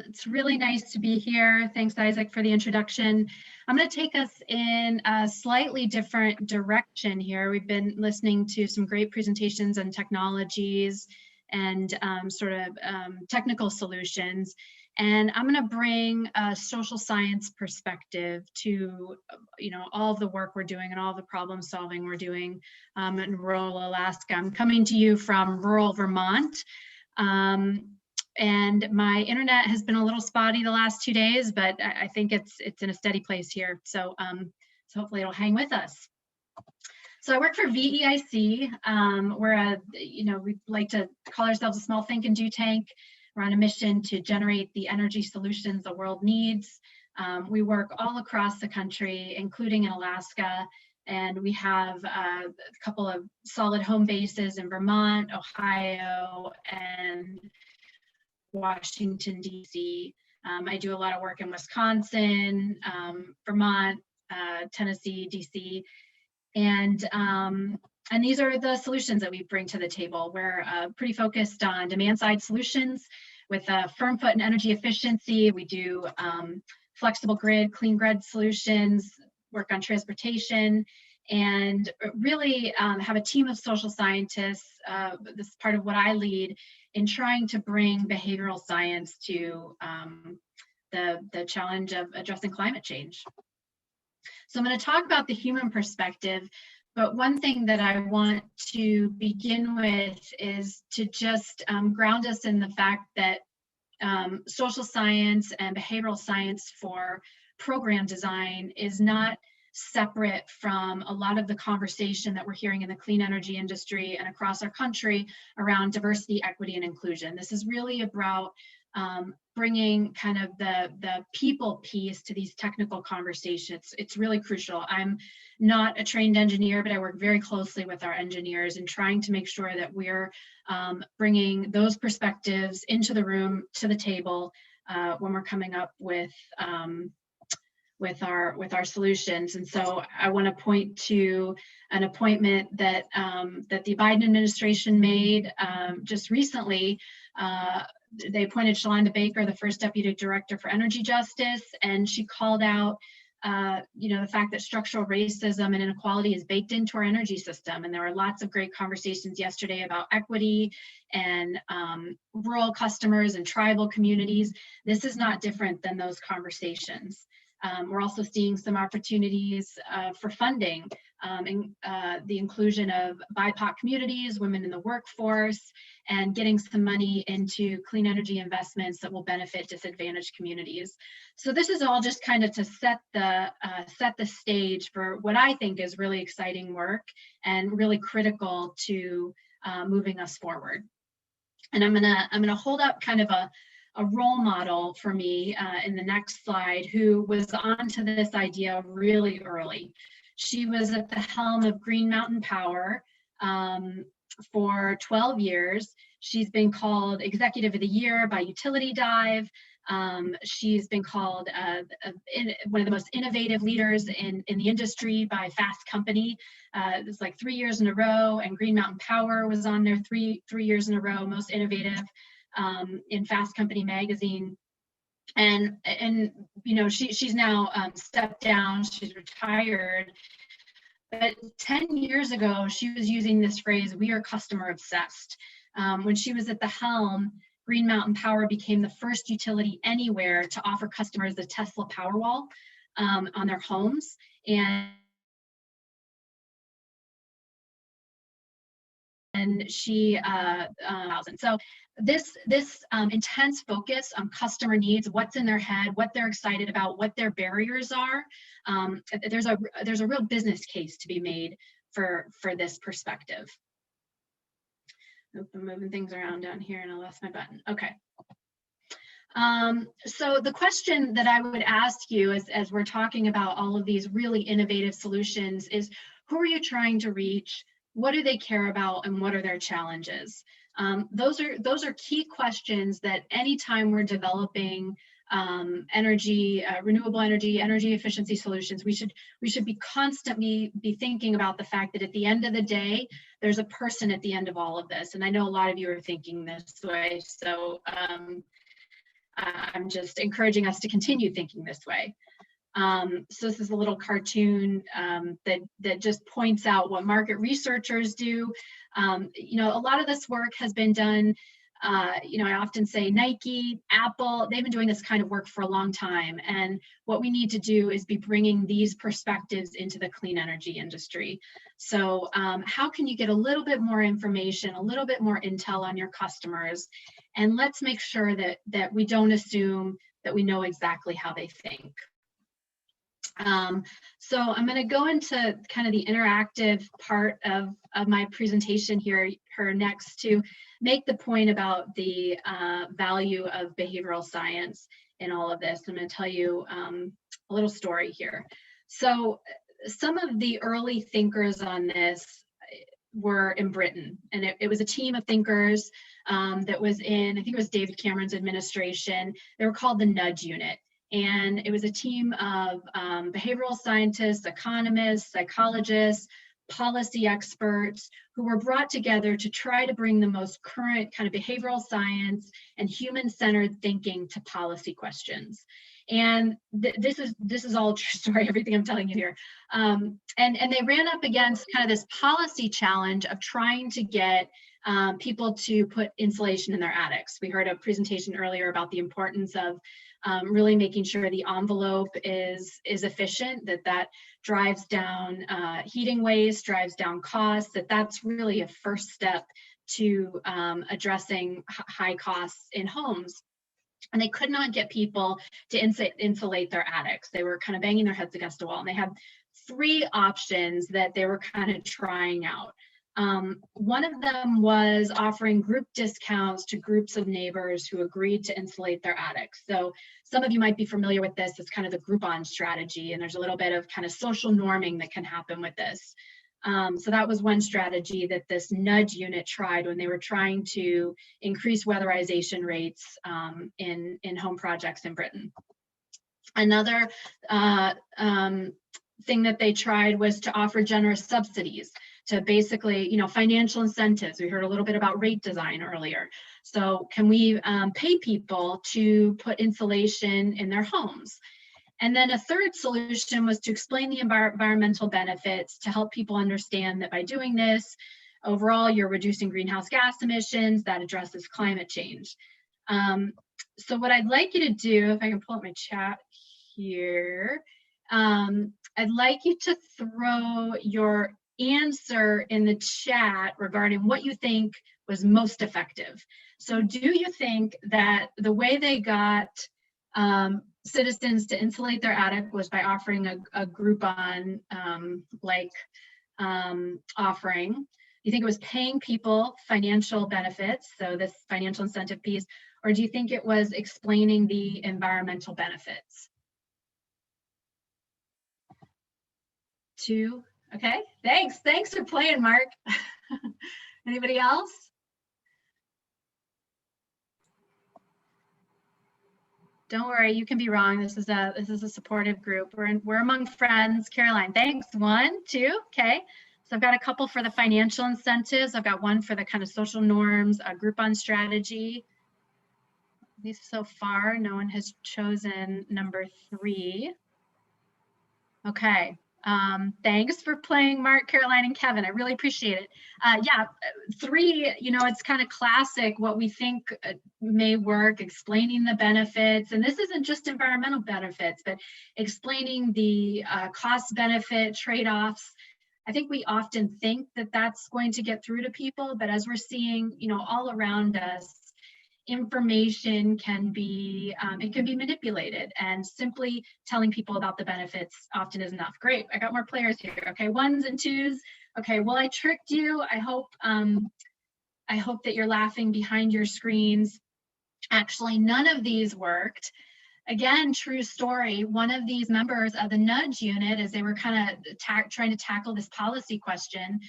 It's really nice to be here. Thanks, Isaac, for the introduction. I'm going to take us in a slightly different direction here. We've been listening to some great presentations on technologies and technical solutions. And I'm going to bring a social science perspective to, all of the work we're doing and all the problem solving we're doing in rural Alaska. I'm coming to you from rural Vermont. And my internet has been a little spotty the last 2 days, but I think it's in a steady place here. So hopefully it'll hang with us. So I work for VEIC. We like to call ourselves a small think and do tank. We're on a mission to generate the energy solutions the world needs. We work all across the country, including in Alaska. And we have a couple of solid home bases in Vermont, Ohio, and Washington, D.C. I do a lot of work in Wisconsin, Vermont, Tennessee, D.C. And these are the solutions that we bring to the table. We're pretty focused on demand side solutions with a firm foot in energy efficiency. We do flexible grid, clean grid solutions, work on transportation, and really have a team of social scientists. This is part of what I lead in trying to bring behavioral science to the challenge of addressing climate change. So I'm going to talk about the human perspective, but one thing that I want to begin with is to just ground us in the fact that social science and behavioral science for program design is not separate from a lot of the conversation that we're hearing in the clean energy industry and across our country around diversity, equity, and inclusion. This is really about bringing kind of the people piece to these technical conversations. It's really crucial. I'm not a trained engineer, but I work very closely with our engineers and trying to make sure that we're bringing those perspectives into the room, to the table when we're coming up with our solutions. And so I want to point to an appointment that that the Biden administration made just recently. They appointed Shalonda Baker, the first Deputy Director for Energy Justice, and she called out the fact that structural racism and inequality is baked into our energy system. And there were lots of great conversations yesterday about equity and rural customers and tribal communities. This is not different than those conversations. We're also seeing some opportunities for funding and the inclusion of BIPOC communities, women in the workforce, and getting some money into clean energy investments that will benefit disadvantaged communities. So this is all just kind of to set the stage for what I think is really exciting work and really critical to moving us forward. And I'm gonna hold up kind of a role model for me in the next slide, who was onto this idea really early. She was at the helm of Green Mountain Power for 12 years. She's been called Executive of the Year by Utility Dive. She's been called one of the most innovative leaders in the industry by Fast Company. It's like 3 years in a row, and Green Mountain Power was on there three years in a row, most innovative in Fast Company magazine. And you know, she's now stepped down, she's retired. But 10 years ago, she was using this phrase, "We are customer obsessed." When she was at the helm, Green Mountain Power became the first utility anywhere to offer customers the Tesla Powerwall on their homes. And she so this intense focus on customer needs, what's in their head, what they're excited about, what their barriers are, there's a real business case to be made for this perspective. Oop, I'm moving things around down here and I lost my button. Okay. So the question that I would ask you as we're talking about all of these really innovative solutions is, who are you trying to reach? What do they care about, and what are their challenges? Those are key questions that anytime we're developing renewable energy efficiency solutions, we should be constantly be thinking about the fact that at the end of the day, there's a person at the end of all of this. And I know a lot of you are thinking this way, so I'm just encouraging us to continue thinking this way. So this is a little cartoon that just points out what market researchers do. You know, a lot of this work has been done, you know, I often say Nike, Apple, they've been doing this kind of work for a long time. And what we need to do is be bringing these perspectives into the clean energy industry. So how can you get a little bit more information, a little bit more intel on your customers? And let's make sure that we don't assume that we know exactly how they think. So I'm going to go into kind of the interactive part of my presentation here next to make the point about the value of behavioral science in all of this. I'm going to tell you a little story here. So some of the early thinkers on this were in Britain, and it was a team of thinkers that was in, I think it was David Cameron's administration. They were called the Nudge Unit. And it was a team of behavioral scientists, economists, psychologists, policy experts who were brought together to try to bring the most current kind of behavioral science and human-centered thinking to policy questions. And this is all true story, everything I'm telling you here. And they ran up against kind of this policy challenge of trying to get people to put insulation in their attics. We heard a presentation earlier about the importance of really making sure the envelope is efficient, that drives down heating waste, drives down costs, that's really a first step to addressing high costs in homes. And they could not get people to insulate their attics. They were kind of banging their heads against a wall, and they had 3 options that they were kind of trying out. One of them was offering group discounts to groups of neighbors who agreed to insulate their attics. So some of you might be familiar with this. It's kind of the Groupon strategy, and there's a little bit of kind of social norming that can happen with this. So that was one strategy that this Nudge Unit tried when they were trying to increase weatherization rates in home projects in Britain. Another thing that they tried was to offer generous subsidies to basically, you know, financial incentives. We heard a little bit about rate design earlier. So can we pay people to put insulation in their homes? And then a third solution was to explain the environmental benefits to help people understand that by doing this, overall, you're reducing greenhouse gas emissions that addresses climate change. So what I'd like you to do, if I can pull up my chat here, I'd like you to throw your answer in the chat regarding what you think was most effective. So do you think that the way they got citizens to insulate their attic was by offering a Groupon offering? Do you think it was paying people financial benefits, so this financial incentive piece, or do you think it was explaining the environmental benefits? 2, okay, thanks for playing, Mark. Anybody else? Don't worry, you can be wrong. This is a supportive group. We're among friends. Caroline, thanks. 1, 2, okay. So I've got a couple for the financial incentives. I've got one for the kind of social norms, a Groupon strategy. At least so far, no one has chosen number 3. Okay. Thanks for playing, Mark, Caroline, and Kevin. I really appreciate it. Yeah, 3, it's kind of classic what we think may work, explaining the benefits. And this isn't just environmental benefits, but explaining the cost benefit trade-offs. I think we often think that that's going to get through to people, but as we're seeing, all around us, information can be manipulated, and simply telling people about the benefits often is enough. Great, I got more players here. Okay, 1s and 2s. Okay, well, I tricked you. I hope that you're laughing behind your screens. Actually, none of these worked. Again, true story. One of these members of the nudge unit, as they were kind of trying to tackle this policy question,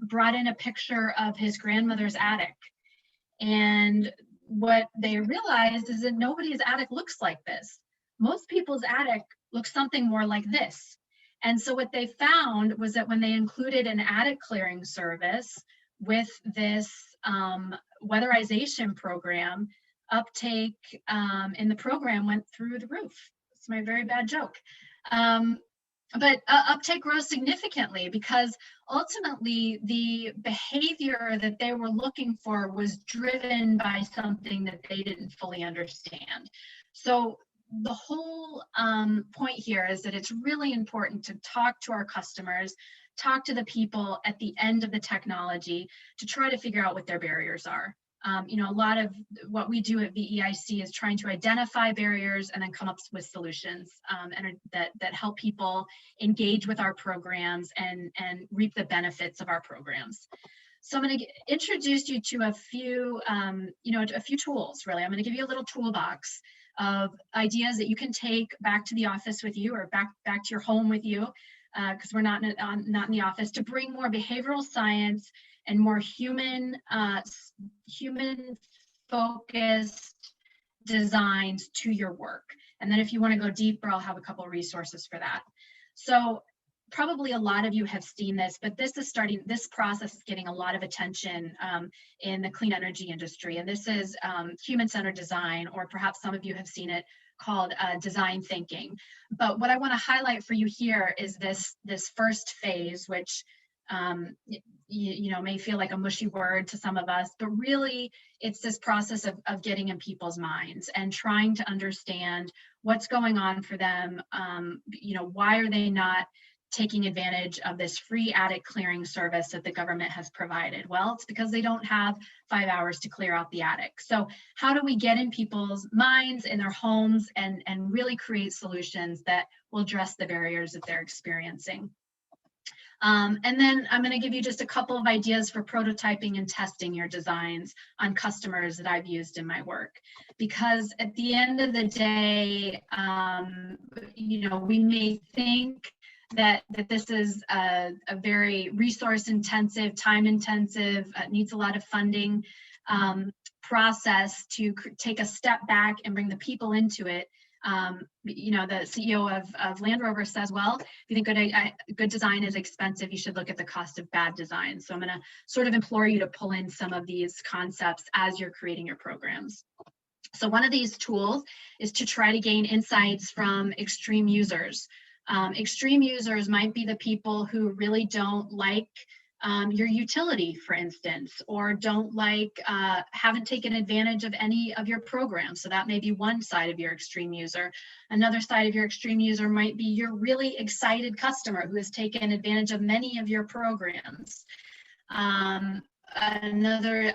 brought in a picture of his grandmother's attic. And what they realized is that nobody's attic looks like this. Most people's attic looks something more like this. And so what they found was that when they included an attic clearing service with this weatherization program, uptake in the program went through the roof. It's my very bad joke. But uptake rose significantly because ultimately the behavior that they were looking for was driven by something that they didn't fully understand. So the whole point here is that it's really important to talk to our customers, talk to the people at the end of the technology to try to figure out what their barriers are. A lot of what we do at VEIC is trying to identify barriers and then come up with solutions that help people engage with our programs and reap the benefits of our programs. So I'm going to introduce you to a few, a few tools, really. I'm going to give you a little toolbox of ideas that you can take back to the office with you or back to your home with you, because we're not in the office, to bring more behavioral science and more human focused designs to your work. And then if you want to go deeper, I'll have a couple of resources for that. So probably a lot of you have seen this, but this process is getting a lot of attention in the clean energy industry. And this is human-centered design, or perhaps some of you have seen it called design thinking. But what I want to highlight for you here is this first phase, which may feel like a mushy word to some of us, but really it's this process of getting in people's minds and trying to understand what's going on for them. Why are they not taking advantage of this free attic clearing service that the government has provided? Well, it's because they don't have 5 hours to clear out the attic. So how do we get in people's minds, in their homes, and really create solutions that will address the barriers that they're experiencing? And then I'm going to give you just a couple of ideas for prototyping and testing your designs on customers that I've used in my work. Because at the end of the day, we may think that this is a very resource intensive, time intensive, needs a lot of funding process to take a step back and bring the people into it. The CEO of Land Rover says, well, if you think good design is expensive, you should look at the cost of bad design. So I'm going to sort of implore you to pull in some of these concepts as you're creating your programs. So one of these tools is to try to gain insights from extreme users. Extreme users might be the people who really don't like your utility, for instance, or don't like, haven't taken advantage of any of your programs. So that may be one side of your extreme user. Another side of your extreme user might be your really excited customer who has taken advantage of many of your programs. Another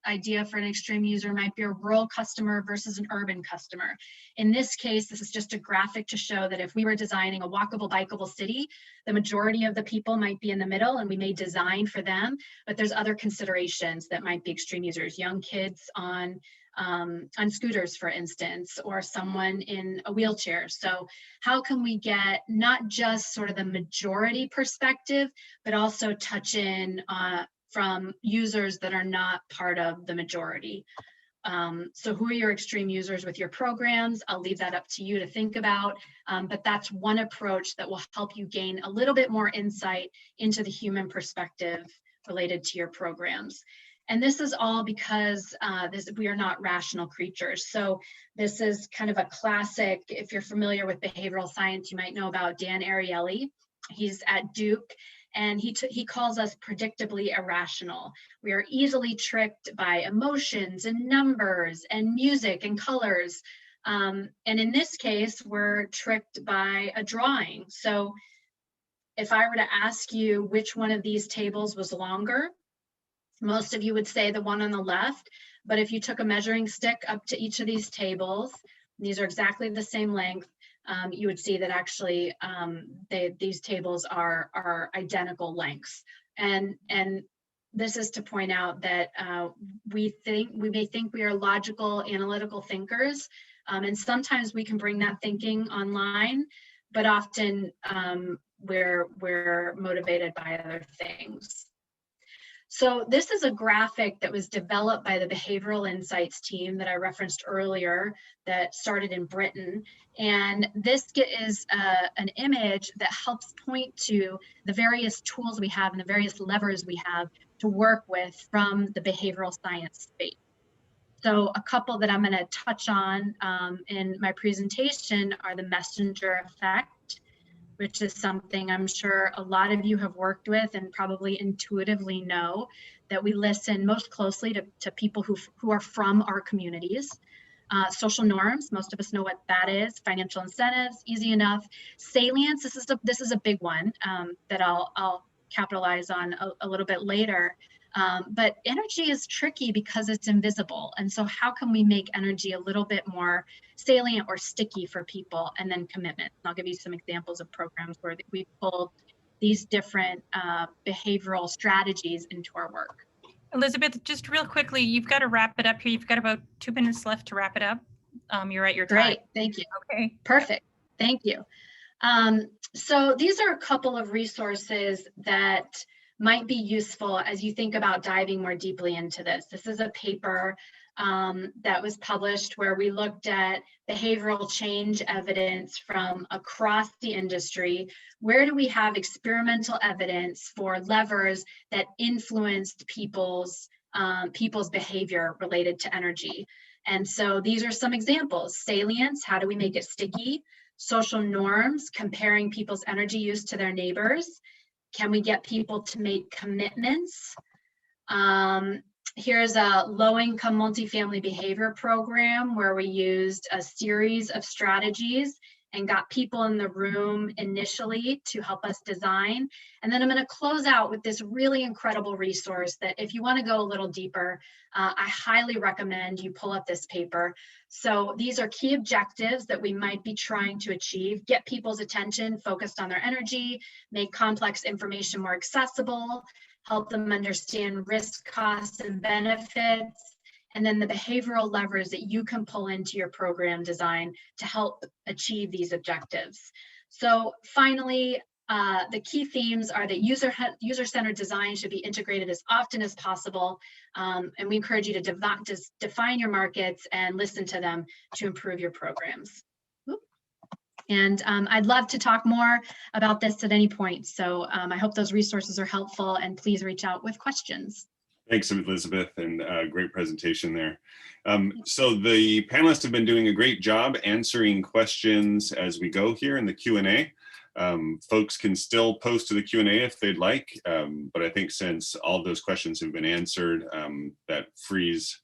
idea for an extreme user might be a rural customer versus an urban customer. In this case, this is just a graphic to show that if we were designing a walkable, bikeable city, the majority of the people might be in the middle and we may design for them, but there's other considerations that might be extreme users, young kids on scooters, for instance, or someone in a wheelchair. So how can we get not just sort of the majority perspective, but also touch in from users that are not part of the majority? So who are your extreme users with your programs? I'll leave that up to you to think about, but that's one approach that will help you gain a little bit more insight into the human perspective related to your programs. And this is all because we are not rational creatures. So this is kind of a classic, if you're familiar with behavioral science, you might know about Dan Ariely. He's at Duke, and he calls us predictably irrational. We are easily tricked by emotions and numbers and music and colors. And in this case, we're tricked by a drawing. So if I were to ask you which one of these tables was longer, most of you would say the one on the left, but if you took a measuring stick up to each of these tables, these are exactly the same length, you would see that actually these tables are identical lengths. And this is to point out that we may think we are logical, analytical thinkers, and sometimes we can bring that thinking online, but often we're motivated by other things. So this is a graphic that was developed by the Behavioral Insights team that I referenced earlier that started in Britain. And this is an image that helps point to the various tools we have and the various levers we have to work with from the behavioral science space. So a couple that I'm going to touch on in my presentation are the messenger effect, which is something I'm sure a lot of you have worked with and probably intuitively know, that we listen most closely to people who are from our communities. Social norms, most of us know what that is. Financial incentives, easy enough. Salience, this is a big one that I'll capitalize on a little bit later. But energy is tricky because it's invisible. And so how can we make energy a little bit more salient or sticky for people? And then commitment. And I'll give you some examples of programs where we've pulled these different behavioral strategies into our work. Elizabeth, just real quickly, you've got to wrap it up here. You've got about 2 minutes left to wrap it up. You're at your time. Great, thank you. Okay. Perfect, thank you. So these are a couple of resources that might be useful as you think about diving more deeply into this. This is a paper that was published where we looked at behavioral change evidence from across the industry. Where do we have experimental evidence for levers that influenced people's behavior related to energy? And so these are some examples. Salience, how do we make it sticky? Social norms, comparing people's energy use to their neighbors. Can we get people to make commitments? Here's a low-income multifamily behavior program where we used a series of strategies and got people in the room initially to help us design. And then I'm going to close out with this really incredible resource that if you want to go a little deeper, I highly recommend you pull up this paper. So these are key objectives that we might be trying to achieve: get people's attention focused on their energy, make complex information more accessible, help them understand risk, costs, and benefits, and then the behavioral levers that you can pull into your program design to help achieve these objectives. So finally, the key themes are that user-centered design should be integrated as often as possible, and we encourage you to define your markets and listen to them to improve your programs. And I'd love to talk more about this at any point. So I hope those resources are helpful, and please reach out with questions. Thanks, Elizabeth, and great presentation there. So the panelists have been doing a great job answering questions as we go here in the Q&A. Folks can still post to the Q&A if they'd like, but I think since all of those questions have been answered, that frees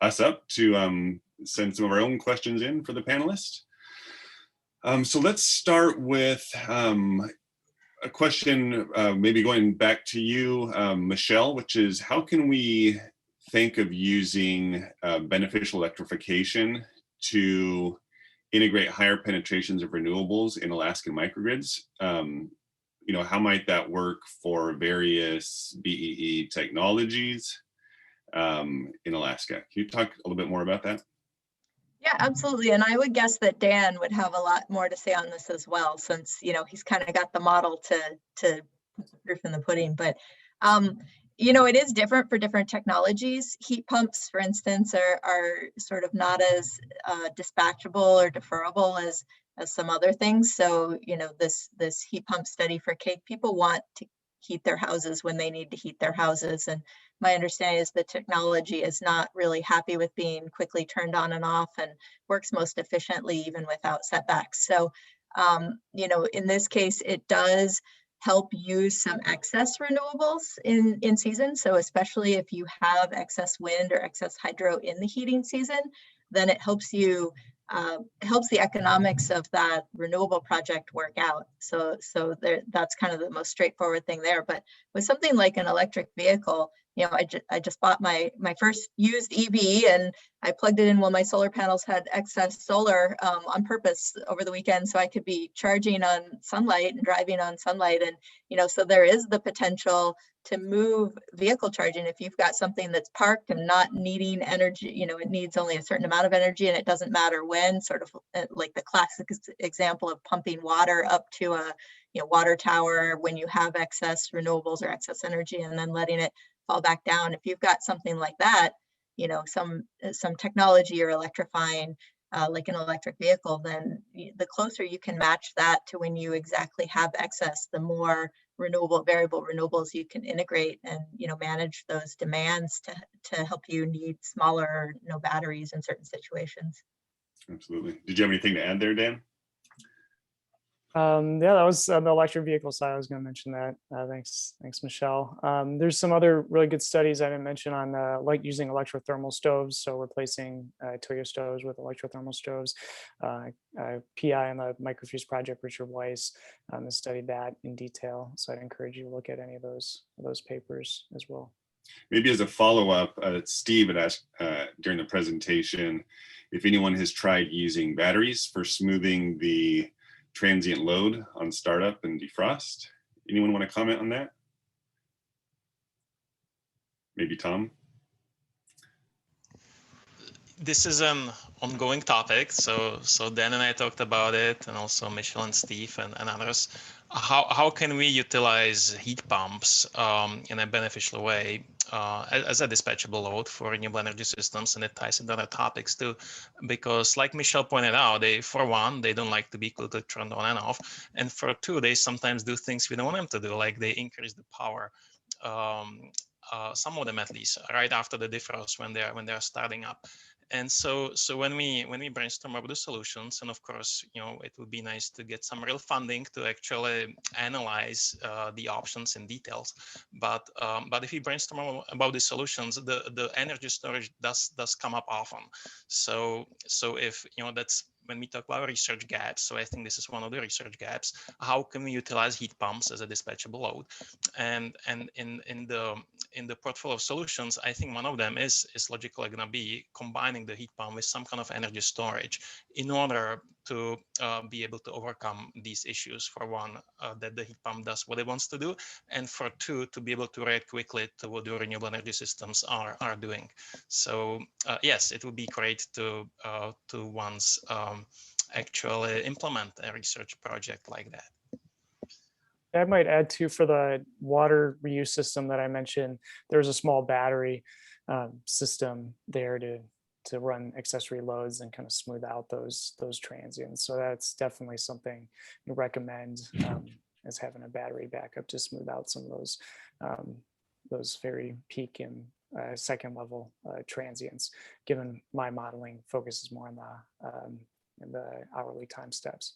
us up to send some of our own questions in for the panelists. So let's start with a question, maybe going back to you, Michelle, which is how can we think of using beneficial electrification to integrate higher penetrations of renewables in Alaskan microgrids? You know, how might that work for various BEE technologies in Alaska? Can you talk a little bit more about that? Yeah, absolutely. And I would guess that Dan would have a lot more to say on this as well, since, you know, he's kind of got the model to put the proof in the pudding. But, you know, it is different for different technologies. Heat pumps, for instance, are sort of not as dispatchable or deferrable as some other things. So, you know, this heat pump study for cake, people want to heat their houses when they need to heat their houses. And my understanding is the technology is not really happy with being quickly turned on and off and works most efficiently even without setbacks. So, you know, in this case, it does help use some excess renewables in season. So especially if you have excess wind or excess hydro in the heating season, then it helps you helps the economics of that renewable project work out. So that's kind of the most straightforward thing there. But with something like an electric vehicle, you know, I just bought my first used EV and I plugged it in while my solar panels had excess solar on purpose over the weekend, so I could be charging on sunlight and driving on sunlight. And, you know, so there is the potential to move vehicle charging if you've got something that's parked and not needing energy. You know, it needs only a certain amount of energy and it doesn't matter when, sort of like the classic example of pumping water up to a, you know, water tower when you have excess renewables or excess energy and then letting it fall back down. If you've got something like that, you know, some technology you're electrifying, like an electric vehicle, then the closer you can match that to when you exactly have excess, the more variable renewables you can integrate and, you know, manage those demands to help you need smaller, no batteries in certain situations. Absolutely. Did you have anything to add there, Dan? Yeah, that was on the electric vehicle side. I was going to mention that. Thanks, Michelle. There's some other really good studies I didn't mention on like using electrothermal stoves, so replacing Toyo stoves with electrothermal stoves. PI on the Microfuse project, Richard Weiss, has studied that in detail. So I'd encourage you to look at any of those papers as well. Maybe as a follow-up, Steve had asked during the presentation if anyone has tried using batteries for smoothing the transient load on startup and defrost. Anyone want to comment on that? Maybe Tom? This is an ongoing topic. So Dan and I talked about it, and also Michelle and Steve and others. How can we utilize heat pumps in a beneficial way as a dispatchable load for renewable energy systems? And it ties into other topics too, because like Michelle pointed out, for one, they don't like to be quickly turned on and off. And for two, they sometimes do things we don't want them to do, like they increase the power. Some of them at least right after the defrost when they're starting up. And so when we brainstorm about the solutions, and of course, you know, it would be nice to get some real funding to actually analyze the options in details. But if we brainstorm about the solutions, the energy storage does come up often. So if, you know, that's when we talk about research gaps. So I think this is one of the research gaps. How can we utilize heat pumps as a dispatchable load? And in the portfolio of solutions, I think one of them is logically going to be combining the heat pump with some kind of energy storage in order to be able to overcome these issues. For one, that the heat pump does what it wants to do, and for two, to be able to react quickly to what the renewable energy systems are doing. So yes, it would be great to once actually implement a research project like that. I might add too, for the water reuse system that I mentioned, there's a small battery system there to run accessory loads and kind of smooth out those transients. So that's definitely something we recommend as having a battery backup to smooth out some of those very peak and second level transients, given my modeling focuses more on the hourly time steps.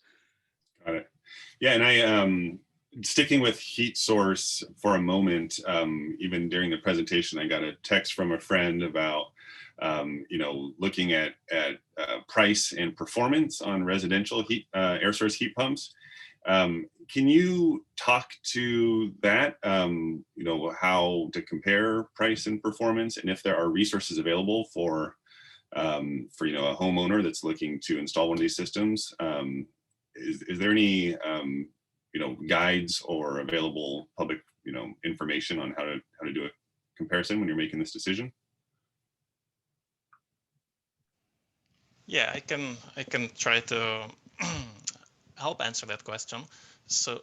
Got it. Yeah, and I sticking with heat source for a moment. Even during the presentation, I got a text from a friend about looking at price and performance on residential heat air source heat pumps. Can you talk to that? How to compare price and performance, and if there are resources available for a homeowner that's looking to install one of these systems. Is there any guides or available public information on how to do a comparison when you're making this decision? Yeah, I can try to help answer that question. So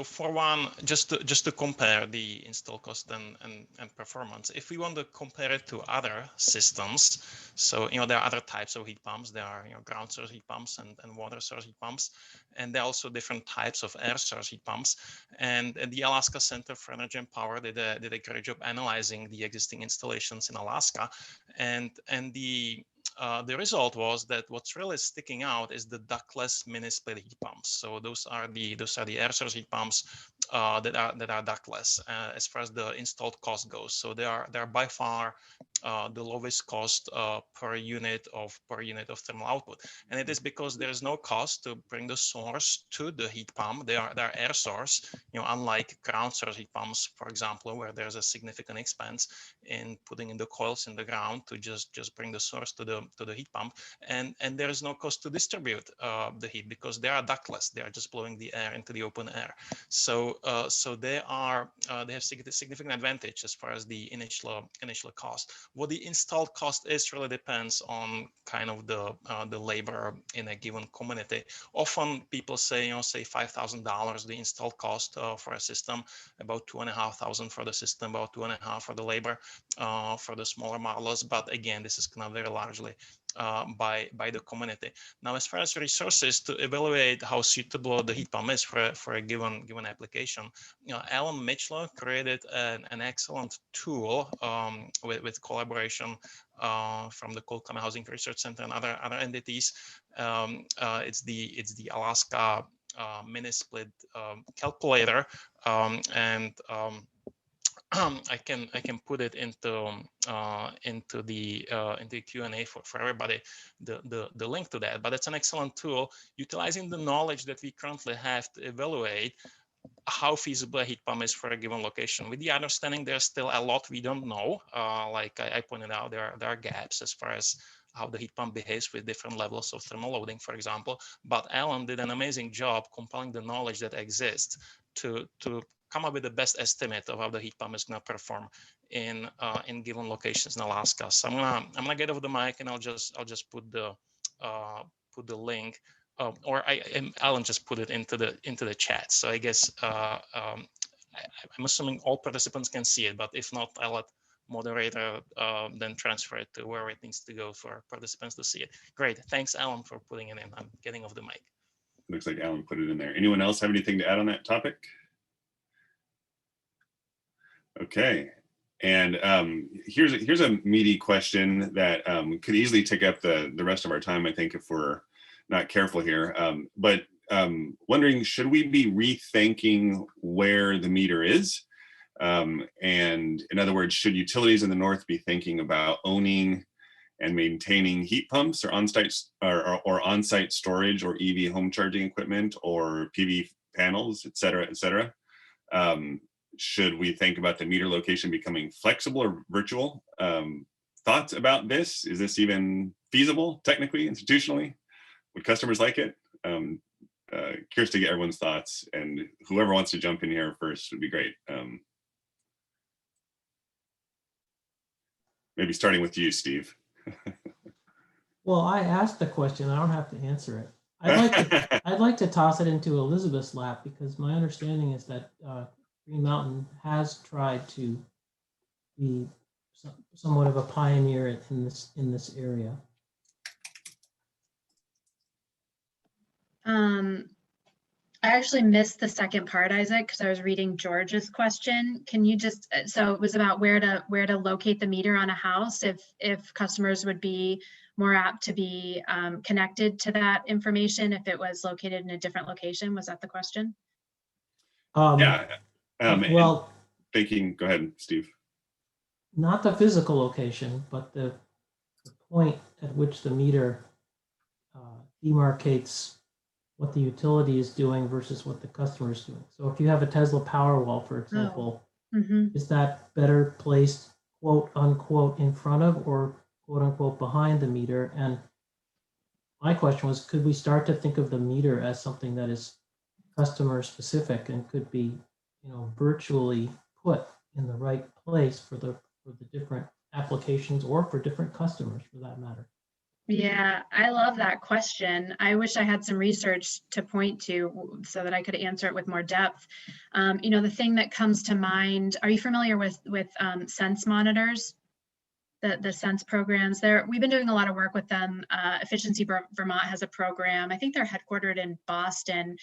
for one, just to compare the install cost and performance, if we want to compare it to other systems, so there are other types of heat pumps. There are ground source heat pumps and water source heat pumps, and there are also different types of air source heat pumps. And the Alaska Center for Energy and Power did a great job analyzing the existing installations in Alaska, and the result was that what's really sticking out is the ductless mini split heat pumps. So those are the air source heat pumps that are ductless as far as the installed cost goes. So they are by far the lowest cost per unit of thermal output, and it is because there is no cost to bring the source to the heat pump. They are air source, unlike ground source heat pumps, for example, where there's a significant expense in putting in the coils in the ground to just bring the source to the heat pump, and there is no cost to distribute the heat because they are ductless. They are just blowing the air into the open air. So they have significant advantage as far as the initial cost. What the installed cost is really depends on kind of the labor in a given community. Often people say say $5,000 the installed cost for a system, about $2,500 for the system, about $2,500 for the labor for the smaller modelers. But again, this is kind of very largely by the community. Now, as far as resources to evaluate how suitable the heat pump is for a given application, Alan Mitchell created an excellent tool with collaboration from the Cold Climate Housing Research Center and other entities. It's the Alaska mini split calculator, and I can put it into the Q&A for everybody, the link to that. But it's an excellent tool utilizing the knowledge that we currently have to evaluate how feasible a heat pump is for a given location. With the understanding there's still a lot we don't know. Like I pointed out, there are gaps as far as how the heat pump behaves with different levels of thermal loading, for example. But Alan did an amazing job compiling the knowledge that exists to come up with the best estimate of how the heat pump is going to perform in given locations in Alaska. So I'm gonna get over the mic and I'll just put the link, or Alan just put it into the chat. So I guess I'm assuming all participants can see it, but if not, I'll let moderator then transfer it to where it needs to go for participants to see it. Great, thanks Alan for putting it in. I'm getting off the mic. Looks like Alan put it in there. Anyone else have anything to add on that topic? Okay, and here's a meaty question that could easily take up the rest of our time, I think, if we're not careful here. But wondering, should we be rethinking where the meter is? And in other words, should utilities in the North be thinking about owning and maintaining heat pumps or on-site storage or EV home charging equipment or PV panels, et cetera, et cetera? Should we think about the meter location becoming flexible or virtual? Thoughts about this? Is this even feasible technically, institutionally? Would customers like it? Curious to get everyone's thoughts, and whoever wants to jump in here first would be great. Maybe starting with you, Steve. Well, I asked the question. I don't have to answer it. I'd like to toss it into Elizabeth's lap, because my understanding is that Green Mountain has tried to be somewhat of a pioneer in this area. I actually missed the second part, Isaac, because I was reading George's question. Can you just, so it was about where to locate the meter on a house if customers would be more apt to be connected to that information if it was located in a different location? Was that the question? Yeah. Well, Thinking, go ahead, Steve. not the physical location, but the point at which the meter demarcates what the utility is doing versus what the customer is doing. So if you have a Tesla Powerwall, for example, is that better placed, quote unquote, in front of or quote unquote behind the meter? And my question was, could we start to think of the meter as something that is customer specific and could be, virtually put in the right place for the different applications or for different customers for that matter? Yeah, I love that question. I wish I had some research to point to so that I could answer it with more depth. The thing that comes to mind, are you familiar with sense monitors? The sense programs there. We've been doing a lot of work with them. Efficiency Vermont has a program. I think they're headquartered in Boston,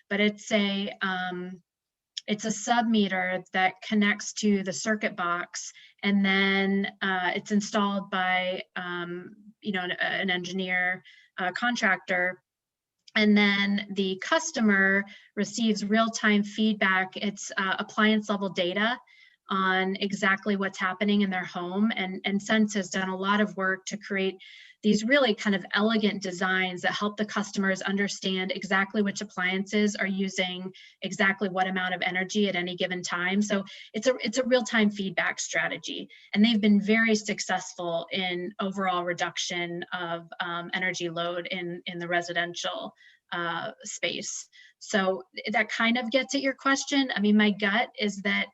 but it's a sub-meter that connects to the circuit box, and then it's installed by an engineer contractor, and then the customer receives real-time feedback. It's appliance level data on exactly what's happening in their home, and Sense has done a lot of work to create these really kind of elegant designs that help the customers understand exactly which appliances are using exactly what amount of energy at any given time. So it's a real-time feedback strategy, and they've been very successful in overall reduction of energy load in the residential space. So that kind of gets at your question. I mean, my gut is that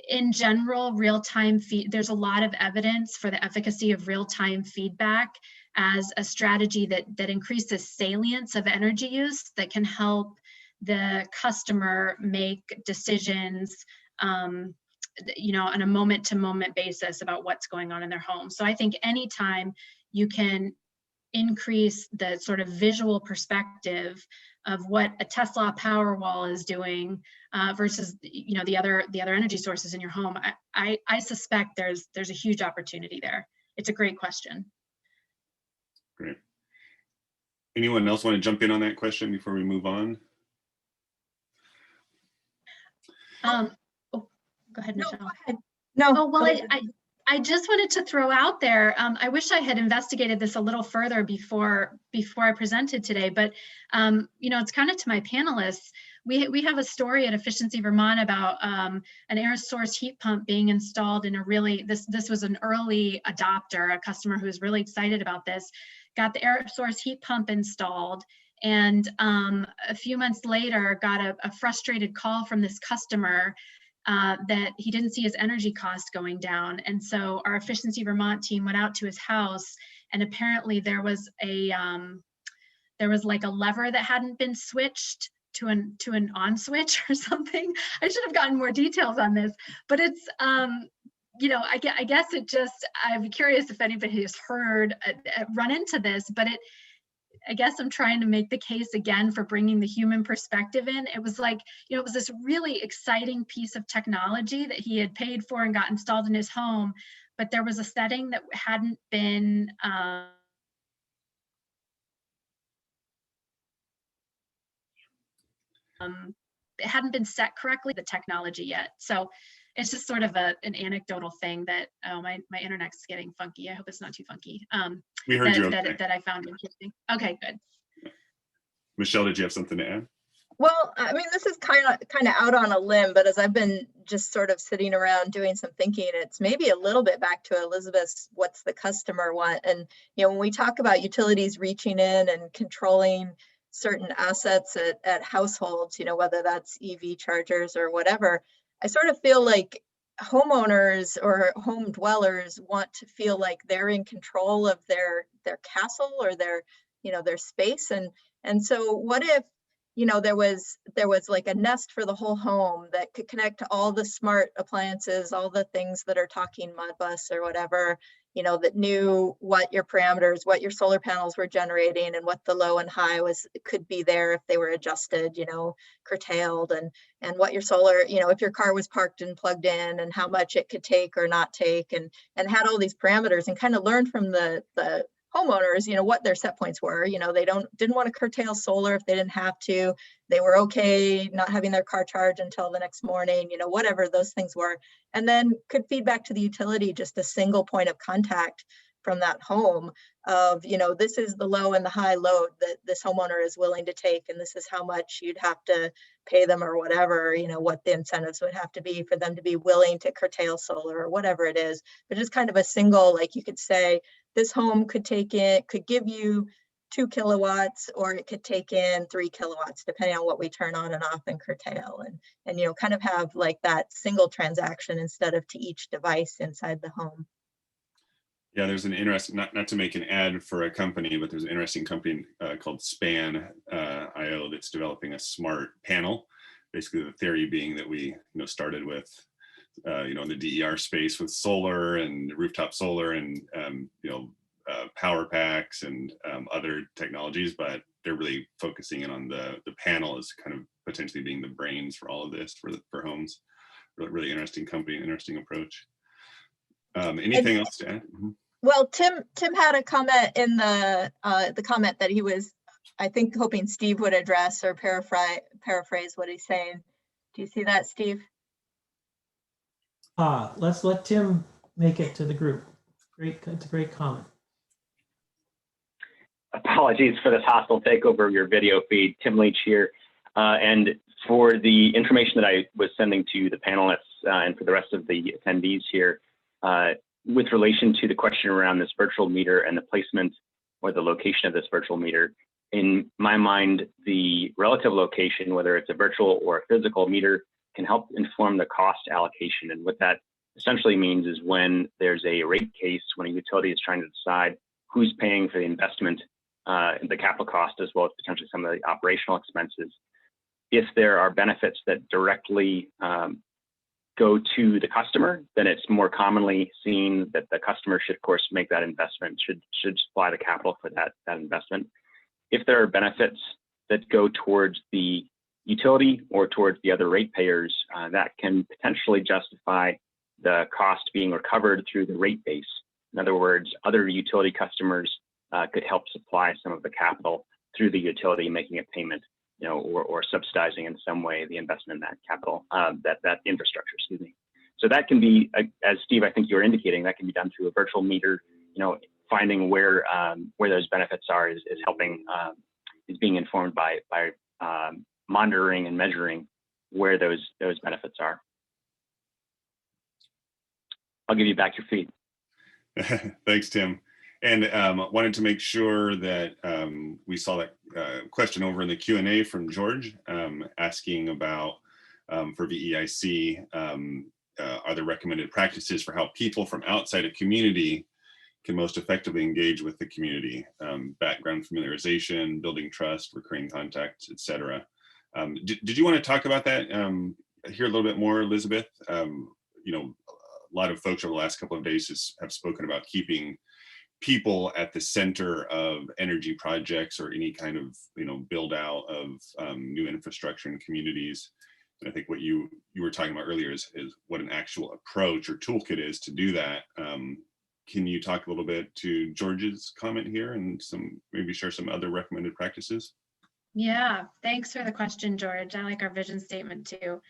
in general, there's a lot of evidence for the efficacy of real-time feedback as a strategy that increases salience of energy use that can help the customer make decisions on a moment-to-moment basis about what's going on in their home. So I think anytime you can increase the sort of visual perspective of what a Tesla Powerwall is doing versus the other energy sources in your home, I suspect there's a huge opportunity there. It's a great question. Great. Anyone else want to jump in on that question before we move on? Go ahead, Michelle. Go ahead. No. Oh, well, I just wanted to throw out there, I wish I had investigated this a little further before I presented today, but it's kind of to my panelists. We have a story at Efficiency Vermont about an air source heat pump being installed in this was an early adopter, a customer who was really excited about this, got the air source heat pump installed, and a few months later got a frustrated call from this customer that he didn't see his energy costs going down. And so our Efficiency Vermont team went out to his house, and apparently there was like a lever that hadn't been switched to an on switch or something. I should have gotten more details on this, but it's I guess I'm curious if anybody has run into this, but I guess I'm trying to make the case again for bringing the human perspective in. It was like, it was this really exciting piece of technology that he had paid for and got installed in his home, but there was a setting that hadn't been it hadn't been set correctly, the technology yet. So it's just sort of an anecdotal thing that, my internet's getting funky. I hope it's not too funky. We heard you okay. That I found interesting. Okay, good. Michelle, did you have something to add? Well, I mean, this is kind of out on a limb, but as I've been just sort of sitting around doing some thinking, it's maybe a little bit back to Elizabeth's, what's the customer want? And, when we talk about utilities reaching in and controlling certain assets at households, whether that's EV chargers or whatever, I sort of feel like homeowners or home dwellers want to feel like they're in control of their castle or their space. And so what if, there was like a Nest for the whole home that could connect to all the smart appliances, all the things that are talking Modbus or whatever, you know, that knew what your parameters, what your solar panels were generating, and what the low and high could be there if they were adjusted, you know, curtailed, and what your solar, you know, if your car was parked and plugged in, and how much it could take or not take, and had all these parameters, and kind of learned from the homeowners, you know, what their set points were. You know, they didn't want to curtail solar if they didn't have to. They were okay not having their car charged until the next morning, you know, whatever those things were. And then could feed back to the utility just a single point of contact from that home of, you know, this is the low and the high load that this homeowner is willing to take, and this is how much you'd have to pay them, or whatever, you know, what the incentives would have to be for them to be willing to curtail solar, or whatever it is. But just kind of a single, like, you could say this home could give you 2 kilowatts, or it could take in 3 kilowatts, depending on what we turn on and off and curtail, and you know, kind of have like that single transaction instead of to each device inside the home. Yeah, there's an interesting, not to make an ad for a company, but there's an interesting company called Span IO that's developing a smart panel. Basically, the theory being that we, started with, in the DER space with solar and rooftop solar and, power packs and other technologies, but they're really focusing in on the panel as kind of potentially being the brains for all of this for homes. Really interesting company, interesting approach. Anything else to add? Mm-hmm. Well, Tim had a comment in the comment that he was, I think, hoping Steve would address or paraphrase what he's saying. Do you see that, Steve? Let's let Tim make it to the group. It's a great comment. Apologies for this hostile takeover of your video feed. Tim Leach here. And for the information that I was sending to the panelists and for the rest of the attendees here, with relation to the question around this virtual meter and the placement or the location of this virtual meter, in my mind, the relative location, whether it's a virtual or a physical meter, can help inform the cost allocation. And what that essentially means is when there's a rate case, when a utility is trying to decide who's paying for the investment, the capital cost, as well as potentially some of the operational expenses, if there are benefits that directly go to the customer, then it's more commonly seen that the customer should, of course, make that investment, should supply the capital for that investment. If there are benefits that go towards the utility or towards the other ratepayers, that can potentially justify the cost being recovered through the rate base. In other words, other utility customers could help supply some of the capital through the utility making a payment, or subsidizing in some way the investment in that capital, that infrastructure, excuse me. So that can be, as Steve, I think you were indicating, that can be done through a virtual meter. Finding where those benefits are is helping, is being informed by monitoring and measuring where those benefits are. I'll give you back your feed. Thanks, Tim. And wanted to make sure that we saw that question over in the Q&A from George asking about, for VEIC, are there recommended practices for how people from outside a community can most effectively engage with the community? Background familiarization, building trust, recurring contacts, etc. Did you want to talk about that here a little bit more, Elizabeth? A lot of folks over the last couple of days have spoken about keeping people at the center of energy projects or any kind of build out of new infrastructure in communities. And I think what you were talking about earlier is what an actual approach or toolkit is to do that. Can you talk a little bit to George's comment here and maybe share some other recommended practices? Yeah, thanks for the question, George. I like our vision statement too.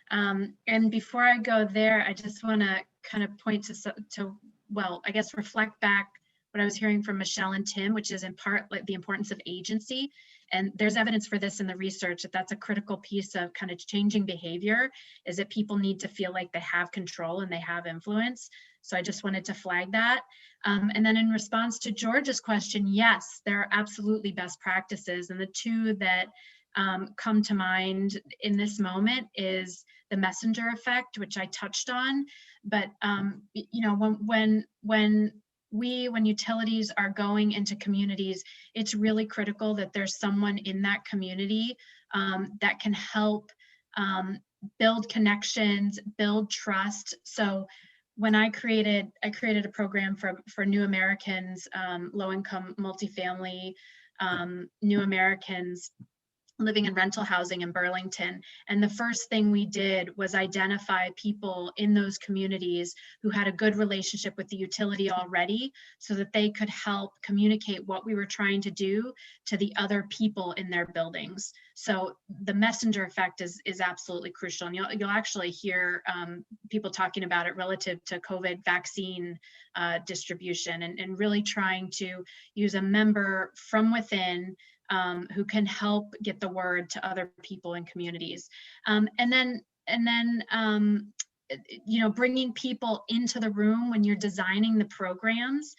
And before I go there, I just want to kind of point to, well, I guess reflect back what I was hearing from Michelle and Tim, which is in part like the importance of agency. And there's evidence for this in the research that that's a critical piece of kind of changing behavior, is that people need to feel like they have control and they have influence. So I just wanted to flag that. And then in response to George's question, yes, there are absolutely best practices. And the two that come to mind in this moment is the messenger effect, which I touched on. But when utilities are going into communities, it's really critical that there's someone in that community that can help build connections, build trust. So when I created a program for New Americans, low-income multifamily New Americans living in rental housing in Burlington. And the first thing we did was identify people in those communities who had a good relationship with the utility already, so that they could help communicate what we were trying to do to the other people in their buildings. So the messenger effect is absolutely crucial. And you'll actually hear people talking about it relative to COVID vaccine distribution, and really trying to use a member from within who can help get the word to other people in communities. And then bringing people into the room when you're designing the programs.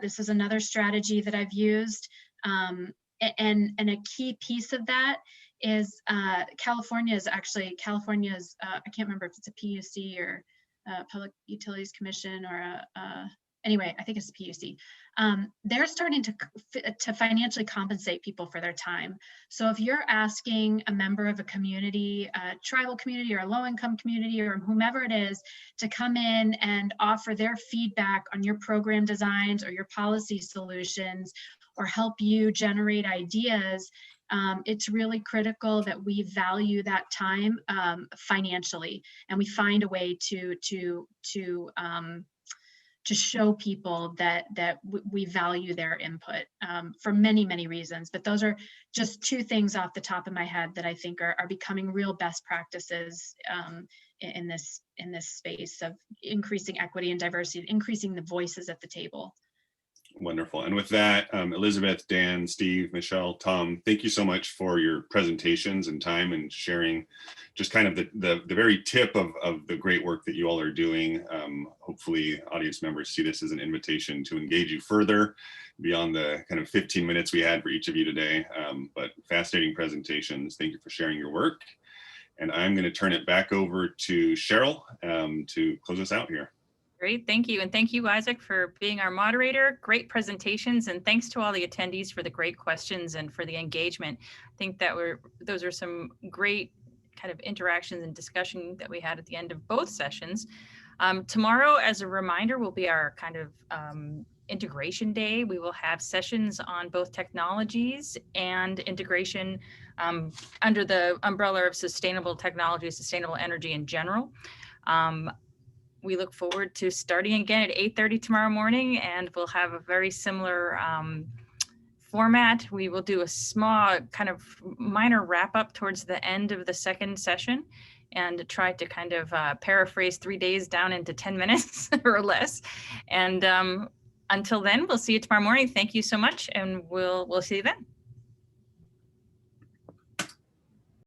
This is another strategy that I've used. And a key piece of that is California's, I can't remember if it's a PUC or Public Utilities Commission or anyway, I think it's the PUC. They're starting to financially compensate people for their time. So if you're asking a member of a community, a tribal community or a low-income community or whomever it is, to come in and offer their feedback on your program designs or your policy solutions, or help you generate ideas, it's really critical that we value that time financially, and we find a way to show people that we value their input for many, many reasons. But those are just two things off the top of my head that I think are becoming real best practices in this space of increasing equity and diversity, increasing the voices at the table. Wonderful. And with that, Elizabeth, Dan, Steve, Michelle, Tom, thank you so much for your presentations and time and sharing just kind of the very tip of the great work that you all are doing. Hopefully audience members see this as an invitation to engage you further beyond the kind of 15 minutes we had for each of you today. But fascinating presentations. Thank you for sharing your work. And I'm going to turn it back over to Cheryl to close us out here. Great, thank you. And thank you, Isaac, for being our moderator. Great presentations, and thanks to all the attendees for the great questions and for the engagement. I think that those are some great kind of interactions and discussion that we had at the end of both sessions. Tomorrow, as a reminder, will be our kind of integration day. We will have sessions on both technologies and integration under the umbrella of sustainable technology, sustainable energy in general. We look forward to starting again at 8:30 tomorrow morning, and we'll have a very similar format. We will do a small kind of minor wrap up towards the end of the second session and try to kind of paraphrase 3 days down into 10 minutes or less. And until then, we'll see you tomorrow morning. Thank you so much, and we'll see you then.